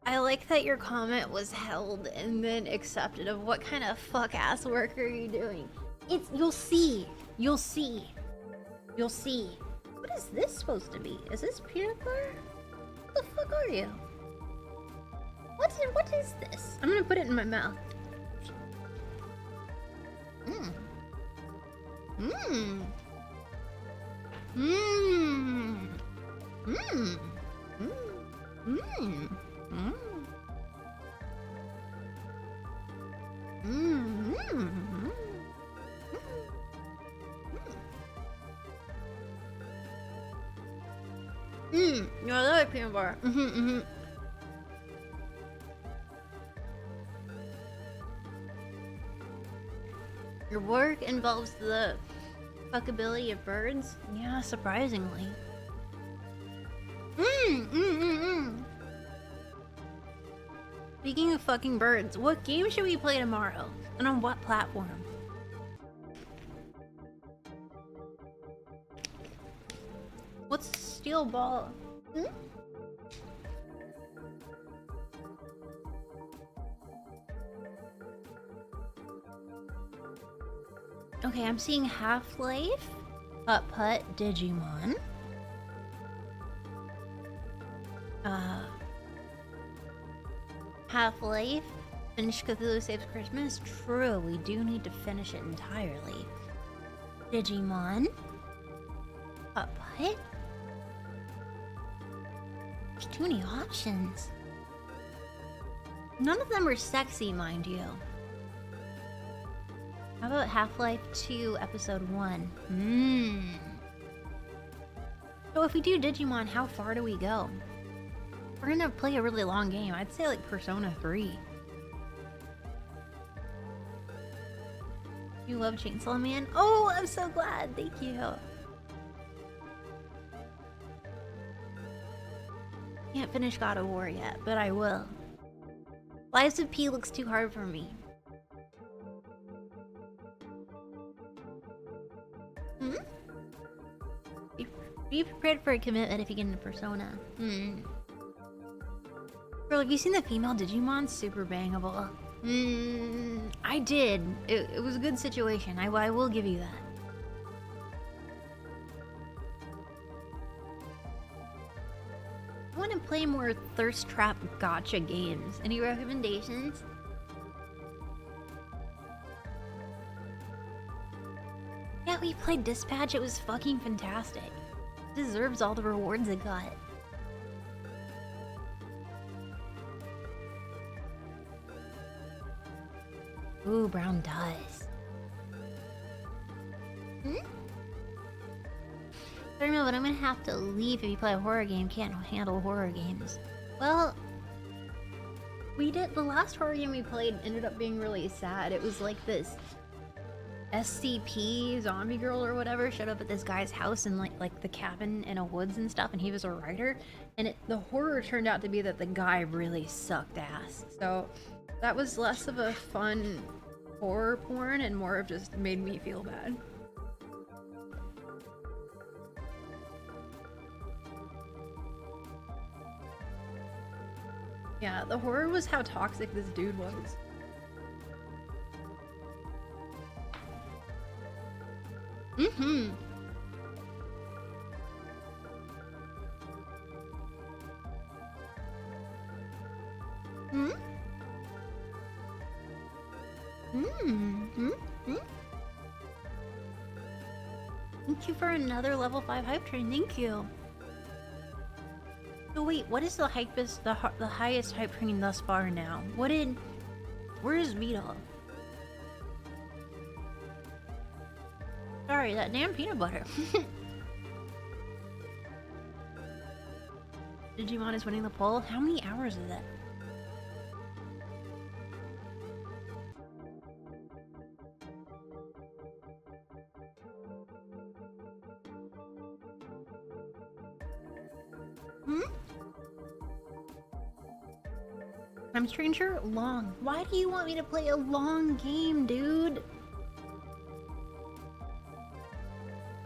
I like that your comment was held and then accepted of what kind of fuck-ass work are you doing? You'll see. You'll see. You'll see. What is this supposed to be? Is this peanut butter? What the fuck are you? What is this? I'm gonna put it in my mouth. Mmm. Mmm. Mmm. Mmm. Mmm. Mmm. No, I love peanut butter. Your work involves the fuckability of birds? Yeah, surprisingly. Speaking of fucking birds, what game should we play tomorrow? And on what platform? What's steel ball? Okay, I'm seeing Half-Life, Putt-Putt, Digimon. Half-Life, finish Cthulhu Saves Christmas. True, we do need to finish it entirely. Digimon. Putt-Putt. There's too many options. None of them are sexy, mind you. How about Half-Life 2, Episode 1? So if we do Digimon, how far do we go? We're gonna play a really long game. I'd say like Persona 3. You love Chainsaw Man? Oh, I'm so glad. Thank you. Can't finish God of War yet, but I will. Lives of P looks too hard for me. Hmm? Be prepared for a commitment if you get into Persona. Girl, have you seen the female Digimon? Super bangable. I did. It was a good situation. I will give you that. I want to play more thirst trap gotcha games. Any recommendations? Yeah, we played Dispatch. It was fucking fantastic. It deserves all the rewards it got. Ooh, Brown does. I don't know, but I'm gonna have to leave if you play a horror game. Can't handle horror games. Well, we did. The last horror game we played ended up being really sad. It was like this SCP zombie girl or whatever showed up at this guy's house in like the cabin in a woods and stuff, and he was a writer. And the horror turned out to be that the guy really sucked ass. So that was less of a fun horror porn and more of just made me feel bad. Yeah, the horror was how toxic this dude was. Hmm? Thank you for another level 5 hype train. Thank you. So wait, what is the highest hype train thus far now? Where is Vita? Sorry, that damn peanut butter. Digimon is winning the poll. How many hours is it? Time Stranger? Long. Why do you want me to play a long game, dude?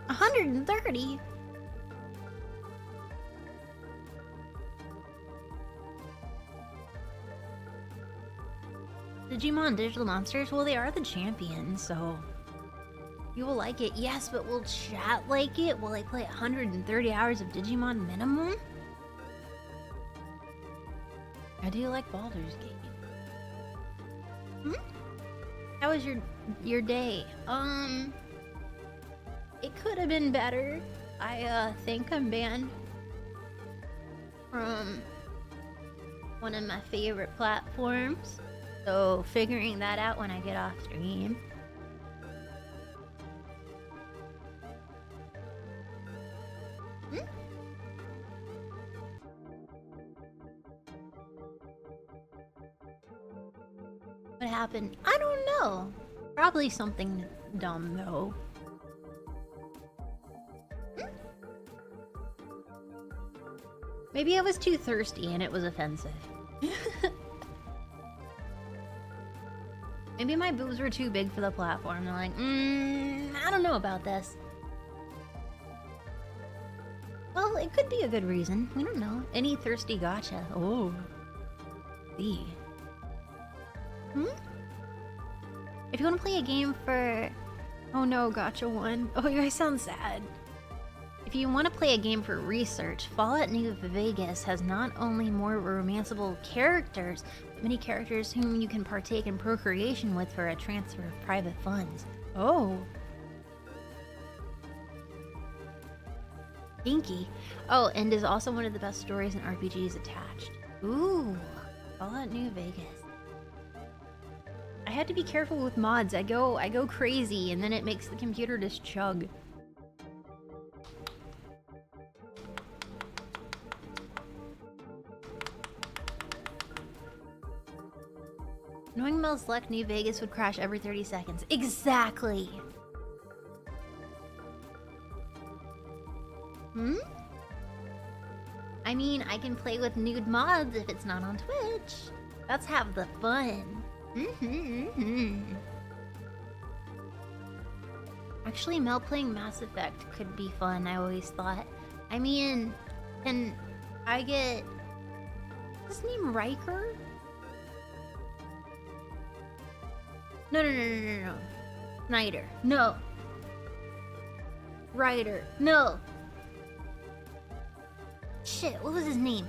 130? Digimon Digital Monsters? Well, they are the champions, so you will like it. Yes, but will chat like it? Will I play 130 hours of Digimon minimum? I do like Baldur's Gate. How was your day? It could have been better. I think I'm banned from one of my favorite platforms. So figuring that out when I get off stream. What happened? I don't know. Probably something dumb though. Maybe I was too thirsty and it was offensive. Maybe my boobs were too big for the platform. They're like, I don't know about this. Well, it could be a good reason. We don't know. Any thirsty gotcha. Oh. See. If you want to play a game for... Oh no, gotcha one. Oh, you guys sound sad. If you want to play a game for research, Fallout New Vegas has not only more romanceable characters, but many characters whom you can partake in procreation with for a transfer of private funds. Oh. Kinky. Oh, and is also one of the best stories and RPGs attached. Ooh. Fallout New Vegas. I had to be careful with mods. I go crazy and then it makes the computer just chug. Knowing Mel's luck, New Vegas would crash every 30 seconds. Exactly! Hmm? I mean, I can play with nude mods if it's not on Twitch. Let's have the fun. Actually, Mel playing Mass Effect could be fun, I always thought. I mean, can I get... What's his name? Riker? No. Snyder. No. Ryder. No. Shit, what was his name?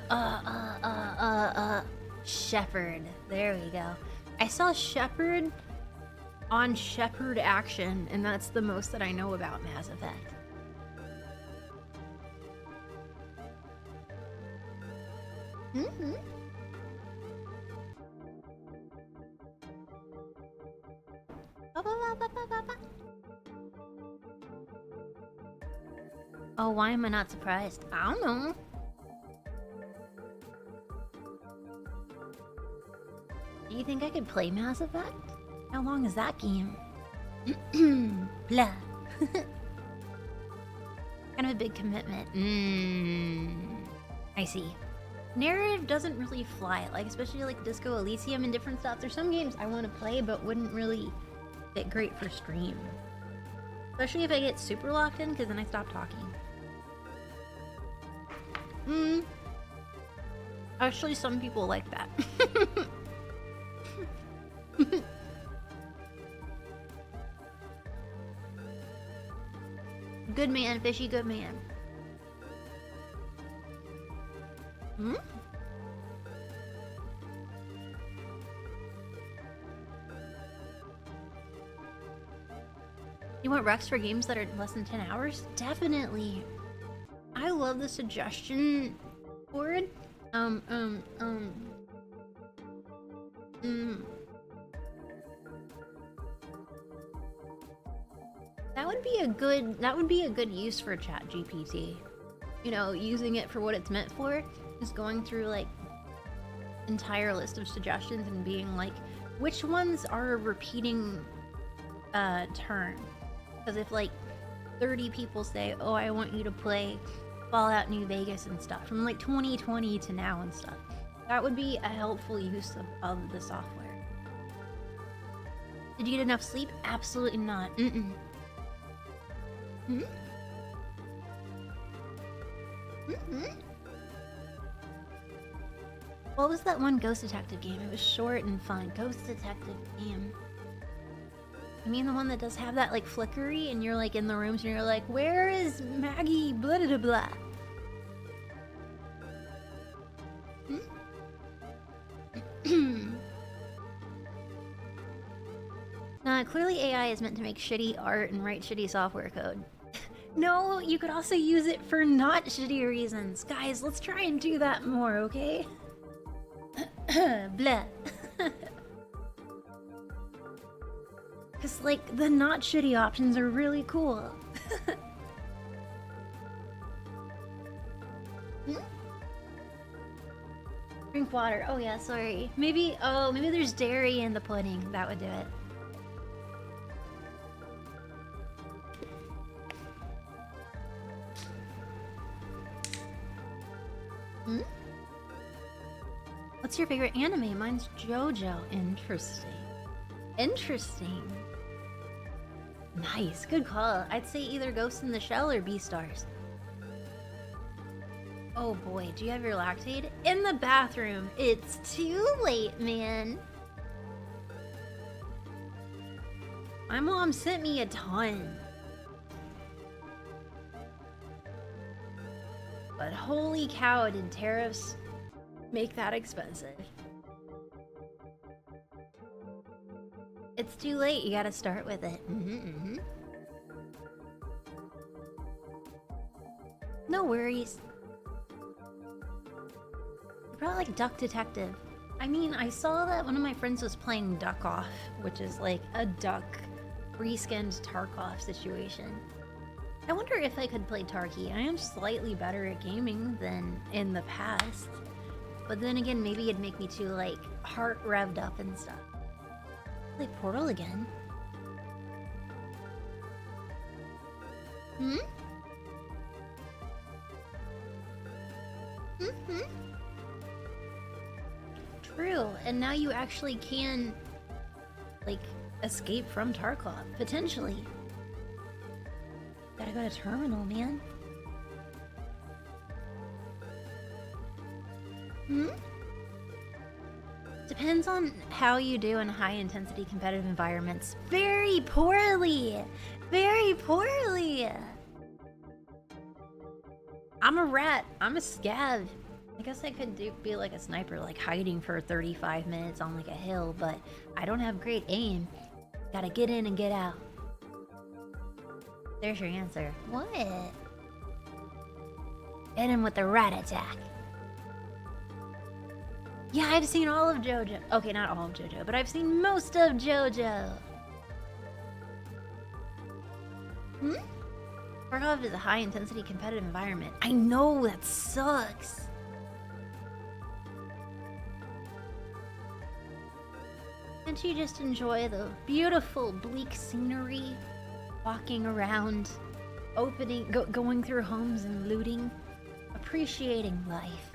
Shepard. There we go. I saw Shepard on Shepard Action, and that's the most that I know about Mass Effect. Oh, why am I not surprised? I don't know. Do you think I could play Mass Effect? How long is that game? Blah. Kind of a big commitment. I see. Narrative doesn't really fly, like especially like Disco Elysium and different stuff. There's some games I want to play but wouldn't really fit great for stream. Especially if I get super locked in, because then I stop talking. Actually, some people like that. Good man, fishy good man. You want Rex for games that are less than 10 hours? Definitely. I love the suggestion board. That would be a good use for ChatGPT. You know, using it for what it's meant for is going through like entire list of suggestions and being like, which ones are a repeating turn? Because if like 30 people say, oh, I want you to play Fallout New Vegas and stuff from like 2020 to now and stuff, that would be a helpful use of the software. Did you get enough sleep? Absolutely not. What was that one Ghost Detective game? It was short and fun. Ghost Detective game. I mean the one that does have that like flickery and you're like in the rooms and you're like, where is Maggie? Blah blah blah. Nah, clearly AI is meant to make shitty art and write shitty software code. No, you could also use it for not shitty reasons. Guys, let's try and do that more, okay? Blah. Because, like, the not shitty options are really cool. Drink water. Oh yeah, sorry. Maybe there's dairy in the pudding. That would do it. What's your favorite anime? Mine's JoJo. Interesting. Nice, good call. I'd say either Ghost in the Shell or Beastars. Oh boy, do you have your Lactaid? In the bathroom. It's too late, man. My mom sent me a ton. But holy cow, did tariffs make that expensive. It's too late, you gotta start with it. No worries. You probably like Duck Detective. I mean, I saw that one of my friends was playing Duck Off, which is like a duck reskinned Tarkov situation. I wonder if I could play Tarky. I am slightly better at gaming than in the past. But then again, maybe it'd make me too, like, heart revved up and stuff. Play Portal again. Hmm? Mm-hmm. True, and now you actually can, like, escape from Tarkov, potentially. Gotta go to Terminal, man. Hmm? Depends on how you do in high-intensity competitive environments. Very poorly! Very poorly! I'm a rat. I'm a scav. I guess I could be like a sniper, like hiding for 35 minutes on like a hill, but I don't have great aim. Gotta get in and get out. There's your answer. What? Hit him with the rat attack. Yeah, I've seen all of JoJo. Okay, not all of JoJo, but I've seen most of JoJo. Hmm? Tarkov is a high-intensity competitive environment. I know, that sucks. Can't you just enjoy the beautiful, bleak scenery? Walking around, going through homes and looting, appreciating life.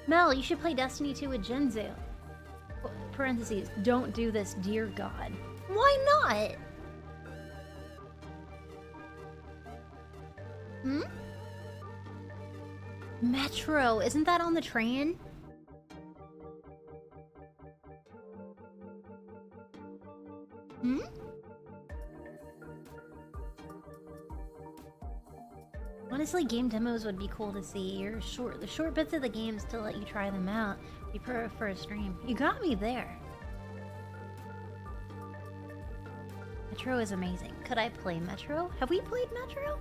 Mel, you should play Destiny 2 with Jinzu. Parentheses, don't do this, dear God. Why not? Hmm? Metro, isn't that on the train? Hmm? Honestly, game demos would be cool to see. The short bits of the games to let you try them out. You prefer a stream. You got me there. Metro is amazing. Could I play Metro? Have we played Metro?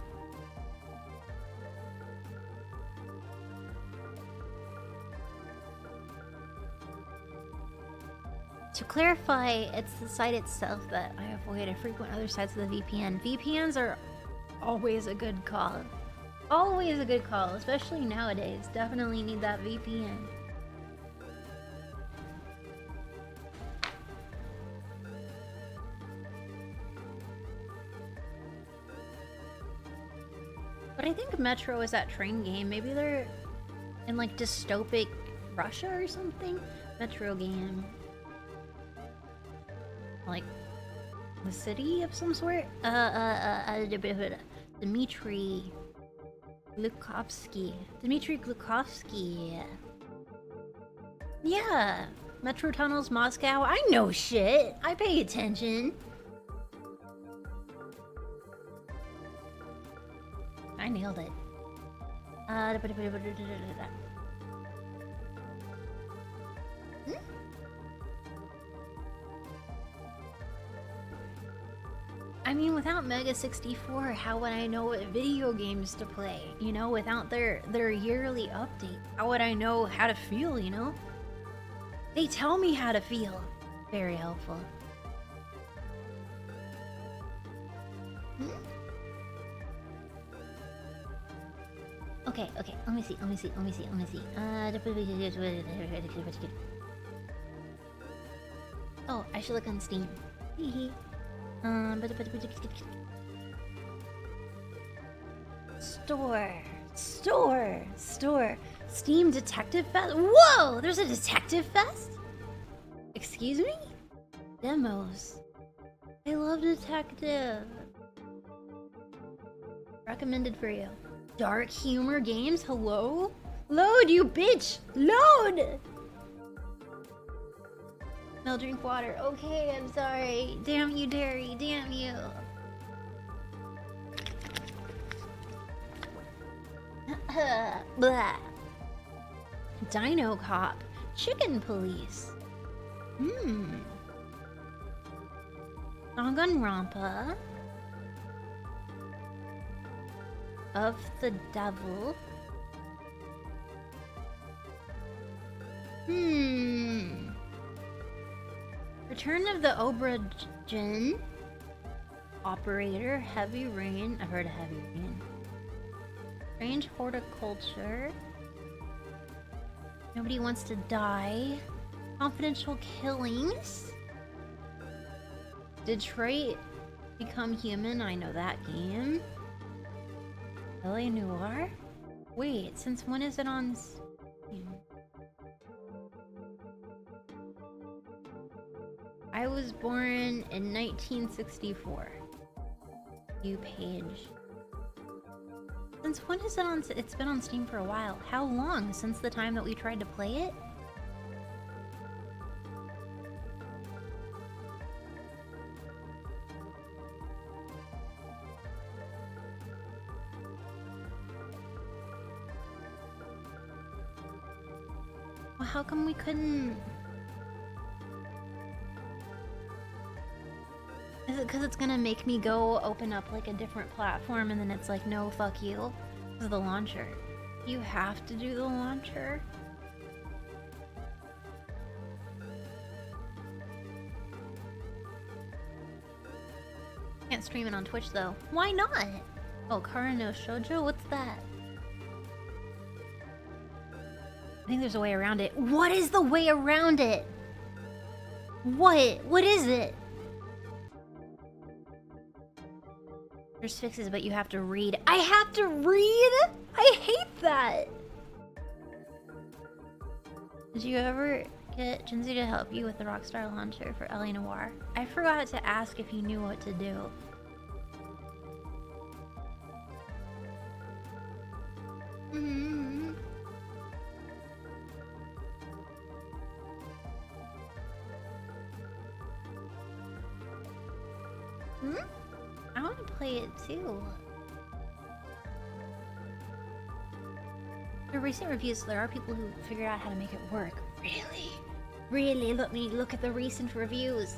To clarify, it's the site itself that I avoid. I frequent other sites of the VPN. VPNs are always a good call. Always a good call, especially nowadays. Definitely need that VPN. But I think Metro is that train game. Maybe they're in like dystopic Russia or something? Metro game. Like the city of some sort? Dmitry Glukovsky. Yeah. Metro tunnels, Moscow. I know shit. I pay attention. I nailed it. I mean, without Mega 64, how would I know what video games to play? You know, without their yearly update, how would I know how to feel, you know? They tell me how to feel. Very helpful. Hmm? Okay, let me see. Oh, I should look on Steam. Hehe. Store. Steam Detective Fest? Whoa! There's a Detective Fest? Excuse me? Demos. I love Detective. Recommended for you. Dark humor games? Hello? Load, you bitch! Load! No, drink water. Okay, I'm sorry. Damn you, Terry. Damn you. Blah. Dino Cop. Chicken Police. Danganronpa. Of the Devil. Return of the Aubergine. Operator. Heavy Rain. I've heard of Heavy Rain. Strange Horticulture. Nobody wants to die. Confidential killings. Detroit Become Human. I know that game. RAWR? Wait, since when is it on Steam? I was born in 1964. View page. Since when is it on? It's been on Steam for a while. How long? Since the time that we tried to play it? Well, how come we couldn't? Is it because it's gonna make me go open up like a different platform and then it's like, no, fuck you? This is the launcher. You have to do the launcher? Can't stream it on Twitch though. Why not? Oh, Kara no Shoujo? What's that? I think there's a way around it. What is the way around it? What? What is it? There's fixes, but you have to read. I have to read? I hate that! Did you ever get Jinsei to help you with the Rockstar launcher for RAWR? I forgot to ask if you knew what to do. Mm-hmm. Hmm? I want to play it too. The recent reviews, there are people who figured out how to make it work. Really? Really? Let me look at the recent reviews.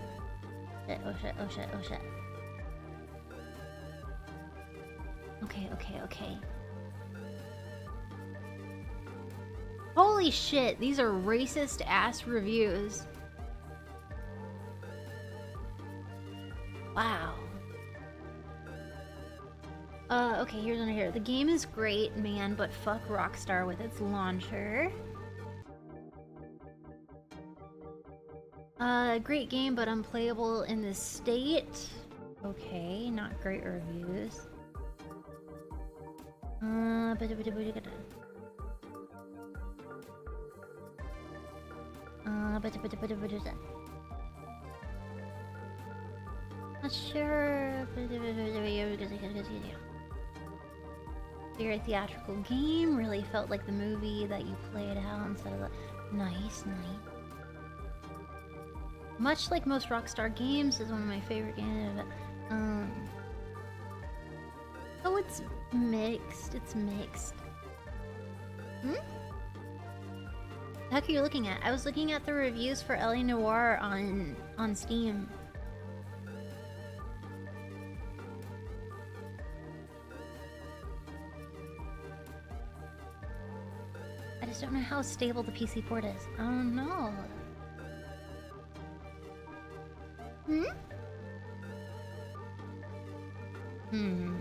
Shit, oh shit, oh shit, oh shit. Okay, okay, okay. Holy shit, these are racist ass reviews. Wow. Okay, here's one here. The game is great, man, but fuck Rockstar with its launcher. Great game, but unplayable in this state. Okay, not great reviews. Not sure. Your theatrical game really felt like the movie that you played out instead of the... Nice, nice. Much like most Rockstar games, is one of my favorite games. Oh, it's mixed. It's mixed. Hmm? The heck are you looking at? I was looking at the reviews for RAWR on Steam. I just don't know how stable the PC port is. I don't know. Hmm? Hmm.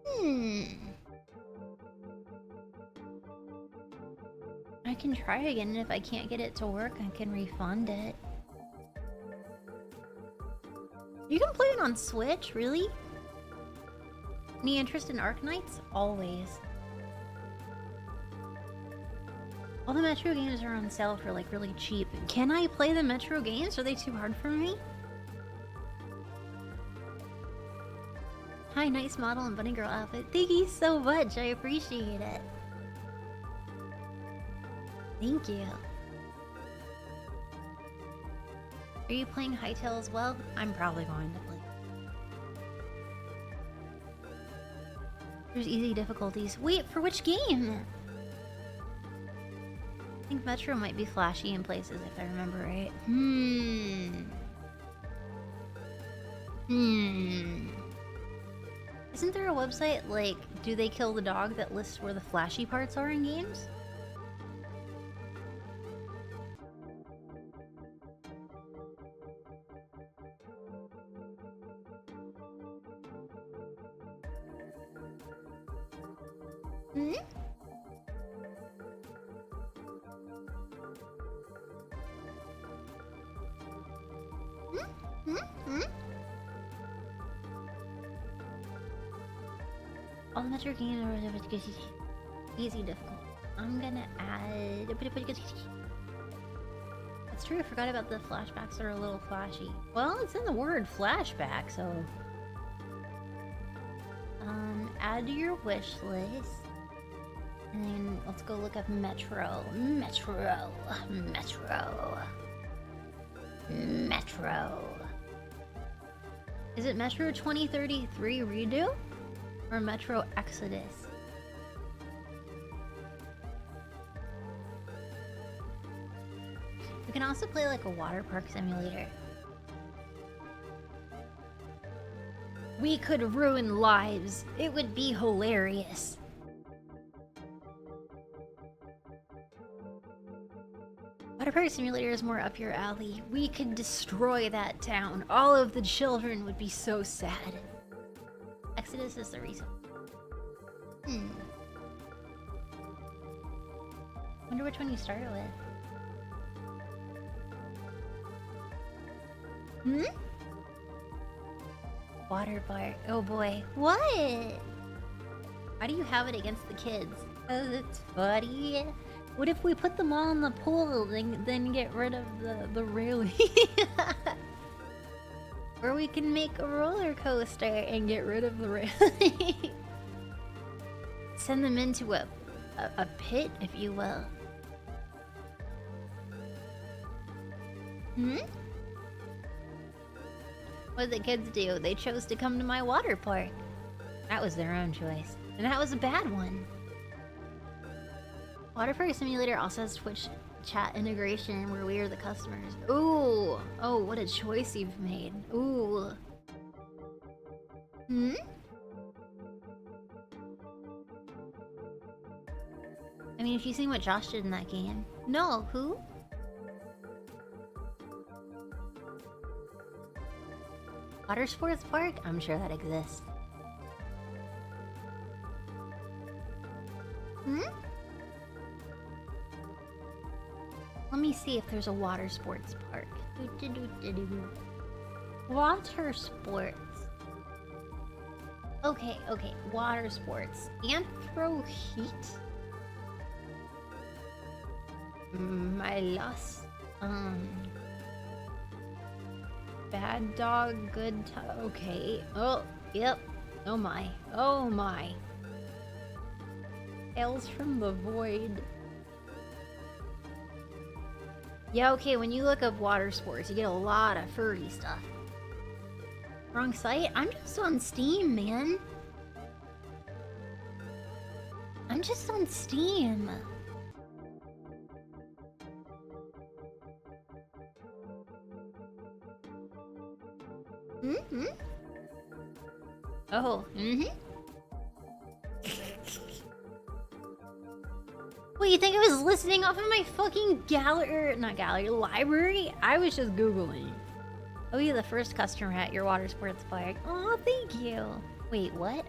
Hmm. I can try again, and if I can't get it to work, I can refund it. You can play it on Switch, really? Any interest in Arknights? Always. All the Metro games are on sale for like really cheap. Can I play the Metro games? Are they too hard for me? Hi, nice model and bunny girl outfit. Thank you so much. I appreciate it. Thank you. Are you playing Hytale as well? I'm probably going to play. There's easy difficulties. Wait, for which game? I think Metro might be flashy in places if I remember right. Isn't there a website like Do They Kill the Dog that lists where the flashy parts are in games? all the metro games are easy difficult. I'm gonna add. That's true. I forgot about the flashbacks are a little flashy. Well, it's in the word flashback, so add to your wish list. And then let's go look up Metro. Metro. Is it Metro 2033 Redo? Or Metro Exodus? We can also play like a water park simulator. We could ruin lives. It would be hilarious. Water Park Simulator is more up your alley. We could destroy that town. All of the children would be so sad. Exodus is the reason. Wonder which one you started with. Water Park. Oh boy. What? Why do you have it against the kids? Oh, it's funny. What if we put them all in the pool, then get rid of the railing? Or we can make a roller coaster and get rid of the railing. Send them into a pit, if you will. What did the kids do? They chose to come to my water park. That was their own choice. And that was a bad one. Water Park Simulator also has Twitch chat integration where we are the customers. Ooh! Oh, what a choice you've made. Ooh. I mean, if you've seen what Josh did in that game. No, who? Water Sports Park? I'm sure that exists. Let me see if there's a water sports park. Water sports. Okay, water sports. Anthro Heat? My loss. Bad dog, good okay. Oh, yep. Oh my. Tales from the Void. Yeah, okay, when you look up water sports, you get a lot of furry stuff. Wrong site? I'm just on Steam, man. I'm just on Steam. Oh, Wait, you think I was listening off of my fucking library? I was just Googling. Oh, you're the first customer at your water sports park. Oh, thank you. Wait, what?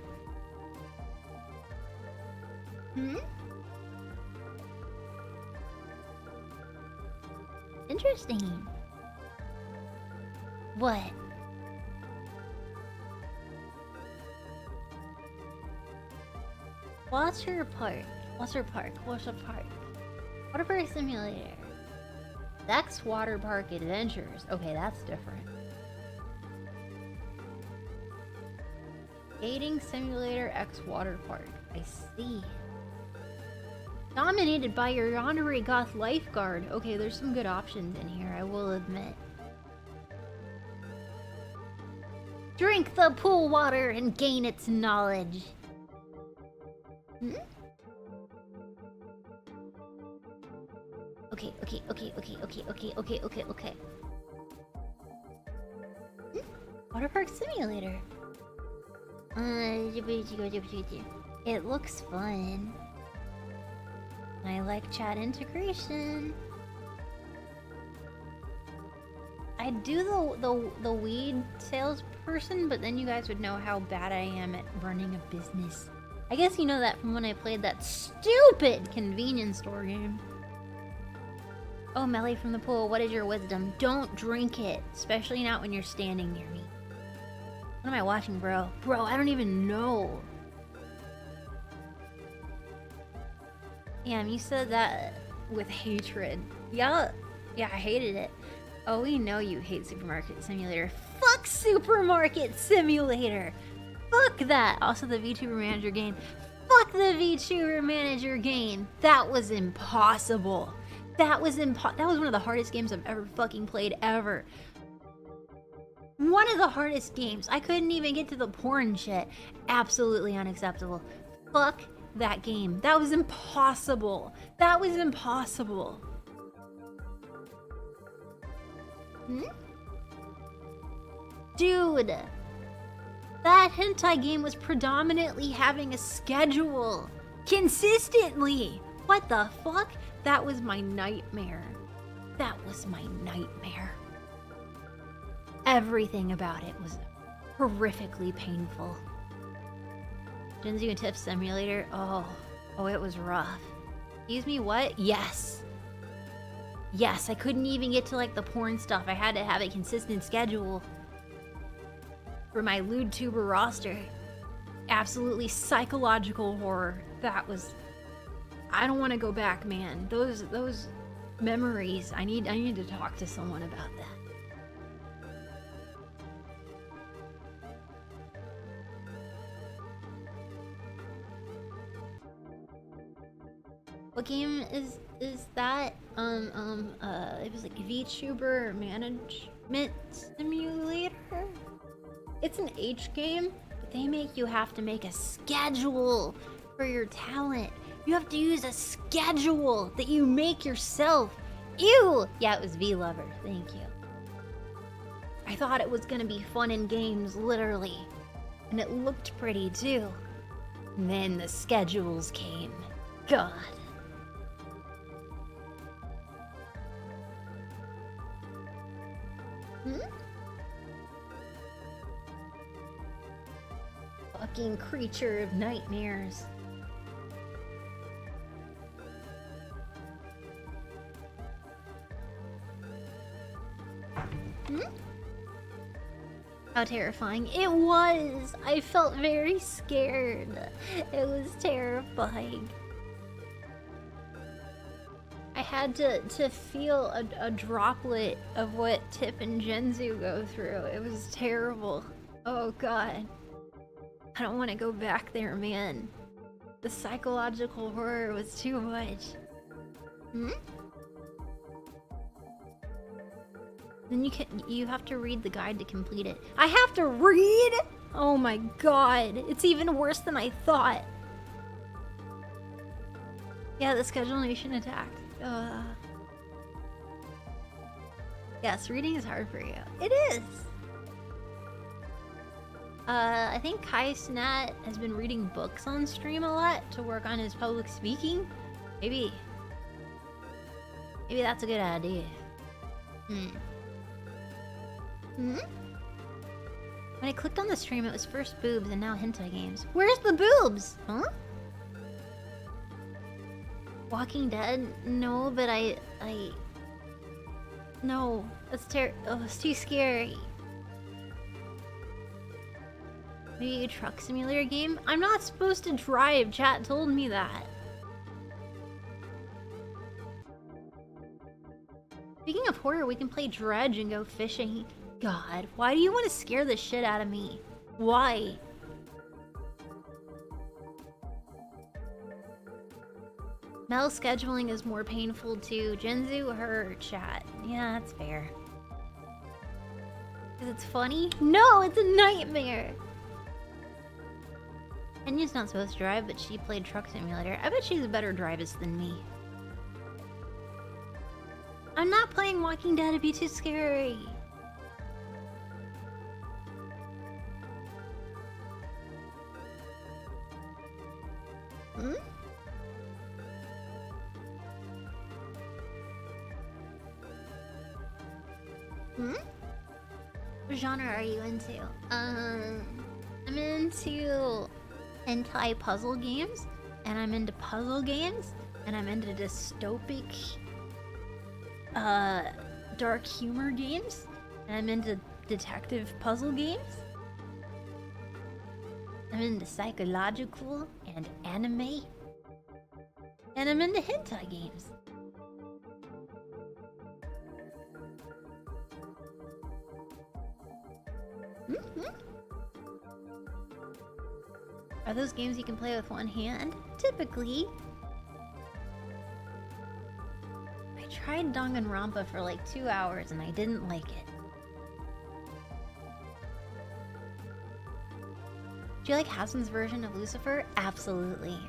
Interesting. What? Water park. Water park. Water park simulator. That's Water Park Adventures. Okay, that's different. Dating Simulator X Water Park. I see. Dominated by your honorary goth lifeguard. Okay, there's some good options in here, I will admit. Drink the pool water and gain its knowledge. Okay. Water Park Simulator. It looks fun. I like chat integration. I'd do the weed salesperson, but then you guys would know how bad I am at running a business. I guess you know that from when I played that stupid convenience store game. Oh, Melly from the pool, what is your wisdom? Don't drink it, especially not when you're standing near me. What am I watching, bro? Bro, I don't even know. Damn, you said that with hatred. Yeah, I hated it. Oh, we know you hate Supermarket Simulator. Fuck Supermarket Simulator! Fuck that! Also the VTuber Manager game. Fuck the VTuber Manager game! That was impossible. That was one of the hardest games I've ever fucking played ever. One of the hardest games. I couldn't even get to the porn shit. Absolutely unacceptable. Fuck that game. That was impossible. That was impossible. Dude, that hentai game was predominantly having a schedule. Consistently. What the fuck? That was my nightmare. That was my nightmare. Everything about it was horrifically painful. Genzu and Tiff Simulator? Oh, it was rough. Excuse me, what? Yes. Yes, I couldn't even get to like the porn stuff. I had to have a consistent schedule for my LewdTuber roster. Absolutely psychological horror. That was... I don't want to go back, man. Those memories. I need to talk to someone about that. What game is that? It was like VTuber Management Simulator? It's an H game, but they make you have to make a schedule for your talent. You have to use a schedule that you make yourself. Ew! Yeah, it was V-Lover. Thank you. I thought it was gonna be fun in games, literally. And it looked pretty, too. And then the schedules came. God. Fucking creature of nightmares. How terrifying. It was! I felt very scared. It was terrifying. I had to feel a droplet of what Tip and Genzu go through. It was terrible. Oh god. I don't want to go back there, man. The psychological horror was too much. Then you have to read the guide to complete it. I have to read? Oh my god. It's even worse than I thought. Yeah, the Schedule Nation attacked. Yes, reading is hard for you. It is! I think Kai Snat has been reading books on stream a lot to work on his public speaking. Maybe that's a good idea. When I clicked on the stream, it was first boobs and now hentai games. Where's the boobs? Huh? Walking Dead? No, but no, that's it's too scary. Maybe a truck simulator game? I'm not supposed to drive, chat told me that. Speaking of horror, we can play Dredge and go fishing. God, why do you want to scare the shit out of me? Why? Mel scheduling is more painful too. Genzu, her chat. Yeah, that's fair. Is it funny? No, it's a nightmare! Kenya's not supposed to drive, but she played Truck Simulator. I bet she's a better driveress than me. I'm not playing Walking Dead, it'd be too scary. What genre are you into? I'm into hentai puzzle games, and I'm into puzzle games, and I'm into dystopic dark humor games, and I'm into detective puzzle games. I'm into psychological and anime. And I'm into hentai games. Are those games you can play with one hand? Typically. I tried Danganronpa for like 2 hours and I didn't like it. Do you like Hassan's version of Lucifer? Absolutely.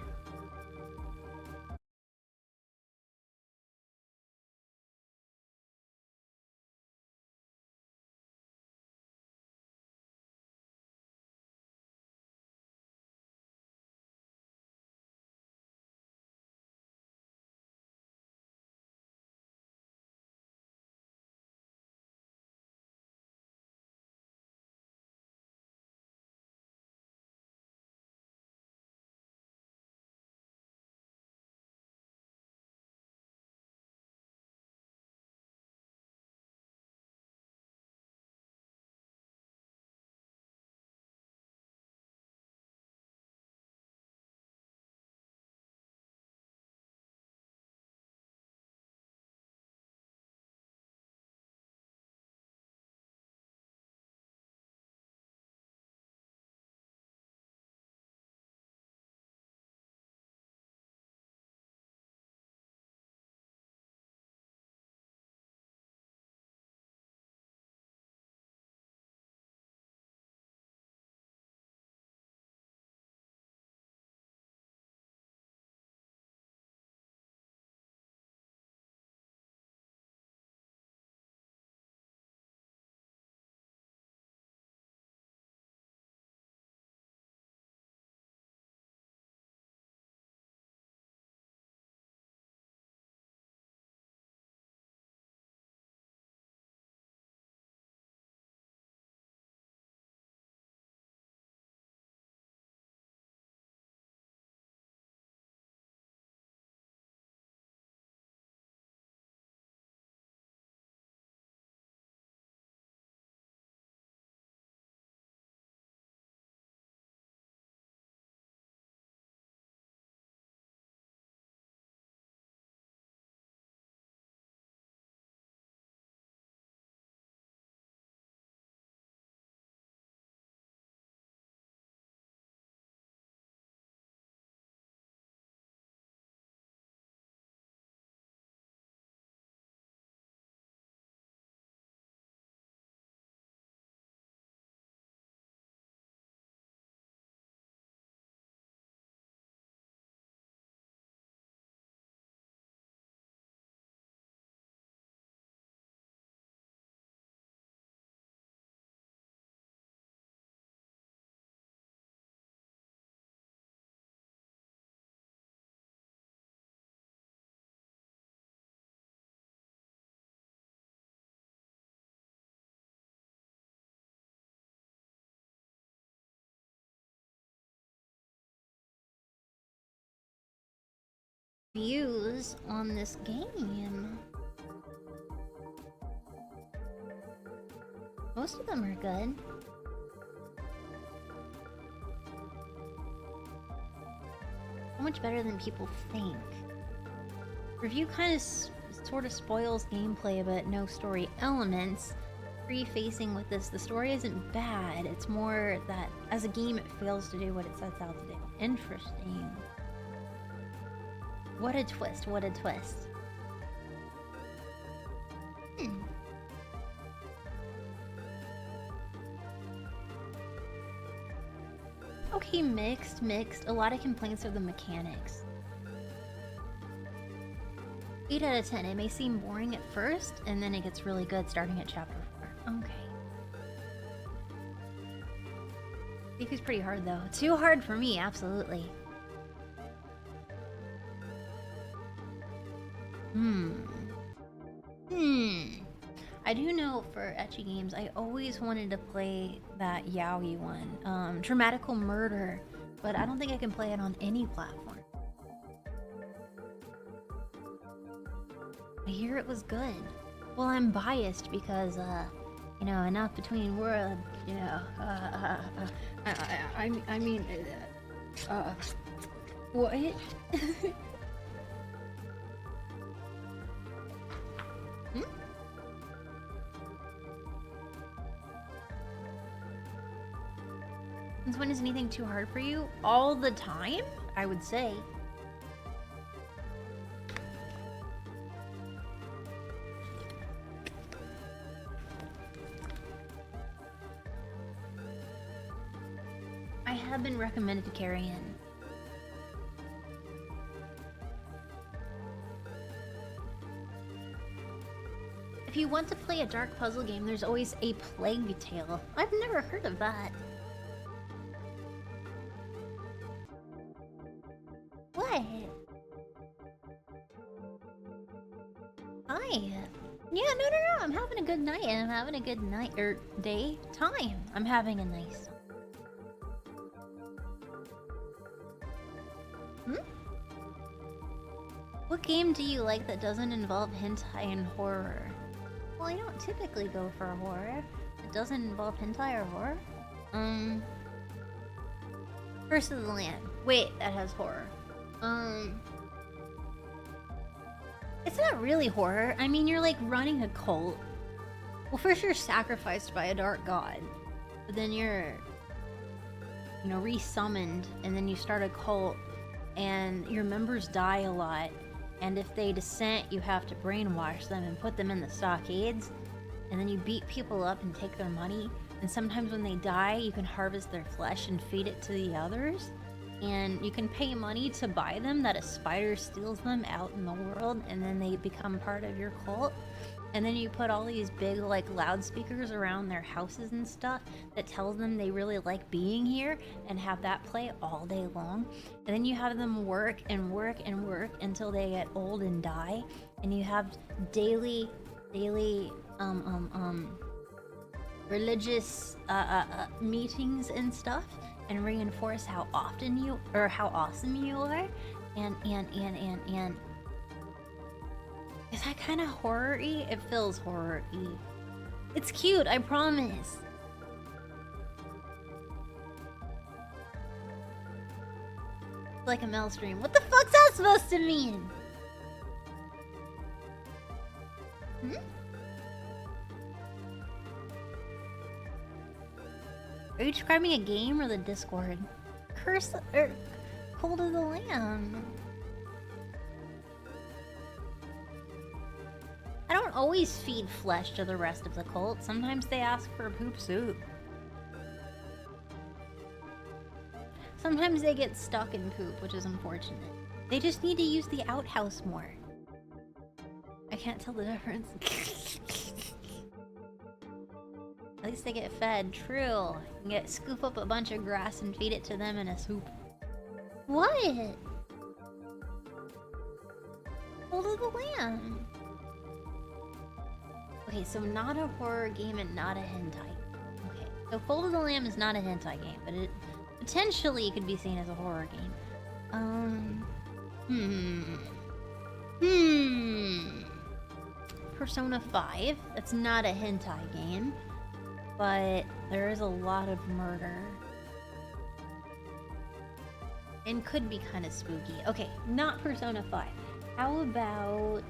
Views on this game. Most of them are good. So much better than people think. Review kind of sort of spoils gameplay, but no story elements. Prefacing with this, the story isn't bad. It's more that as a game, it fails to do what it sets out to do. Interesting. What a twist, what a twist. Okay, mixed. A lot of complaints are the mechanics. 8 out of 10. It may seem boring at first, and then it gets really good starting at chapter 4. Okay. It's pretty hard though. Too hard for me, absolutely. I do know for ecchi games, I always wanted to play that yaoi one, Dramatical Murder, but I don't think I can play it on any platform. I hear it was good. Well, I'm biased because, you know, enough between worlds, you know, I mean, what? when is anything too hard for you? All the time, I would say. I have been recommended to Carrion. If you want to play a dark puzzle game, there's always a Plague Tale. I've never heard of that. What? Hi. Yeah, no. I'm having a good night, and I'm having a good night, or day, time. I'm having a nice What game do you like that doesn't involve hentai and horror? Well, I don't typically go for horror. It doesn't involve hentai or horror. Curse of the Land. Wait, that has horror. It's not really horror. I mean, you're like running a cult. Well, first you're sacrificed by a dark god. But then you're, you know, resummoned, and then you start a cult, and your members die a lot. And if they dissent, you have to brainwash them and put them in the stockades. And then you beat people up and take their money. And sometimes when they die, you can harvest their flesh and feed it to the others. And you can pay money to buy them, that a spider steals them out in the world, and then they become part of your cult. And then you put all these big, like, loudspeakers around their houses and stuff that tells them they really like being here, and have that play all day long. And then you have them work and work and work until they get old and die. And you have daily religious meetings and stuff, and reinforce how often you, or how awesome you are. And is that kind of horror-y? It feels horror-y. It's cute, I promise. Like a Maelstream. What the fuck's that supposed to mean? Are you describing a game or the Discord? Curse or Cult of the Lamb. I don't always feed flesh to the rest of the cult. Sometimes they ask for poop soup. Sometimes they get stuck in poop, which is unfortunate. They just need to use the outhouse more. I can't tell the difference. At least they get fed. True. You can scoop up a bunch of grass and feed it to them in a soup. What? Cult of the Lamb. Okay, so not a horror game and not a hentai. Okay, so Cult of the Lamb is not a hentai game, but it potentially could be seen as a horror game. Persona 5. That's not a hentai game, but there is a lot of murder. And could be kind of spooky. Okay, not Persona 5. How about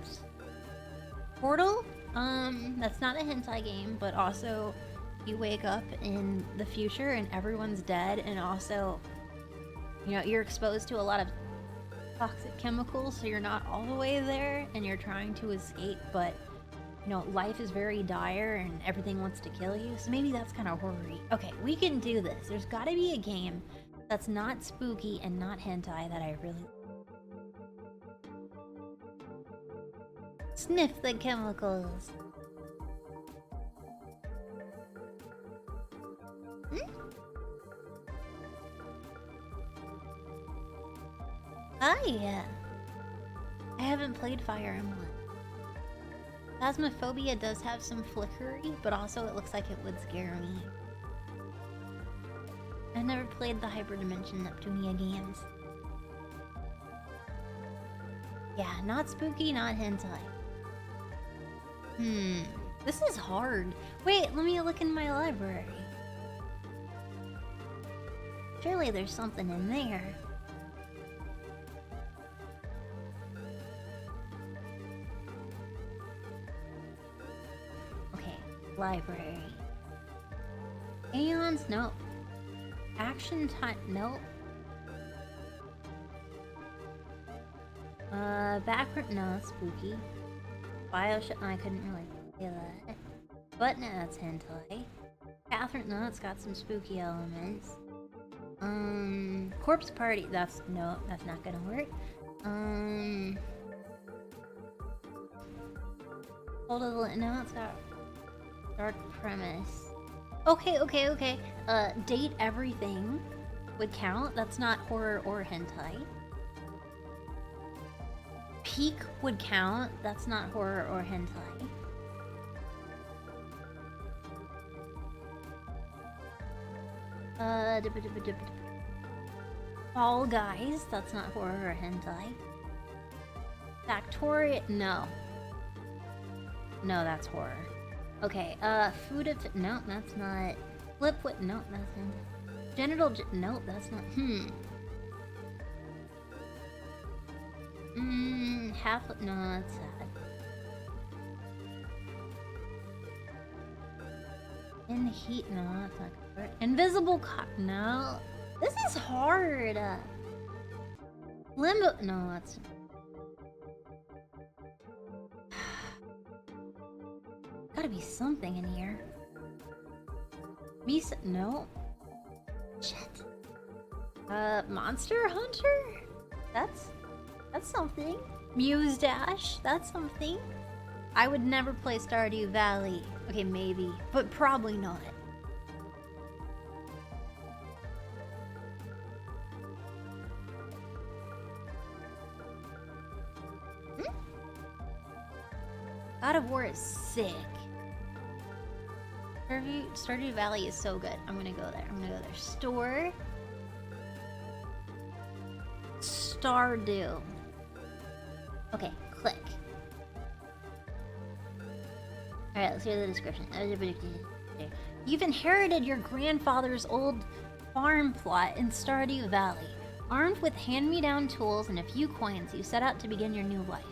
Portal? That's not a hentai game, but also you wake up in the future and everyone's dead, and also, you know, you're exposed to a lot of toxic chemicals, so you're not all the way there, and you're trying to escape, but, you know, life is very dire and everything wants to kill you, so maybe that's kind of horror-y. Okay, we can do this. There's gotta be a game that's not spooky and not hentai that I really... Sniff the chemicals. Hi! I haven't played Fire Emblem. Phasmophobia does have some flickery, but also it looks like it would scare me. I've never played the Hyperdimension Neptunia games. Yeah, not spooky, not hentai. This is hard. Wait, let me look in my library. Surely there's something in there. Okay, library. Aeons? No. Action time. Nope. Backward. No, that's spooky. Bioshock. No, I couldn't really play that. But no, that's hentai. Catherine. No, it's got some spooky elements. Corpse Party. That's no, that's not gonna work. Hold of the. No, it's got dark premise. Okay. Date Everything would count. That's not horror or hentai. Peak would count. That's not horror or hentai. Fall Guys. That's not horror or hentai. Factoria. No. No, that's horror. Okay, food of... No, that's not... Flipwit... No, that's not... Genital... No, that's not... Half... No, that's sad. In heat... No, that's not good. Invisible No. This is hard! Limbo... No, that's... Gotta be something in here. Misa... No. Shit. Monster Hunter? That's something. Muse Dash? That's something. I would never play Stardew Valley. Okay, maybe. But probably not. God of War is sick. Stardew Valley is so good. I'm gonna go there. Store. Stardew. Okay, click. Alright, let's hear the description. You've inherited your grandfather's old farm plot in Stardew Valley. Armed with hand-me-down tools and a few coins, you set out to begin your new life.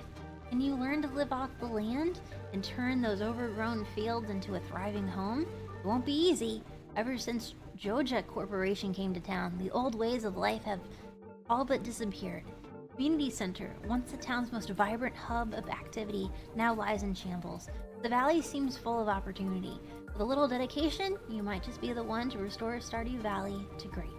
Can you learn to live off the land and turn those overgrown fields into a thriving home? It won't be easy. Ever since Projekt Corporation came to town, the old ways of life have all but disappeared. Community Center, once the town's most vibrant hub of activity, now lies in shambles. The valley seems full of opportunity. With a little dedication, you might just be the one to restore Stardew Valley to greatness.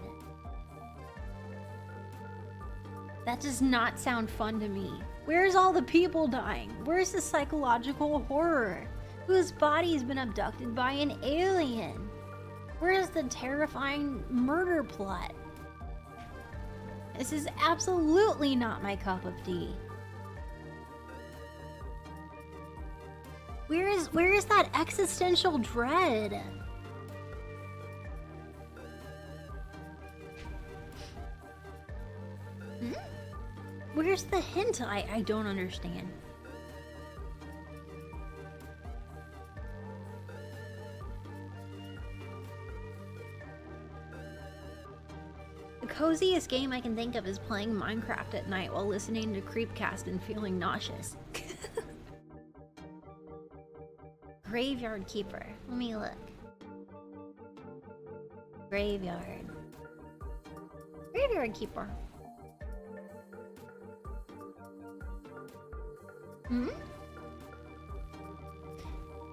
That does not sound fun to me. Where's all the people dying? Where's the psychological horror? Whose body's been abducted by an alien? Where's the terrifying murder plot? This is absolutely not my cup of tea. Where is that existential dread? Where's the hint? I don't understand. The coziest game I can think of is playing Minecraft at night while listening to Creepcast and feeling nauseous. Graveyard Keeper. Let me look. Graveyard Keeper.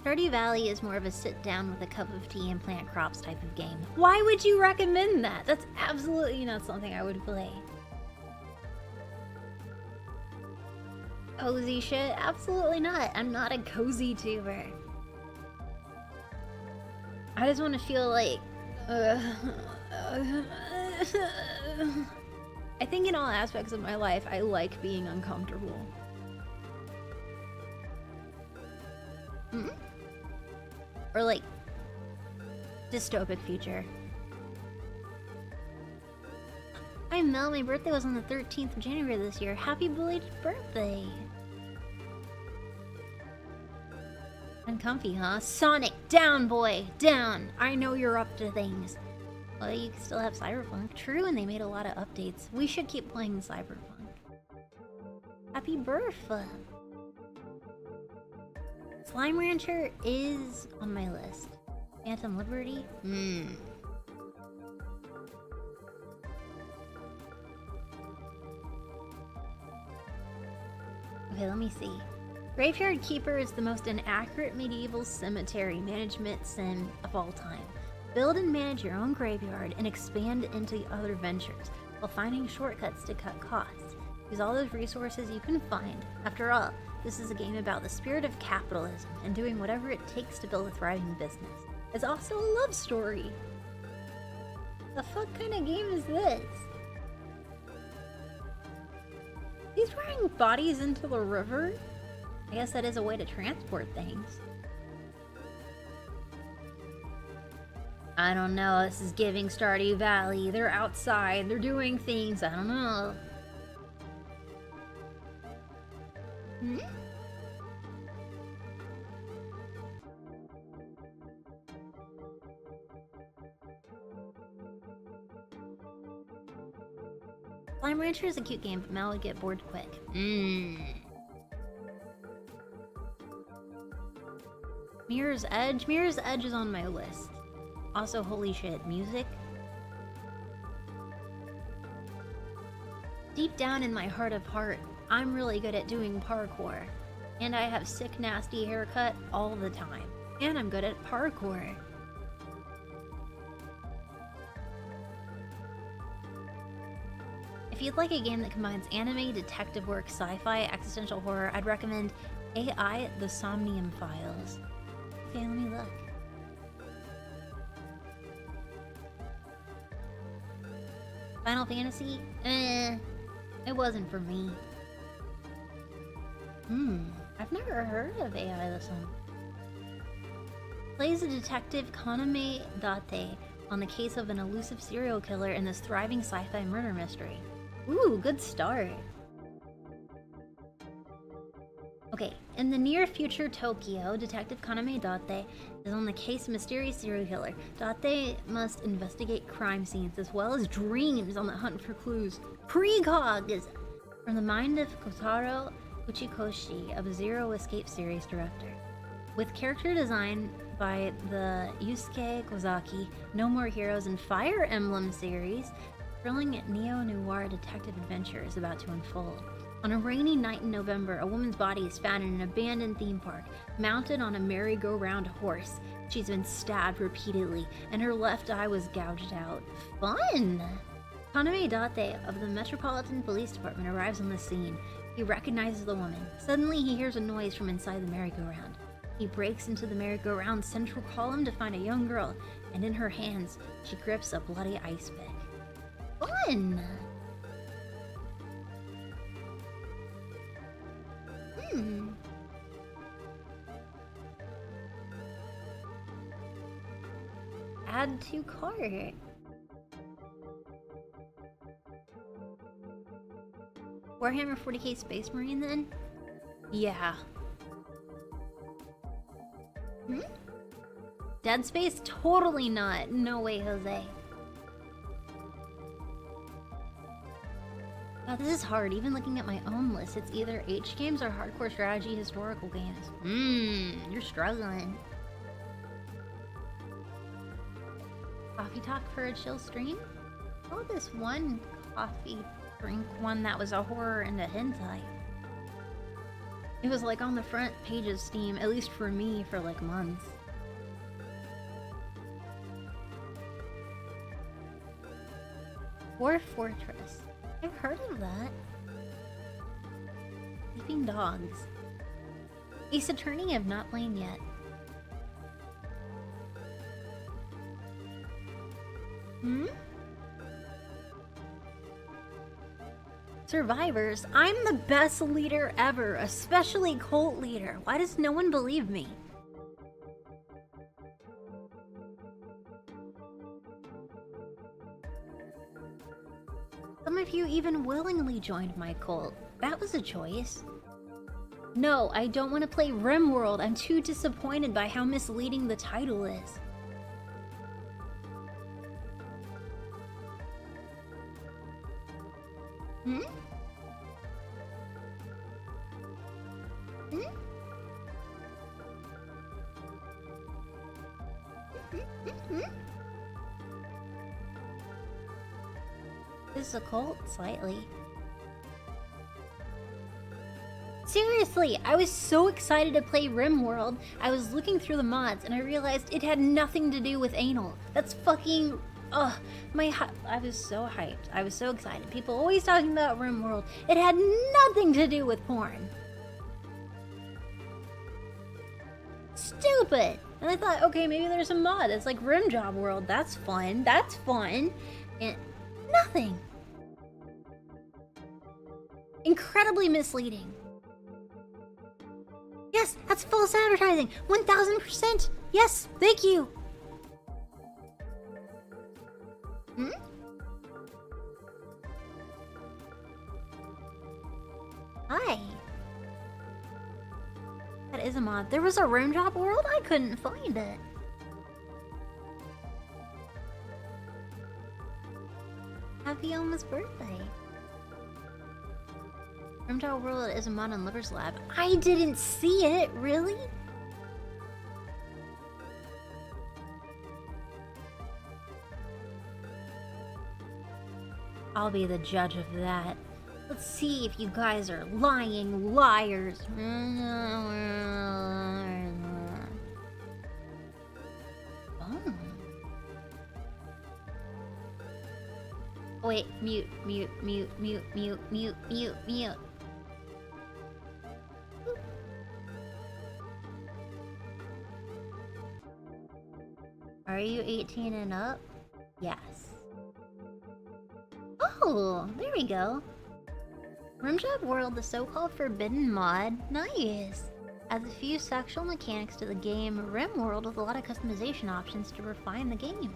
Stardew Valley is more of a sit down with a cup of tea and plant crops type of game. Why would you recommend that? That's absolutely not something I would play. Cozy shit? Absolutely not. I'm not a cozy tuber. I just want to feel like... I think in all aspects of my life, I like being uncomfortable. Or like dystopic future. Hi Mel, my birthday was on the 13th of January this year. Happy belated birthday. Uncomfy, huh? Sonic, down boy, down. I know you're up to things. Well, you can still have Cyberpunk. True, and they made a lot of updates. We should keep playing Cyberpunk. Happy birthday. Slime Rancher is on my list. Phantom Liberty? Okay, let me see. Graveyard Keeper is the most inaccurate medieval cemetery management sim of all time. Build and manage your own graveyard and expand into other ventures while finding shortcuts to cut costs. Use all those resources you can find. After all, this is a game about the spirit of capitalism and doing whatever it takes to build a thriving business. It's also a love story. The fuck kind of game is this? He's throwing bodies into the river? I guess that is a way to transport things. I don't know, this is giving Stardew Valley. They're outside, they're doing things, I don't know. Hmm? Slime Rancher is a cute game, but Mel would get bored quick. Mirror's Edge? Mirror's Edge is on my list. Also, holy shit, music? Deep down in my heart of heart, I'm really good at doing parkour. And I have sick, nasty haircut all the time. And I'm good at parkour. If you'd like a game that combines anime, detective work, sci-fi, existential horror, I'd recommend AI The Somnium Files. Okay, let me look. Final Fantasy? It wasn't for me. I've never heard of AI The Somnium. Plays a detective Kaname Date on the case of an elusive serial killer in this thriving sci-fi murder mystery. Ooh, good start. Okay, in the near future Tokyo, Detective Kaname Date is on the case of a mysterious serial killer. Date must investigate crime scenes as well as dreams on the hunt for clues. Precogs! From the mind of Kotaro Uchikoshi, of Zero Escape series director. With character design by the Yusuke Kozaki, No More Heroes, and Fire Emblem series, thrilling neo-noir detective adventure is about to unfold. On a rainy night in November, a woman's body is found in an abandoned theme park, mounted on a merry-go-round horse. She's been stabbed repeatedly, and her left eye was gouged out. Fun! Kaname Date of the Metropolitan Police Department arrives on the scene. He recognizes the woman. Suddenly, he hears a noise from inside the merry-go-round. He breaks into the merry-go-round's central column to find a young girl, and in her hands, she grips a bloody ice pick. Fun! Add to cart. Warhammer 40k Space Marine then? Yeah. Dead Space? Totally not. No way, Jose. Wow, this is hard. Even looking at my own list, it's either H games or hardcore strategy historical games. You're struggling. Coffee talk for a chill stream? Oh, this one coffee drink one that was a horror and a hentai. It was like on the front page of Steam, at least for me, for like months. Dwarf Fortress. I've heard of that. Sleeping Dogs. Ace Attorney I've not played yet. Survivors? I'm the best leader ever, especially cult leader. Why does no one believe me? Some of you even willingly joined my cult. That was a choice. No, I don't want to play RimWorld. I'm too disappointed by how misleading the title is. This is a cult? Slightly. Seriously, I was so excited to play RimWorld. I was looking through the mods and I realized it had nothing to do with anal. That's fucking... Ugh, I was so hyped. I was so excited. People always talking about RimWorld. It had nothing to do with porn. Stupid! And I thought, okay, maybe there's a mod. It's like Rim Job World. That's fun. That's fun. And nothing. Incredibly misleading. Yes, that's false advertising. 1000%. Yes, thank you. Hmm? Hi. That is a mod. There was a Rim Job World? I couldn't find it. Happy almost birthday. Rim Job World is a mod on Lover's Lab. I didn't see it, really? I'll be the judge of that. Let's see if you guys are lying liars. Oh. Wait, mute. Are you 18 and up? Yes. Oh, there we go. Rim Job World, the so-called forbidden mod. Nice. Adds a few sexual mechanics to the game. Rim World with a lot of customization options to refine the game.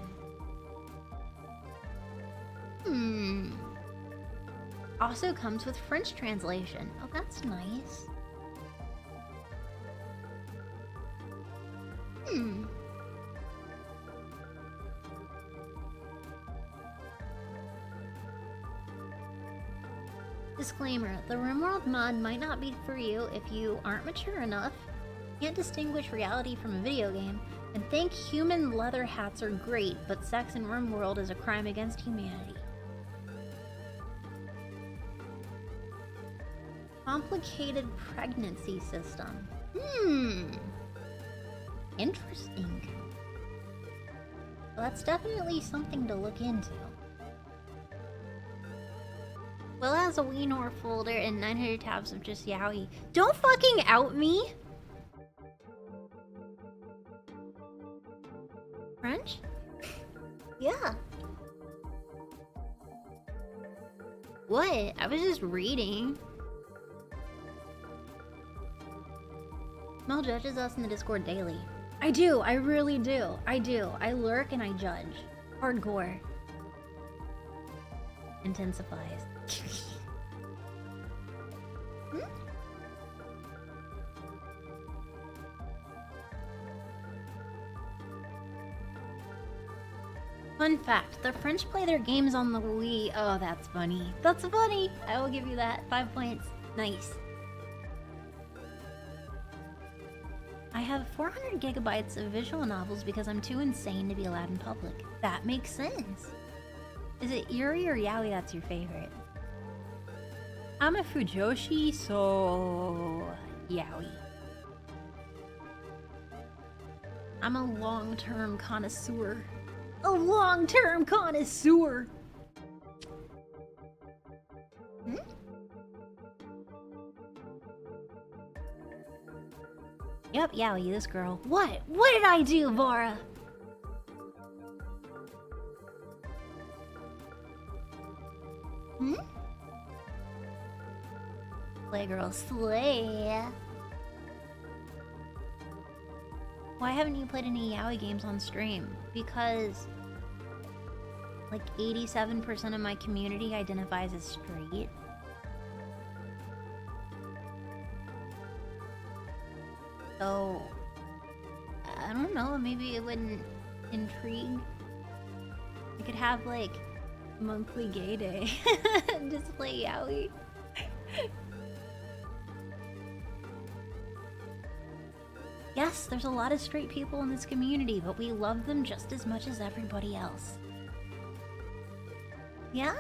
Also comes with French translation. Oh, that's nice. Disclaimer, the RimWorld mod might not be for you if you aren't mature enough, can't distinguish reality from a video game, and think human leather hats are great, but sex in RimWorld is a crime against humanity. Complicated pregnancy system. Interesting. Well, that's definitely something to look into. Will has a Weenor folder and 900 tabs of just yaoi. Don't fucking out me! French? Yeah. What? I was just reading. Mel judges us in the Discord daily. I do, I really do. I do. I lurk and I judge. Hardcore. Intensifies. Fun fact, the French play their games on the Wii. Oh, that's funny. That's funny! I will give you that. 5 points. Nice. I have 400 gigabytes of visual novels because I'm too insane to be allowed in public. That makes sense. Is it Yuri or Yaoi that's your favorite? I'm a Fujoshi, so... Yaoi. I'm a long-term connoisseur. A long-term connoisseur! Yep, Yaoi, this girl. What? What did I do, Vara? Slay girl, slay. Why haven't you played any yaoi games on stream? Because like 87% of my community identifies as straight. So I don't know, maybe it wouldn't intrigue. I could have like monthly gay day and just play yaoi. Yes, there's a lot of straight people in this community, but we love them just as much as everybody else. Yeah?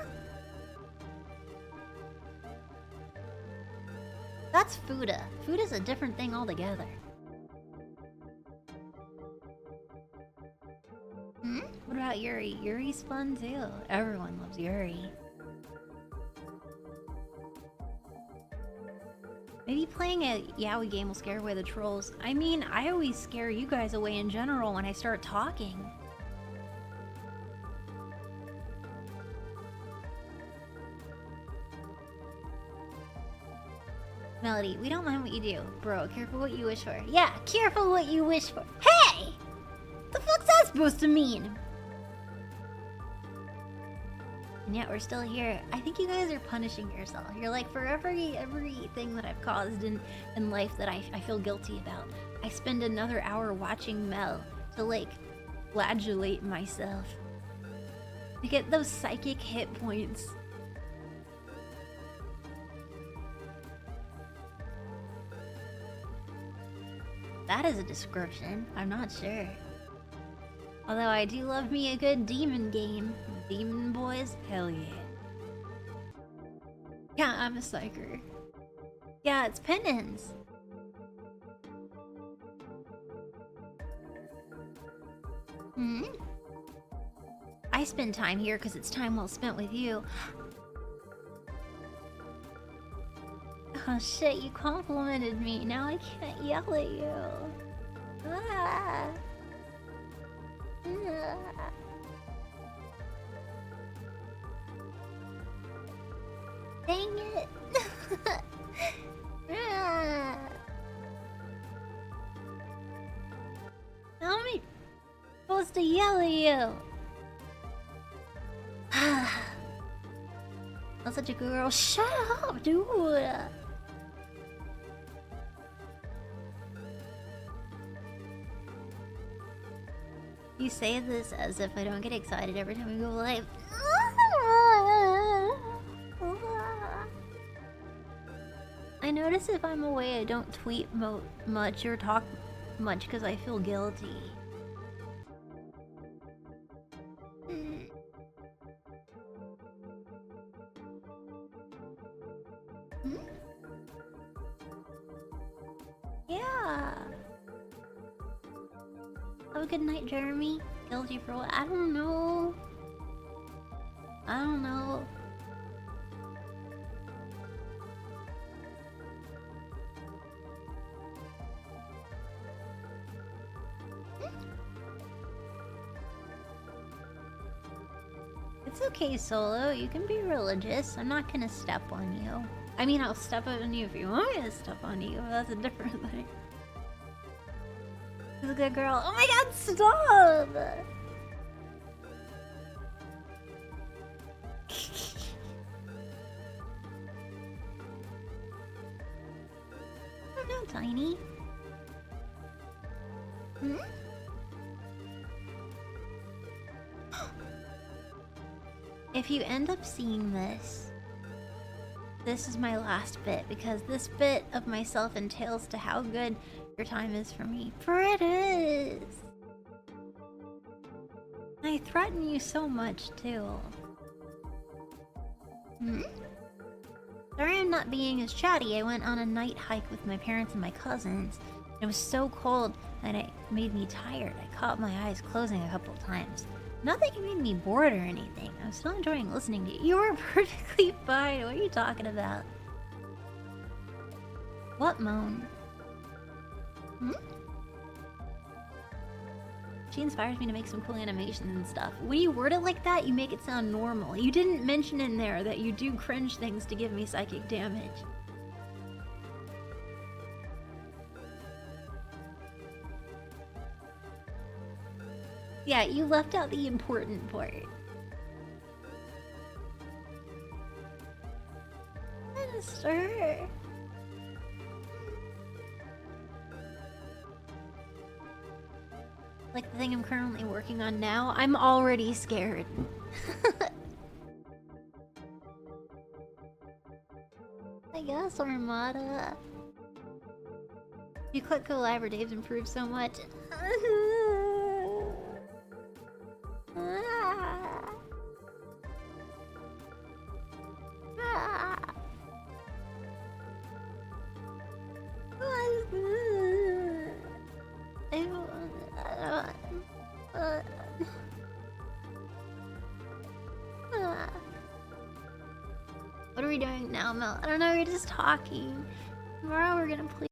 that's Fuda. Fuda's a different thing altogether. What about Yuri? Yuri's fun too. Everyone loves Yuri. Maybe playing a yaoi game will scare away the trolls. I mean, I always scare you guys away in general when I start talking. Melody, we don't mind what you do. Bro, careful what you wish for. Yeah, careful what you wish for. Hey! The fuck's that supposed to mean? And yet we're still here. I think you guys are punishing yourself. You're like, for everything that I've caused in life that I feel guilty about, I spend another hour watching Mel to like flagellate myself. To get those psychic hit points. That is a description. I'm not sure. Although I do love me a good demon game. Demon boys? Hell yeah. Yeah, I'm a psyker. Yeah, it's penance. I spend time here because it's time well spent with you. Oh shit, you complimented me. Now I can't yell at you. Ah. Dang it. How am I supposed to yell at you? I'm such a good girl. Shut up, dude. You say this as if I don't get excited every time we go live. I notice if I'm away, I don't tweet much or talk much because I feel guilty. Yeah. Have a good night, Jeremy. Guilty for what? I don't know. I don't know. It's okay, Solo. You can be religious. I'm not gonna step on you. I mean, I'll step on you if you want me to step on you. That's a different thing. She's a good girl. Oh my god, stop! Oh no, Tiny. If you end up seeing this, this is my last bit, because this bit of myself entails to how good your time is for me. For it is! I threaten you so much, too. Sorry I'm not being as chatty. I went on a night hike with my parents and my cousins. It was so cold and it made me tired. I caught my eyes closing a couple times. Not that you made me bored or anything. I was still enjoying listening to you. You were perfectly fine. What are you talking about? What moan? She inspires me to make some cool animations and stuff. When you word it like that, you make it sound normal. You didn't mention in there that you do cringe things to give me psychic damage. Yeah, you left out the important part. Minister. Like the thing I'm currently working on now, I'm already scared. I guess, Armada. You click go live or Dave's improved so much. doing now, Mel? I don't know, we're just talking. Tomorrow we're gonna play.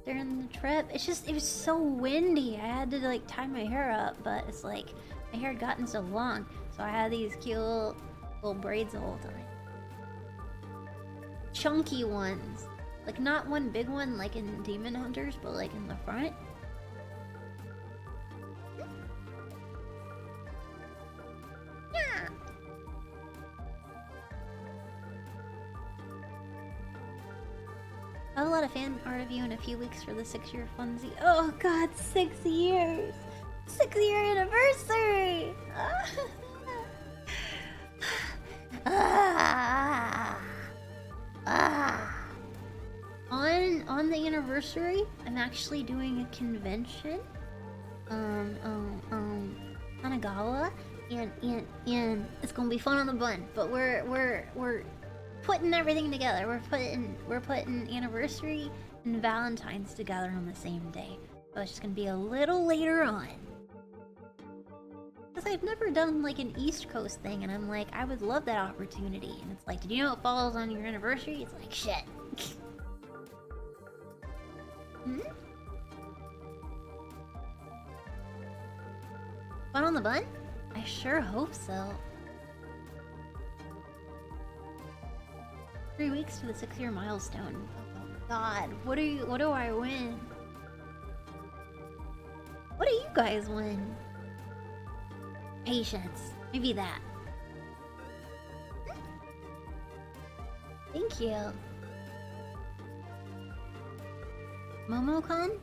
During the trip, it was so windy. I had to like tie my hair up, but it's like my hair had gotten so long, so I had these cute little braids the whole time. Chunky ones, like not one big one like in Demon Hunters, but like in the front. Yeah. I have a lot of fan art of you in a few weeks for the 6-year funsie. Oh god, 6 years! 6-year anniversary! On the anniversary, I'm actually doing a convention. Kanagawa, and it's gonna be fun on the bun. But we're putting everything together. We're putting anniversary and Valentine's together on the same day. So it's just gonna be a little later on. Because I've never done like an East Coast thing, and I'm like, I would love that opportunity. And it's like, did you know it falls on your anniversary? It's like, shit. Hmm? Fun on the bun? I sure hope so. 3 weeks to the 6-year milestone. Oh god, what do I win? What do you guys win? Patience. Maybe that. Thank you. Momocon?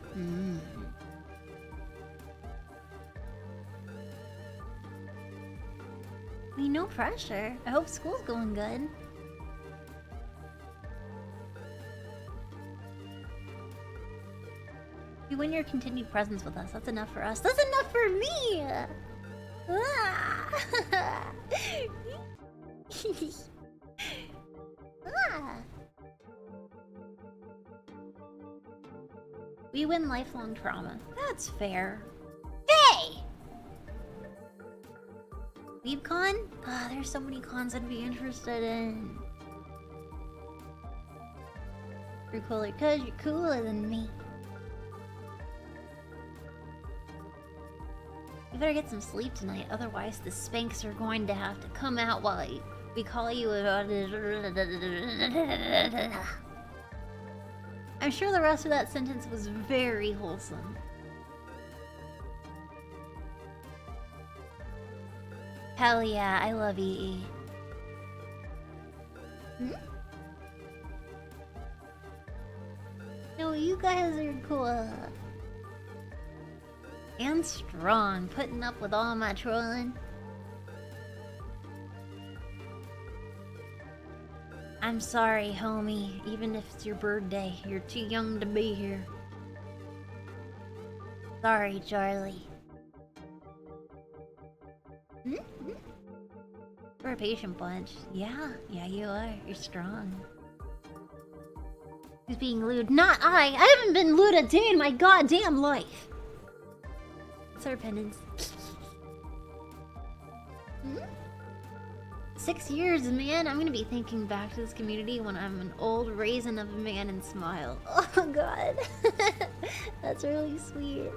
I mean, no pressure. I hope school's going good. You win your continued presence with us. That's enough for us. That's enough for me! Ah. Ah. We win lifelong trauma. That's fair. Hey! WeebCon? Ah, there's so many cons I'd be interested in. You're cooler because you're cooler than me. You better get some sleep tonight, otherwise the Spanx are going to have to come out while we call you a... I'm sure the rest of that sentence was very wholesome. Hell yeah, I love EE. Hmm? No, you guys are cool. And strong, putting up with all my trolling. I'm sorry, homie. Even if it's your birthday, you're too young to be here. Sorry, Charlie. Mm-hmm. We're a patient bunch. Yeah, you are. You're strong. Who's being lewd? Not I! I haven't been lewd a day in my goddamn life! What's our penance? 6 years, man. I'm gonna be thinking back to this community when I'm an old raisin of a man and smile. Oh god. That's really sweet.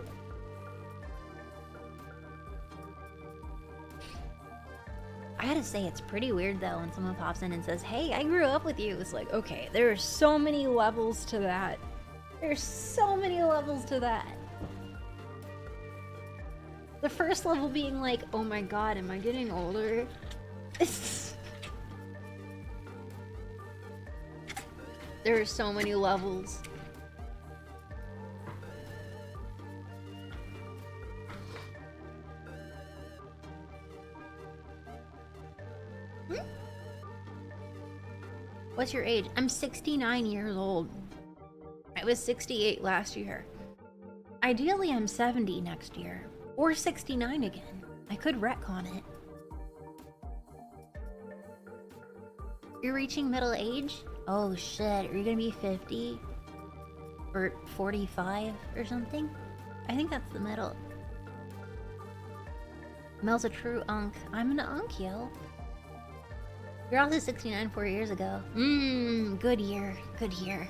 I gotta say, it's pretty weird though when someone pops in and says, hey, I grew up with you. It's like, okay, there are so many levels to that. There's so many levels to that. The first level being like, oh my god, am I getting older? There are so many levels. What's your age? I'm 69 years old. I was 68 last year. Ideally, I'm 70 next year. Or 69 again. I could retcon it. You're reaching middle age? Oh shit, are you gonna be 50? Or 45 or something? I think that's the middle. Mel's a true unk. I'm an unk, yo. You're also 69 4 years ago. Good year. Good year.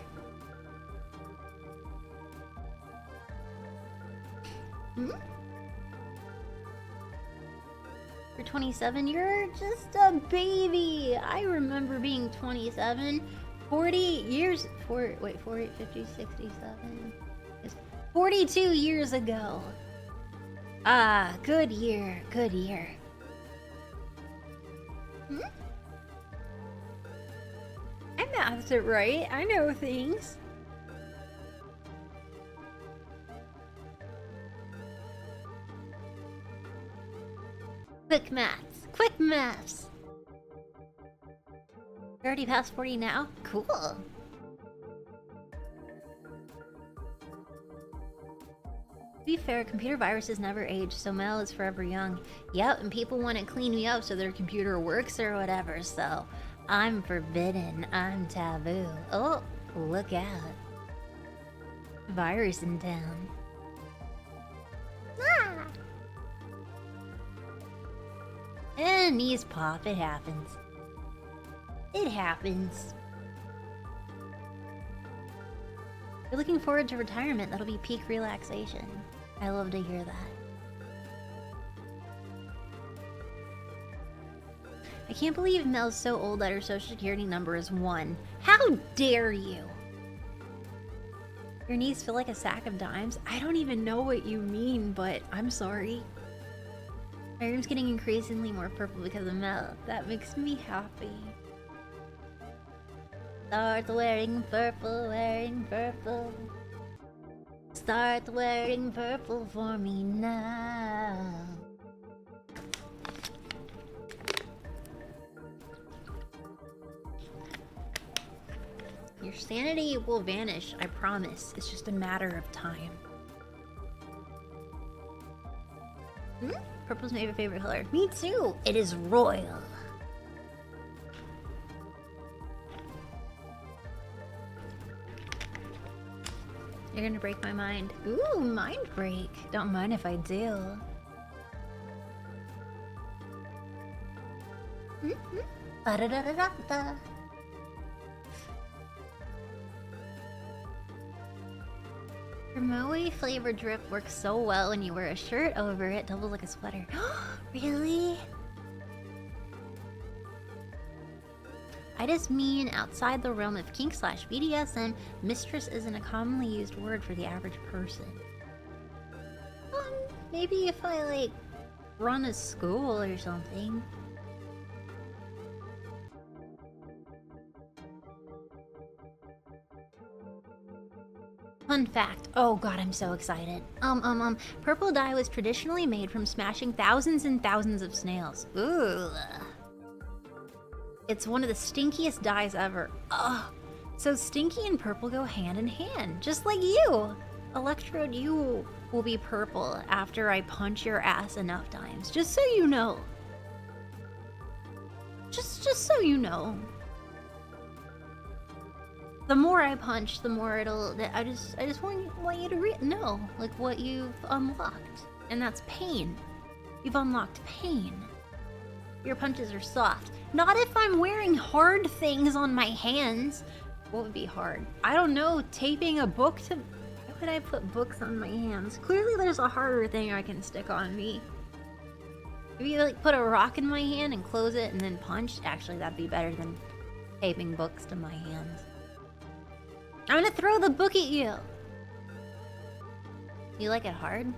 You're 27, you're just a baby. I remember being 27. 40 years, 48, 50, 67. 42 years ago. Ah, good year, good year. I mathed it right, I know things. Quick maths. Quick maths. You're already past 40 now? Cool. To be fair, computer viruses never age, so Mel is forever young. Yep, and people want to clean me up so their computer works or whatever, so I'm forbidden. I'm taboo. Oh, look out. Virus in town. Ah! And knees pop, it happens. It happens. You're looking forward to retirement, that'll be peak relaxation. I love to hear that. I can't believe Mel's so old that her social security number is 1. How dare you? Your knees feel like a sack of dimes? I don't even know what you mean, but I'm sorry. My room's getting increasingly more purple because of Mel. That makes me happy. Start wearing purple, wearing purple. Start wearing purple for me now. Your sanity will vanish, I promise. It's just a matter of time. Purple's my favorite color. Me too. It is royal. You're gonna break my mind. Ooh, mind break. Don't mind if I do. Ba-da-da-da-da-da. Your Moe flavor drip works so well when you wear a shirt over it, doubles like a sweater. Really? I just mean outside the realm of kink/BDSM, mistress isn't a commonly used word for the average person. Maybe if I, like, run a school or something. Fun fact. Oh god, I'm so excited. Purple dye was traditionally made from smashing thousands and thousands of snails. Ooh. It's one of the stinkiest dyes ever. Ugh. So stinky and purple go hand in hand, just like you. Electrode, you will be purple after I punch your ass enough times. Just so you know. Just so you know. The more I punch, the more it'll. I just want you to know, like, what you've unlocked, and that's pain. You've unlocked pain. Your punches are soft. Not if I'm wearing hard things on my hands. What would be hard? I don't know. Taping a book to. Why would I put books on my hands? Clearly, there's a harder thing I can stick on me. If you like put a rock in my hand and close it and then punch, actually, that'd be better than taping books to my hands. I'm gonna throw the book at you. You like it hard?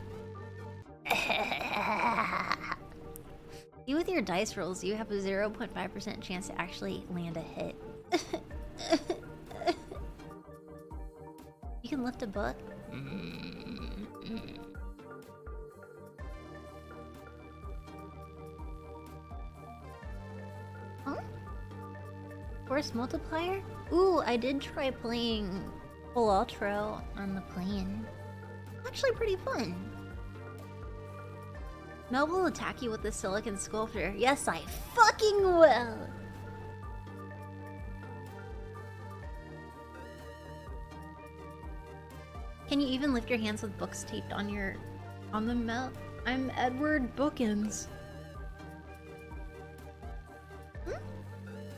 You with your dice rolls, you have a 0.5% chance to actually land a hit. You can lift a book? Huh? Force multiplier? Ooh, I did try playing full outro on the plane. Actually pretty fun. Mel will attack you with the silicon sculptor. Yes, I fucking will! Can you even lift your hands with books taped on the Mel? I'm Edward Bookins.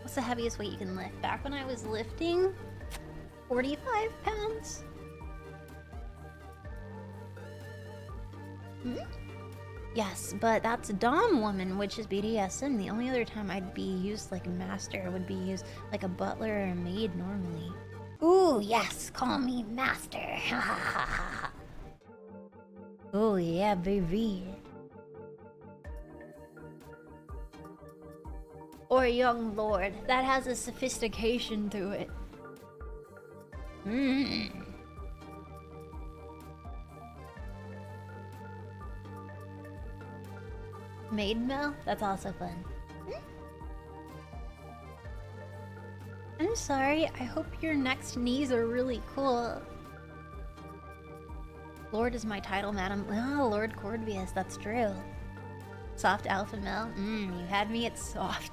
What's the heaviest weight you can lift? Back when I was lifting, 45 pounds. Yes, but that's a Dom woman, which is BDSM. The only other time I'd be used like a master would be used like a butler or a maid normally. Ooh, yes, call me master. Oh yeah, baby. Or young lord. That has a sophistication to it. Maid Mel? That's also fun. I'm sorry. I hope your next knees are really cool. Lord is my title, madam. Oh, Lord Corvius, that's true. Soft alpha Mel? You had me at soft.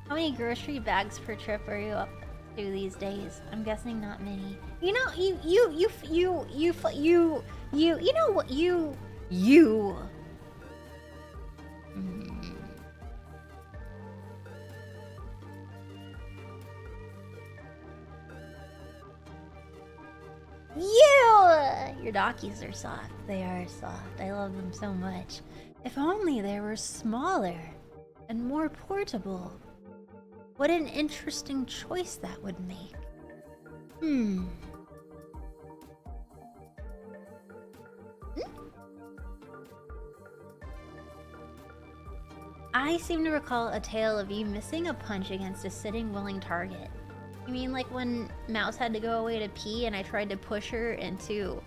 How many grocery bags per trip are you up to these days? I'm guessing not many. You know, you know what, you. Your Dockies are soft. They are soft. I love them so much. If only they were smaller and more portable. What an interesting choice that would make. I seem to recall a tale of you missing a punch against a sitting willing target. You mean like when Mouse had to go away to pee and I tried to push her into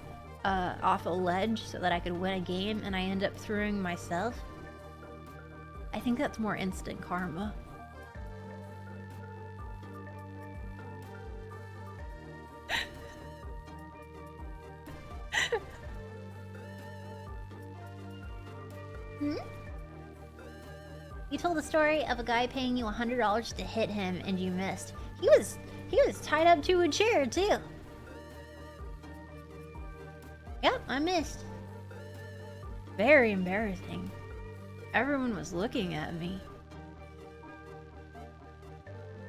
off a ledge so that I could win a game and I end up throwing myself? I think that's more instant karma. Hmm? You told the story of a guy paying you $100 to hit him and you missed. He was tied up to a chair too. Yep, I missed. Very embarrassing. Everyone was looking at me.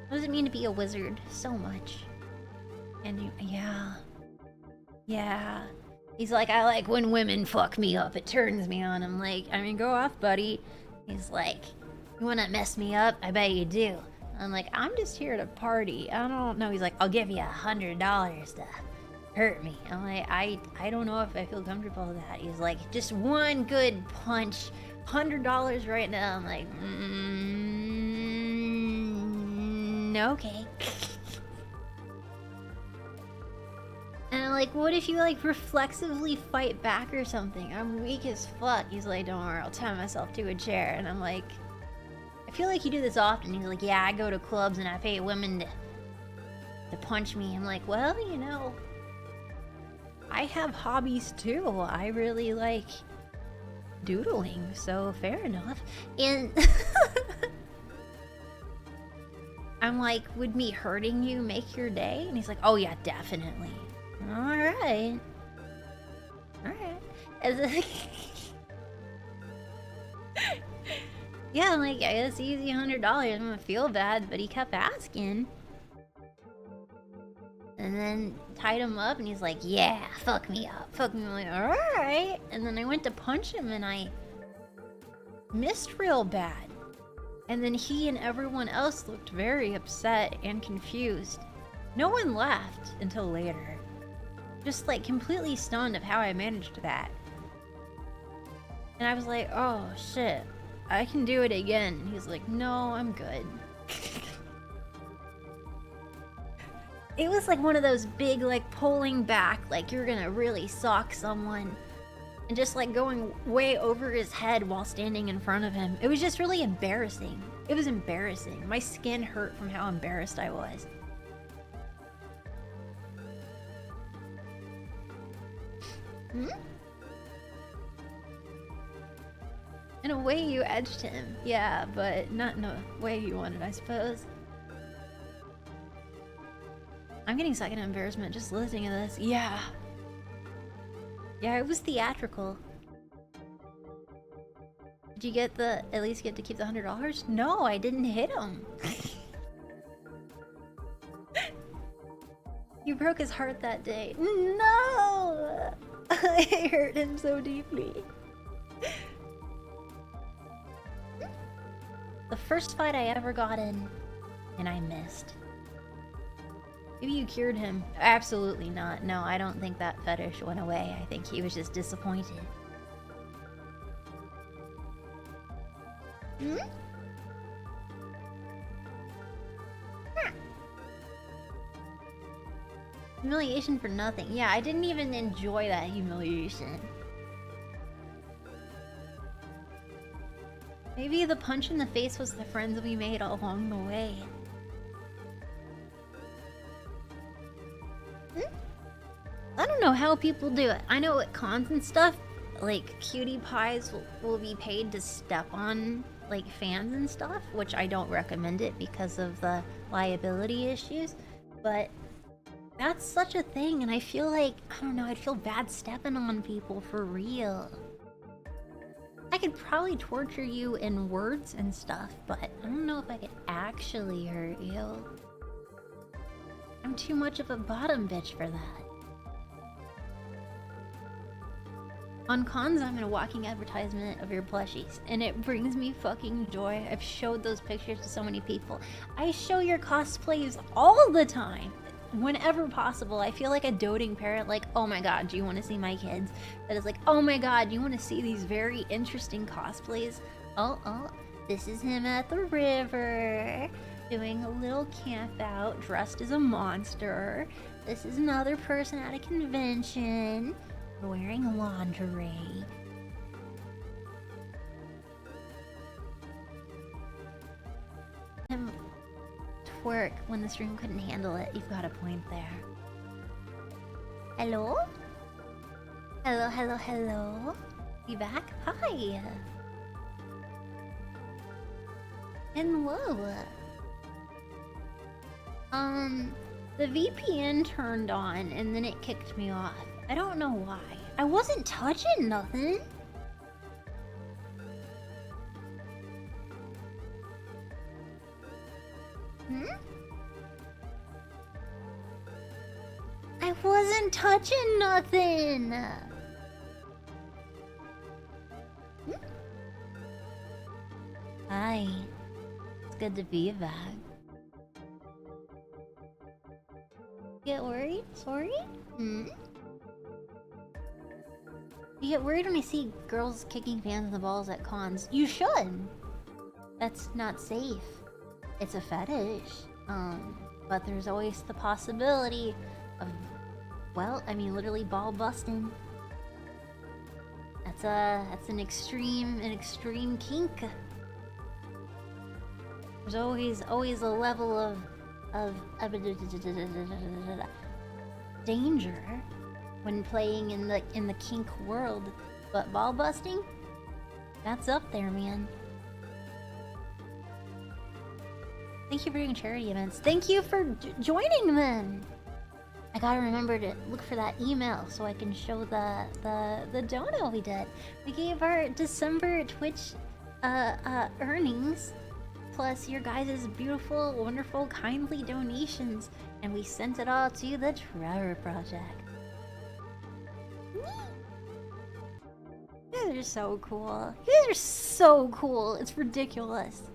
What does it mean to be a wizard? So much. And you, yeah. Yeah. He's like, I like when women fuck me up. It turns me on. I'm like, I mean, go off, buddy. He's like, you wanna mess me up? I bet you do. I'm like, I'm just here to party. I don't know. He's like, I'll give you $100 to hurt me. I'm like, I don't know if I feel comfortable with that. He's like, just one good punch, $100 right now. I'm like, okay. And I'm like, what if you like reflexively fight back or something? I'm weak as fuck. He's like, don't worry, I'll tie myself to a chair. And I'm like, I feel like you do this often. He's like, yeah, I go to clubs and I pay women to punch me. I'm like, well, you know, I have hobbies too. I really like doodling, so fair enough. And I'm like, would me hurting you make your day? And he's like, oh yeah, definitely. Alright. Alright. Yeah, I'm like, I guess easy $100. I'm gonna feel bad, but he kept asking. And then tied him up and he's like, yeah, fuck me up. Fuck me. I'm like, alright. And then I went to punch him and I missed real bad. And then he and everyone else looked very upset and confused. No one laughed until later. Just like completely stunned of how I managed that. And I was like, oh shit, I can do it again. And he's like, no, I'm good. It was like one of those big like pulling back, like you're gonna really sock someone. And just like going way over his head while standing in front of him. It was just really embarrassing. It was embarrassing. My skin hurt from how embarrassed I was. Hmm? In a way you edged him. Yeah, but not in a way you wanted, I suppose. I'm getting second embarrassment just listening to this. Yeah. Yeah, it was theatrical. Did you get at least get to keep the $100? No, I didn't hit him. You broke his heart that day. No! I hurt him so deeply. The first fight I ever got in, and I missed. Maybe you cured him. Absolutely not. No, I don't think that fetish went away. I think he was just disappointed. Hmm? Humiliation for nothing. Yeah, I didn't even enjoy that humiliation. Maybe the punch in the face was the friends we made along the way. I don't know how people do it. I know at cons and stuff, like cutie pies will be paid to step on like fans and stuff, which I don't recommend it because of the liability issues, but that's such a thing, and I feel like, I don't know, I'd feel bad stepping on people for real. I could probably torture you in words and stuff, but I don't know if I could actually hurt you. I'm too much of a bottom bitch for that. On cons, I'm in a walking advertisement of your plushies, and it brings me fucking joy. I've showed those pictures to so many people. I show your cosplays all the time. Whenever possible. I feel like a doting parent, like, oh my god, do you want to see my kids? That is like, oh my god, do you want to see these very interesting cosplays? Oh, this is him at the river, doing a little camp out, dressed as a monster. This is another person at a convention, wearing lingerie. Work when the stream couldn't handle it. You've got a point there. Hello? Hello? You back? Hi! Hello. The VPN turned on and then it kicked me off. I don't know why. I wasn't touching nothing. I wasn't touching nothing. Hi. It's good to be back. Get worried? Sorry? You get worried when I see girls kicking fans in the balls at cons. You should! That's not safe. It's a fetish. But there's always the possibility of, well, I mean, literally ball busting. That's an extreme kink. There's always a level of danger when playing in the kink world, but ball busting, that's up there, man. Thank you for doing charity events. Thank you for joining them. I gotta remember to look for that email so I can show the dono we did. We gave our December Twitch earnings plus your guys' beautiful, wonderful, kindly donations, and we sent it all to the RAWR Project. You guys are so cool. You guys are so cool. It's ridiculous.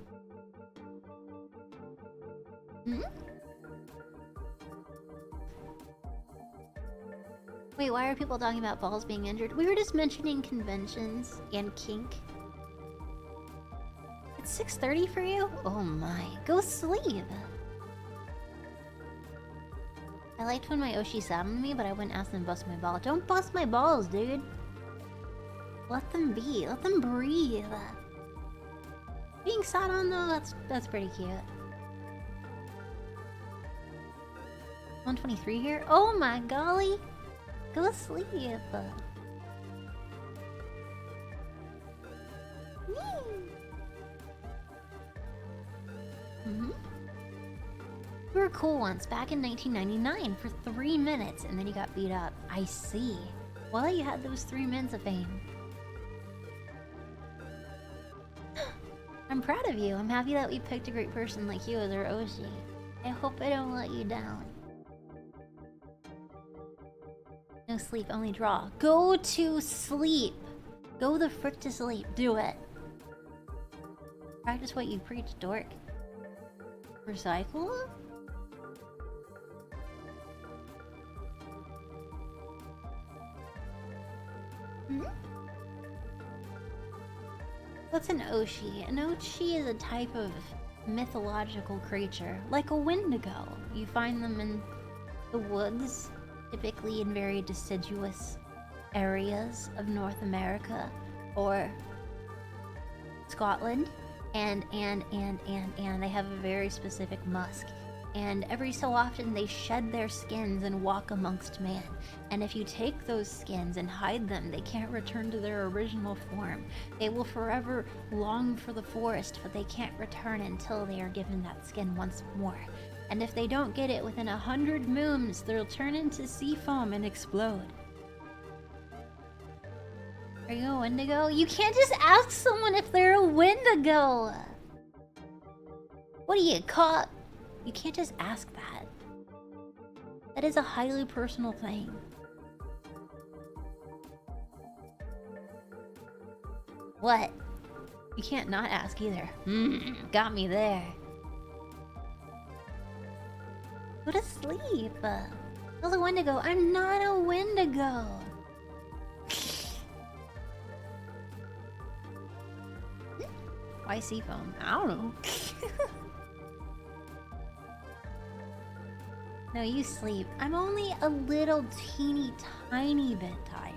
Wait, why are people talking about balls being injured? We were just mentioning conventions and kink. It's 6:30 for you? Oh my. Go sleep. I liked when my Oshi summoned me, but I wouldn't ask them to bust my ball. Don't bust my balls, dude. Let them be. Let them breathe. Being sat on though, that's pretty cute. 123 here? Oh my golly! Go sleep! You were cool once, back in 1999, for 3 minutes, and then you got beat up. I see. Well, you had those 3 minutes of fame. I'm proud of you. I'm happy that we picked a great person like you as our Oshi. I hope I don't let you down. No sleep, only draw. Go to sleep! Go the frick to sleep. Do it. Practice what you preach, dork. Recycle? What's an Oshi? An Oshi is a type of mythological creature, like a Wendigo. You find them in the woods, typically in very deciduous areas of North America or Scotland, and they have a very specific musk. And every so often they shed their skins and walk amongst man. And if you take those skins and hide them, they can't return to their original form. They will forever long for the forest, but they can't return until they are given that skin once more. And if they don't get it within 100 moons, they'll turn into sea foam and explode. Are you a Wendigo? You can't just ask someone if they're a Wendigo! What are you, caught? You can't just ask that. That is a highly personal thing. What? You can't not ask either. Got me there. Go to sleep. Tell a Wendigo, I'm not a Wendigo. Why seafoam? I don't know. No, you sleep. I'm only a little teeny tiny bit tired.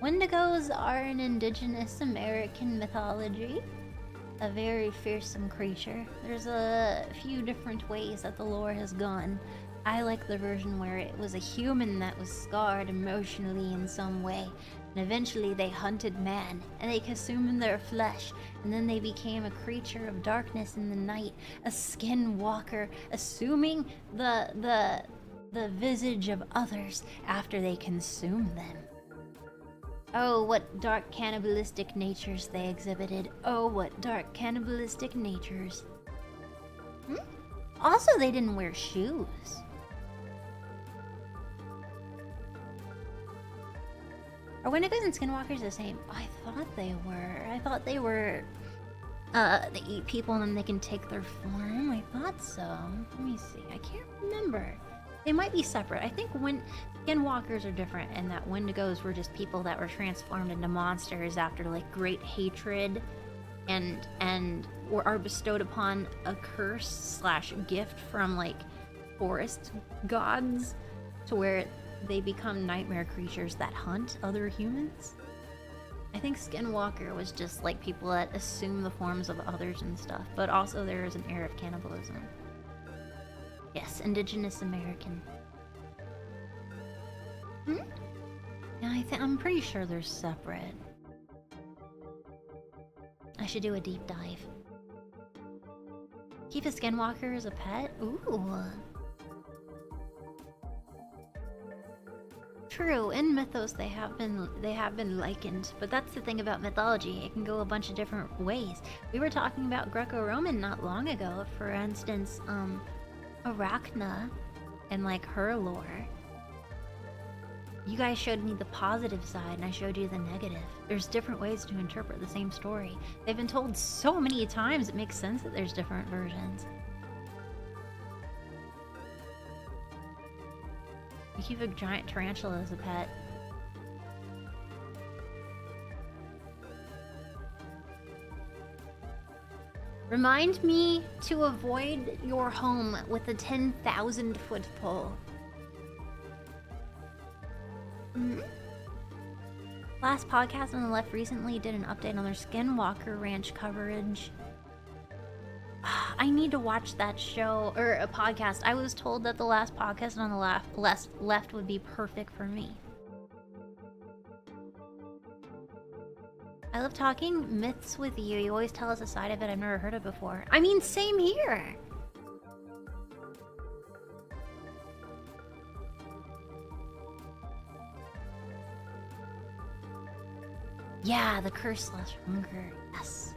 Wendigos are an indigenous American mythology. A very fearsome creature. There's a few different ways that the lore has gone. I like the version where it was a human that was scarred emotionally in some way, and eventually they hunted man, and they consumed their flesh, and then they became a creature of darkness in the night, a skinwalker, assuming the visage of others after they consumed them. Oh, what dark cannibalistic natures they exhibited. Oh, what dark cannibalistic natures. Also, they didn't wear shoes. Are Wendigos and Skinwalkers the same? I thought they were. I thought they were... they eat people and then they can take their form. I thought so. Let me see. I can't remember. They might be separate. I think Skinwalkers are different, and that Wendigos were just people that were transformed into monsters after like great hatred, and are bestowed upon a curse / gift from like forest gods, to where they become nightmare creatures that hunt other humans. I think Skinwalker was just like people that assume the forms of others and stuff, but also there is an air of cannibalism. Yes, Indigenous American. Yeah, I'm pretty sure they're separate. I should do a deep dive. Keep a Skinwalker as a pet? Ooh. True, in mythos they have been likened, but that's the thing about mythology. It can go a bunch of different ways. We were talking about Greco-Roman not long ago, for instance, Arachna and like her lore. You guys showed me the positive side and I showed you the negative. There's different ways to interpret the same story. They've been told so many times it makes sense that there's different versions. You keep a giant tarantula as a pet. Remind me to avoid your home with a 10,000 foot pole. Last podcast on the left recently did an update on their Skinwalker Ranch coverage. I need to watch that show, or a podcast. I was told that the last podcast on the left would be perfect for me. I love talking myths with you. You always tell us a side of it I've never heard of before. I mean, same here. Yeah, the curse / hunger. Yes.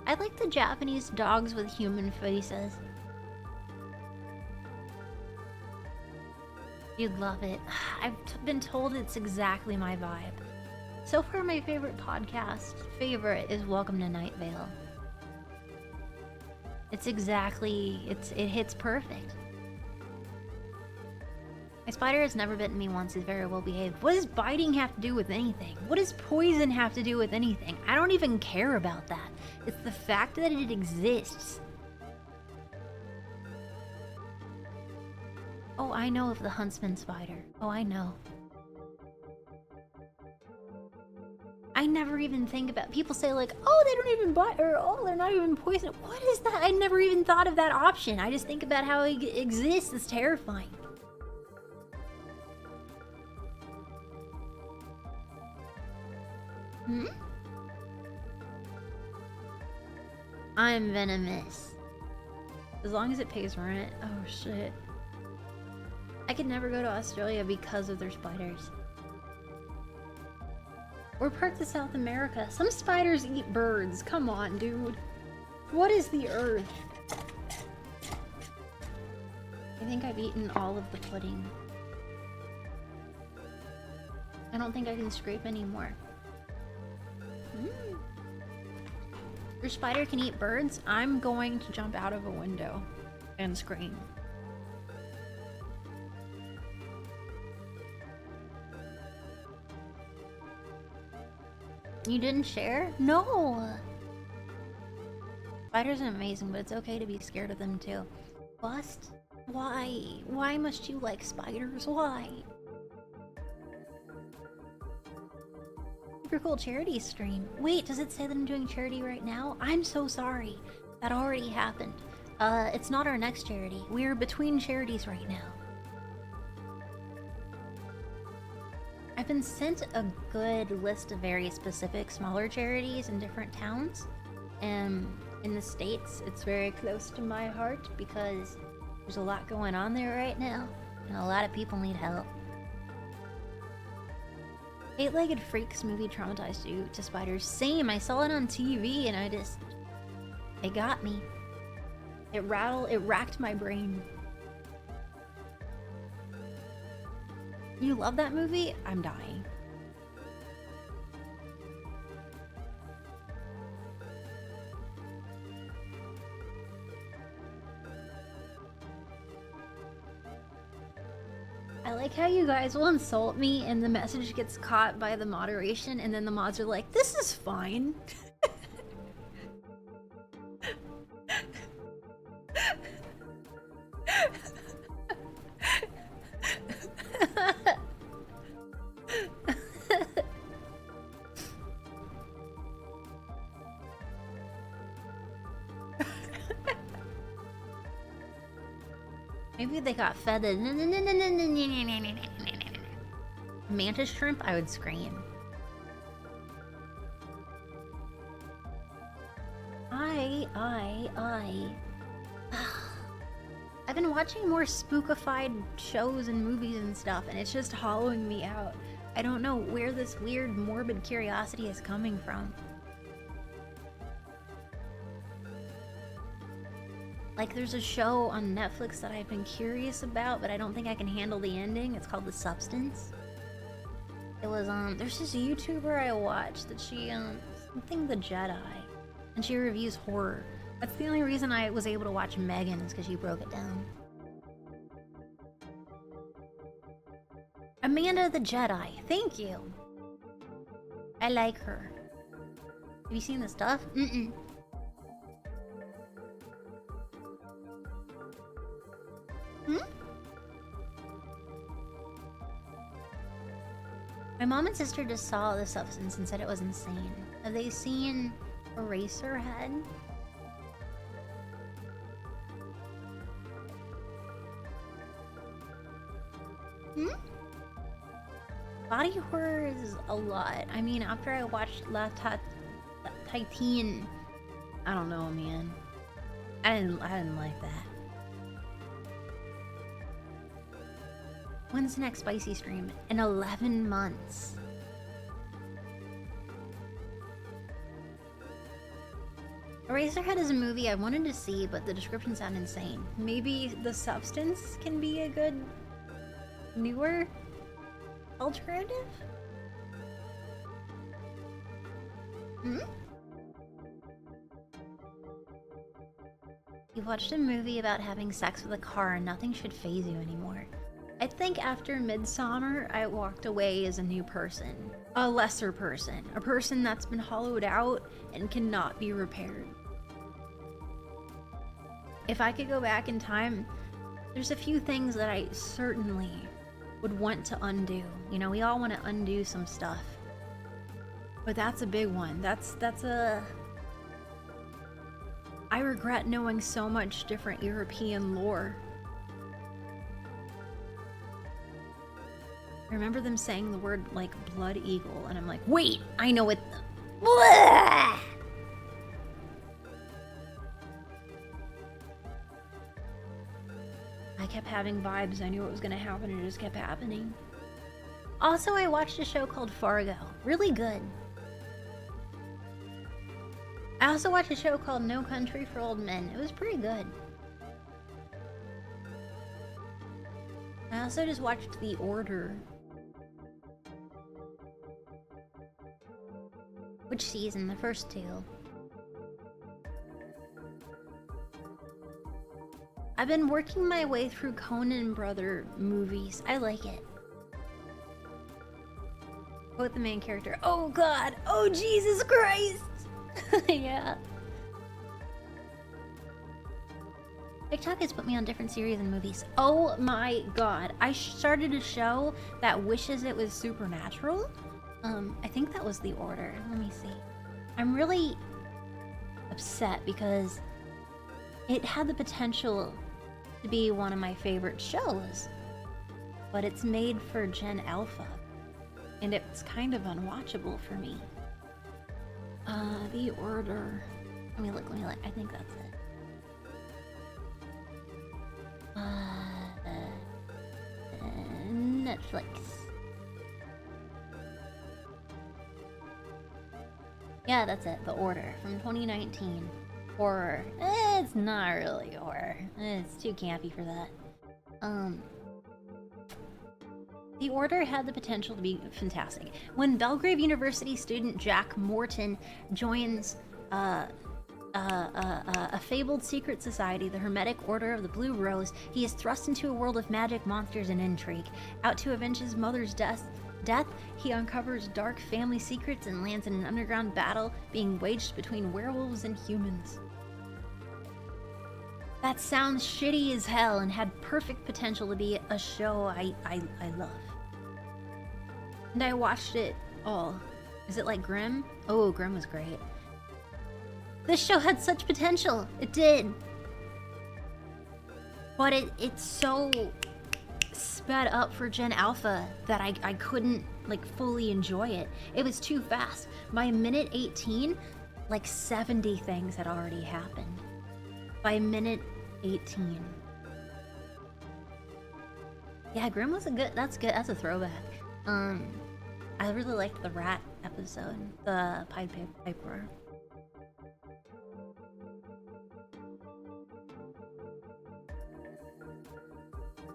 I like the Japanese dogs with human faces. You'd love it. I've been told it's exactly my vibe. So far, my favorite is Welcome to Night Vale. It's exactly, it hits perfect. My spider has never bitten me once. He's very well behaved. What does biting have to do with anything? What does poison have to do with anything? I don't even care about that. It's the fact that it exists. Oh, I know of the huntsman spider. Oh, I know. I never even think about... People say like, oh, they don't even bite, or oh, they're not even poisonous. What is that? I never even thought of that option. I just think about how it exists. It's terrifying. I'm venomous. As long as it pays rent. Oh shit. I could never go to Australia because of their spiders. Or parts of South America. Some spiders eat birds. Come on, dude. What is the earth? I think I've eaten all of the pudding. I don't think I can scrape anymore. Your spider can eat birds? I'm going to jump out of a window and scream. You didn't share? No! Spiders are amazing, but it's okay to be scared of them too. Bust? Why? Why must you like spiders? Why? super cool charity stream. Wait, does it say that I'm doing charity right now? I'm so sorry. That already happened. It's not our next charity. We're between charities right now. I've been sent a good list of very specific smaller charities in different towns. In the States, it's very close to my heart because there's a lot going on there right now, and a lot of people need help. Eight-legged freaks movie traumatized you to spiders. Same, I saw it on TV and it got me. It racked my brain. You love that movie? I'm dying. I like how you guys will insult me and the message gets caught by the moderation and then the mods are like, this is fine. Maybe they got fed the mantis shrimp, I would scream. I've been watching more spookified shows and movies and stuff, and it's just hollowing me out. I don't know where this weird, morbid curiosity is coming from. Like, there's a show on Netflix that I've been curious about, but I don't think I can handle the ending. It's called The Substance. It was, there's this YouTuber I watched that she, something The Jedi, and she reviews horror. That's the only reason I was able to watch Megan, is because she broke it down. Amanda the Jedi, thank you. I like her. Have you seen the stuff? Mm-mm. My mom and sister just saw The Substance and said it was insane. Have they seen Eraserhead? Body horror is a lot. I mean, after I watched La Titan, I don't know, man. I didn't like that. When's the next spicy stream? In 11 months. Eraserhead is a movie I wanted to see, but the description sounded insane. Maybe The Substance can be a good, newer alternative? You watched a movie about having sex with a car and nothing should faze you anymore. I think after Midsummer, I walked away as a new person. A lesser person. A person that's been hollowed out and cannot be repaired. If I could go back in time, there's a few things that I certainly would want to undo. You know, we all want to undo some stuff. But that's a big one. That's a... I regret knowing so much different European lore. I remember them saying the word, like, blood eagle, and I'm like, wait, I know it. Blah! I kept having vibes. I knew it was going to happen, and it just kept happening. Also, I watched a show called Fargo. Really good. I also watched a show called No Country for Old Men. It was pretty good. I also just watched The Order. Which season? The first two. I've been working my way through Conan Brother movies. I like it. Quote the main character. Oh God! Oh Jesus Christ! Yeah. TikTok has put me on different series and movies. Oh my God. I started a show that wishes it was supernatural. I think that was the order. Let me see. I'm really upset because it had the potential to be one of my favorite shows, but it's made for Gen Alpha, and it's kind of unwatchable for me. The order. Let me look. I think that's it. Netflix. Yeah, that's it. The Order from 2019. Horror. It's not really horror. It's too campy for that. The Order had the potential to be fantastic. When Belgrave University student Jack Morton joins a fabled secret society, the Hermetic Order of the Blue Rose, he is thrust into a world of magic, monsters, and intrigue. Out to avenge his mother's death, he uncovers dark family secrets and lands in an underground battle being waged between werewolves and humans. That sounds shitty as hell and had perfect potential to be a show I love. And I watched it all. Is it like Grimm? Oh, Grimm was great. This show had such potential. It did. But it's so sped up for Gen Alpha that I couldn't like fully enjoy it. It was too fast. By minute 18, like 70 things had already happened. By minute 18. Yeah, Grimm was a good, that's good, that's a throwback. I really liked the rat episode, the Pied Piper.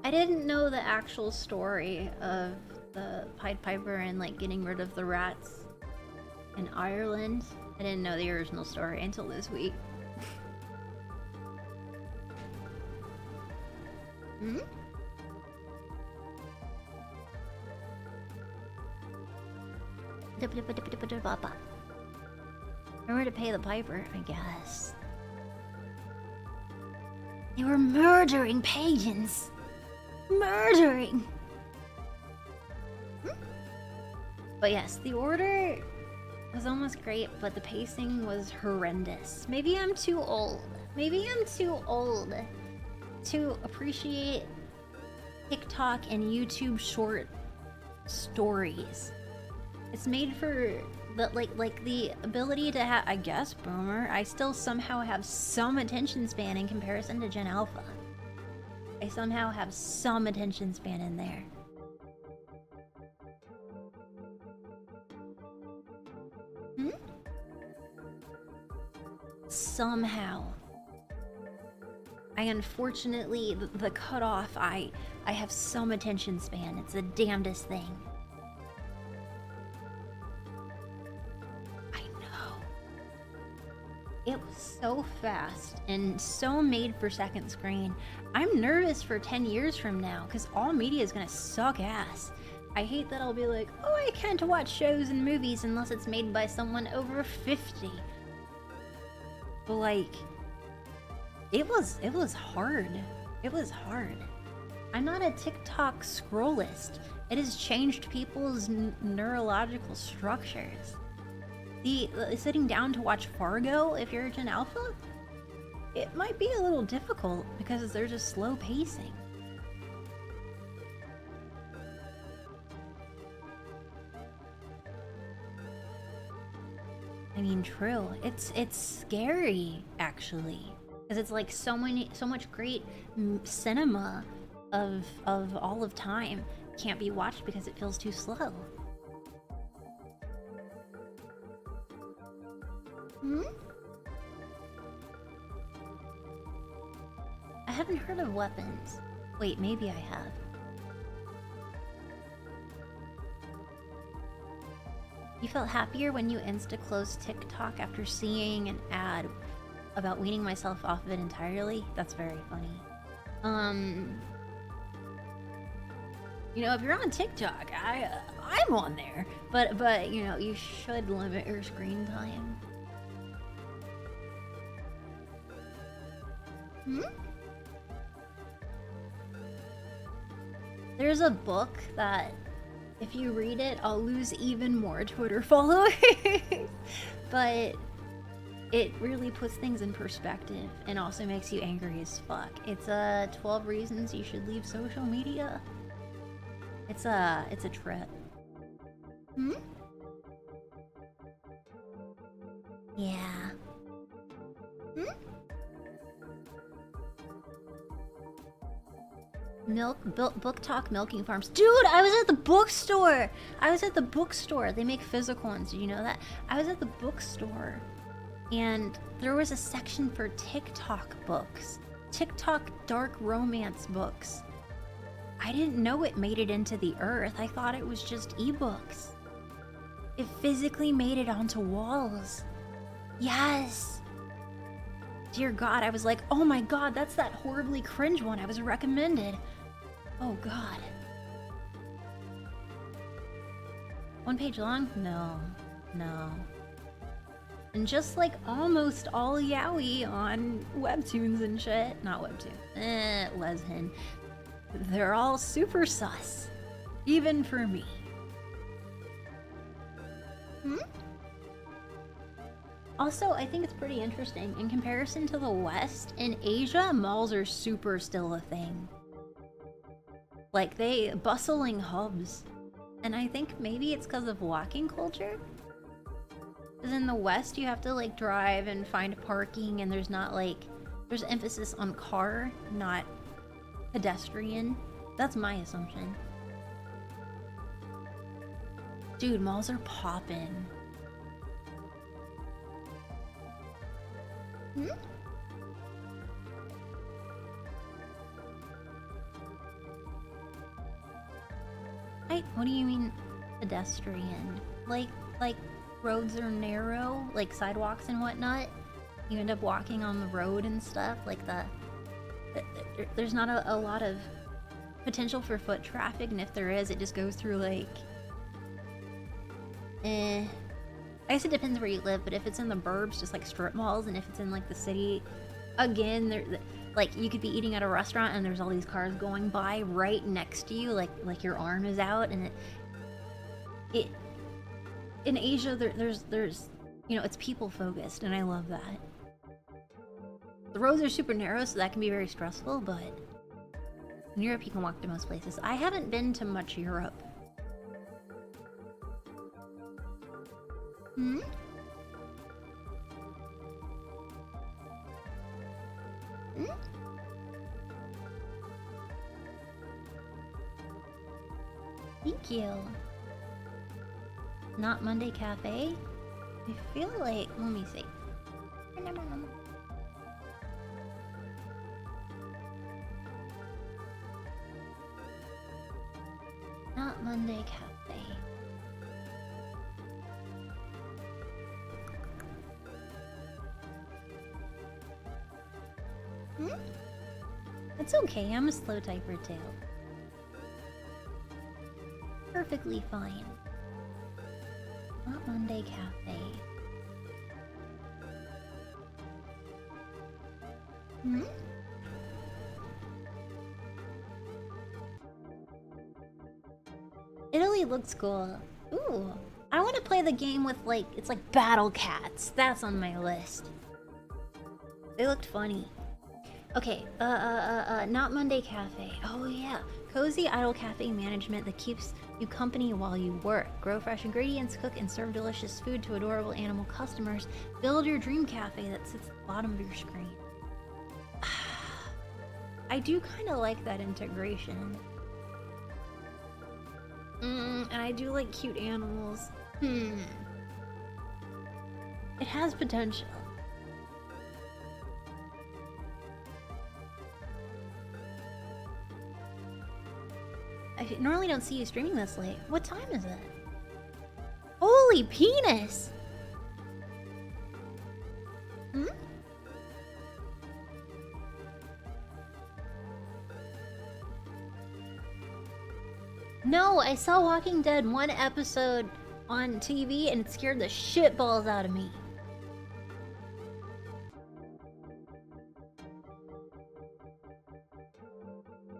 I didn't know the actual story of the Pied Piper and like getting rid of the rats in Ireland. I didn't know the original story until this week. Hmm? Remember to pay the piper, I guess. They were murdering pagans. Murdering! But yes, the order was almost great, but the pacing was horrendous. Maybe I'm too old. Maybe I'm too old to appreciate TikTok and YouTube short stories. It's made for the like the ability to have, I guess, boomer. I still somehow have some attention span in comparison to Gen Alpha. I somehow have some attention span in there. Hmm? Somehow. I unfortunately, the cutoff, I have some attention span. It's the damnedest thing. I know. It was so fast and so made for second screen. I'm nervous for 10 years from now because all media is gonna suck ass. I hate that I'll be like, oh, I can't watch shows and movies unless it's made by someone over 50. But like, it was hard. It was hard. I'm not a TikTok scrollist. It has changed people's neurological structures. The sitting down to watch Fargo, if you're Gen Alpha, it might be a little difficult because there's a slow pacing. I mean, true. It's scary actually, because it's like so much great cinema of all of time can't be watched because it feels too slow. Hmm? I haven't heard of Weapons. Wait, maybe I have. You felt happier when you insta-closed TikTok after seeing an ad about weaning myself off of it entirely? That's very funny. You know, if you're on TikTok, I'm on there, but you know, you should limit your screen time. Hmm? There's a book that If you read it, I'll lose even more Twitter followers. But it really puts things in perspective and also makes you angry as fuck. It's 12 reasons you should leave social media. It's a trip. Hmm? Yeah. Hmm? Book Talk Milking Farms. Dude, I was at the bookstore! They make physical ones, did you know that? I was at the bookstore and there was a section for TikTok books. TikTok dark romance books. I didn't know it made it into the earth. I thought it was just ebooks. It physically made it onto walls. Yes! Dear God, I was like, oh my God, that's that horribly cringe one I was recommended. Oh God. 1 page long? No. And just like almost all yaoi on webtoons and shit, not webtoon, leshin, they're all super sus. Even for me. Hmm? Also, I think it's pretty interesting. In comparison to the West, in Asia, malls are super still a thing. Like, bustling hubs. And I think maybe it's because of walking culture? Because in the West, you have to, like, drive and find parking, and there's not, like... There's emphasis on car, not pedestrian. That's my assumption. Dude, malls are poppin'. Hmm? What do you mean pedestrian? Like roads are narrow, like sidewalks and whatnot? You end up walking on the road and stuff, like there's not a lot of potential for foot traffic, and if there is, it just goes through like... I guess it depends where you live, but if it's in the burbs, just like strip malls, and if it's in like the city, again, like you could be eating at a restaurant and there's all these cars going by right next to you, like your arm is out, and it in Asia there's you know, it's people focused, and I love that. The roads are super narrow, so that can be very stressful, but in Europe you can walk to most places. I haven't been to much Europe. Hmm? Hmm? Thank you. Not Monday Cafe? I feel like... Let me see. Not Monday Cafe. Hmm? It's okay, I'm a slow typer too. Perfectly fine. Not Monday Cafe. Hmm? Italy looks cool. Ooh. I want to play the game with, like, it's like battle cats. That's on my list. They looked funny. Okay, not Monday Cafe. Oh yeah. Cozy idle cafe management that keeps you company while you work. Grow fresh ingredients, cook and serve delicious food to adorable animal customers. Build your dream cafe that sits at the bottom of your screen. I do kind of like that integration. And I do like cute animals. It has potential. I normally don't see you streaming this late. What time is it? Holy penis! Hmm? No, I saw Walking Dead 1 episode on TV and it scared the shitballs out of me.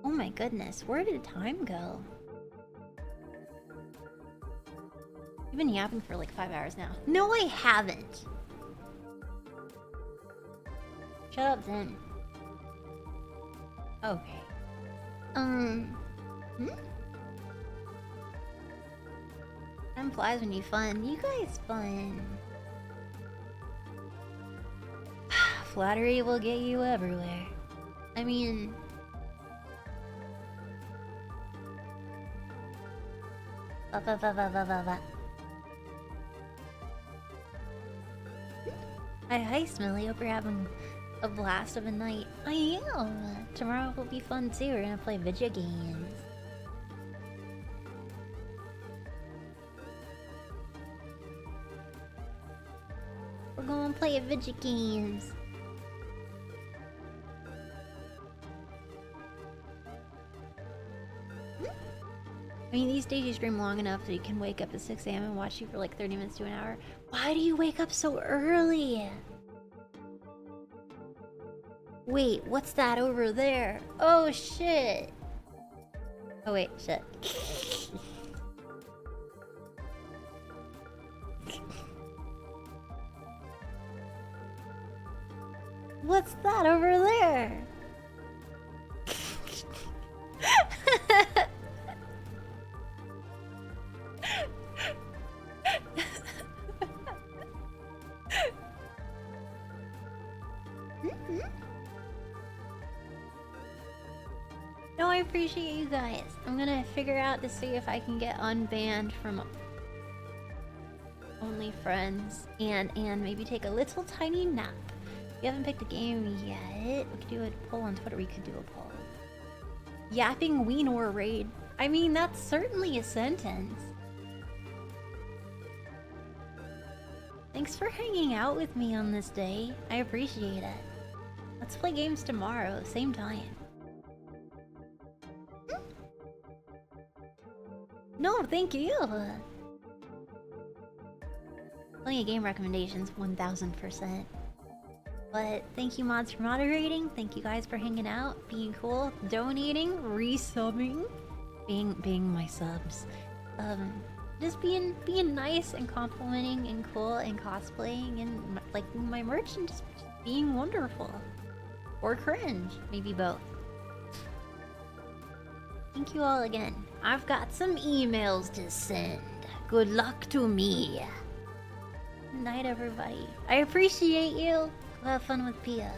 Oh my goodness, where did time go? been yapping for like 5 hours now. No, I haven't. Shut up, then. Okay. Hmm? Time flies when you fun. You guys fun. Flattery will get you everywhere. I mean... Hi, Smelly. Hope you're having a blast of a night. I am. Tomorrow will be fun too. We're gonna play video games. We're gonna play video games. I mean, these days you stream long enough that you can wake up at 6 a.m. and watch you for like 30 minutes to an hour. Why do you wake up so early? Wait, what's that over there? Oh, shit. Oh, wait, shit. What's that over there? No, I appreciate you guys. I'm gonna figure out to see if I can get unbanned from Only Friends and maybe take a little tiny nap. If you haven't picked a game yet, we could do a poll on Twitter. We could do a poll. Yapping Weenor raid. I mean, that's certainly a sentence. Thanks for hanging out with me on this day. I appreciate it. Let's play games tomorrow, same time. No, thank you. Plenty of game recommendations, 1000%. But thank you, mods, for moderating. Thank you guys for hanging out, being cool, donating, resubbing, being my subs. Just being nice and complimenting and cool and cosplaying and like my merch and just being wonderful. Or cringe, maybe both. Thank you all again. I've got some emails to send. Good luck to me. Good night, everybody. I appreciate you. Have fun with Pia.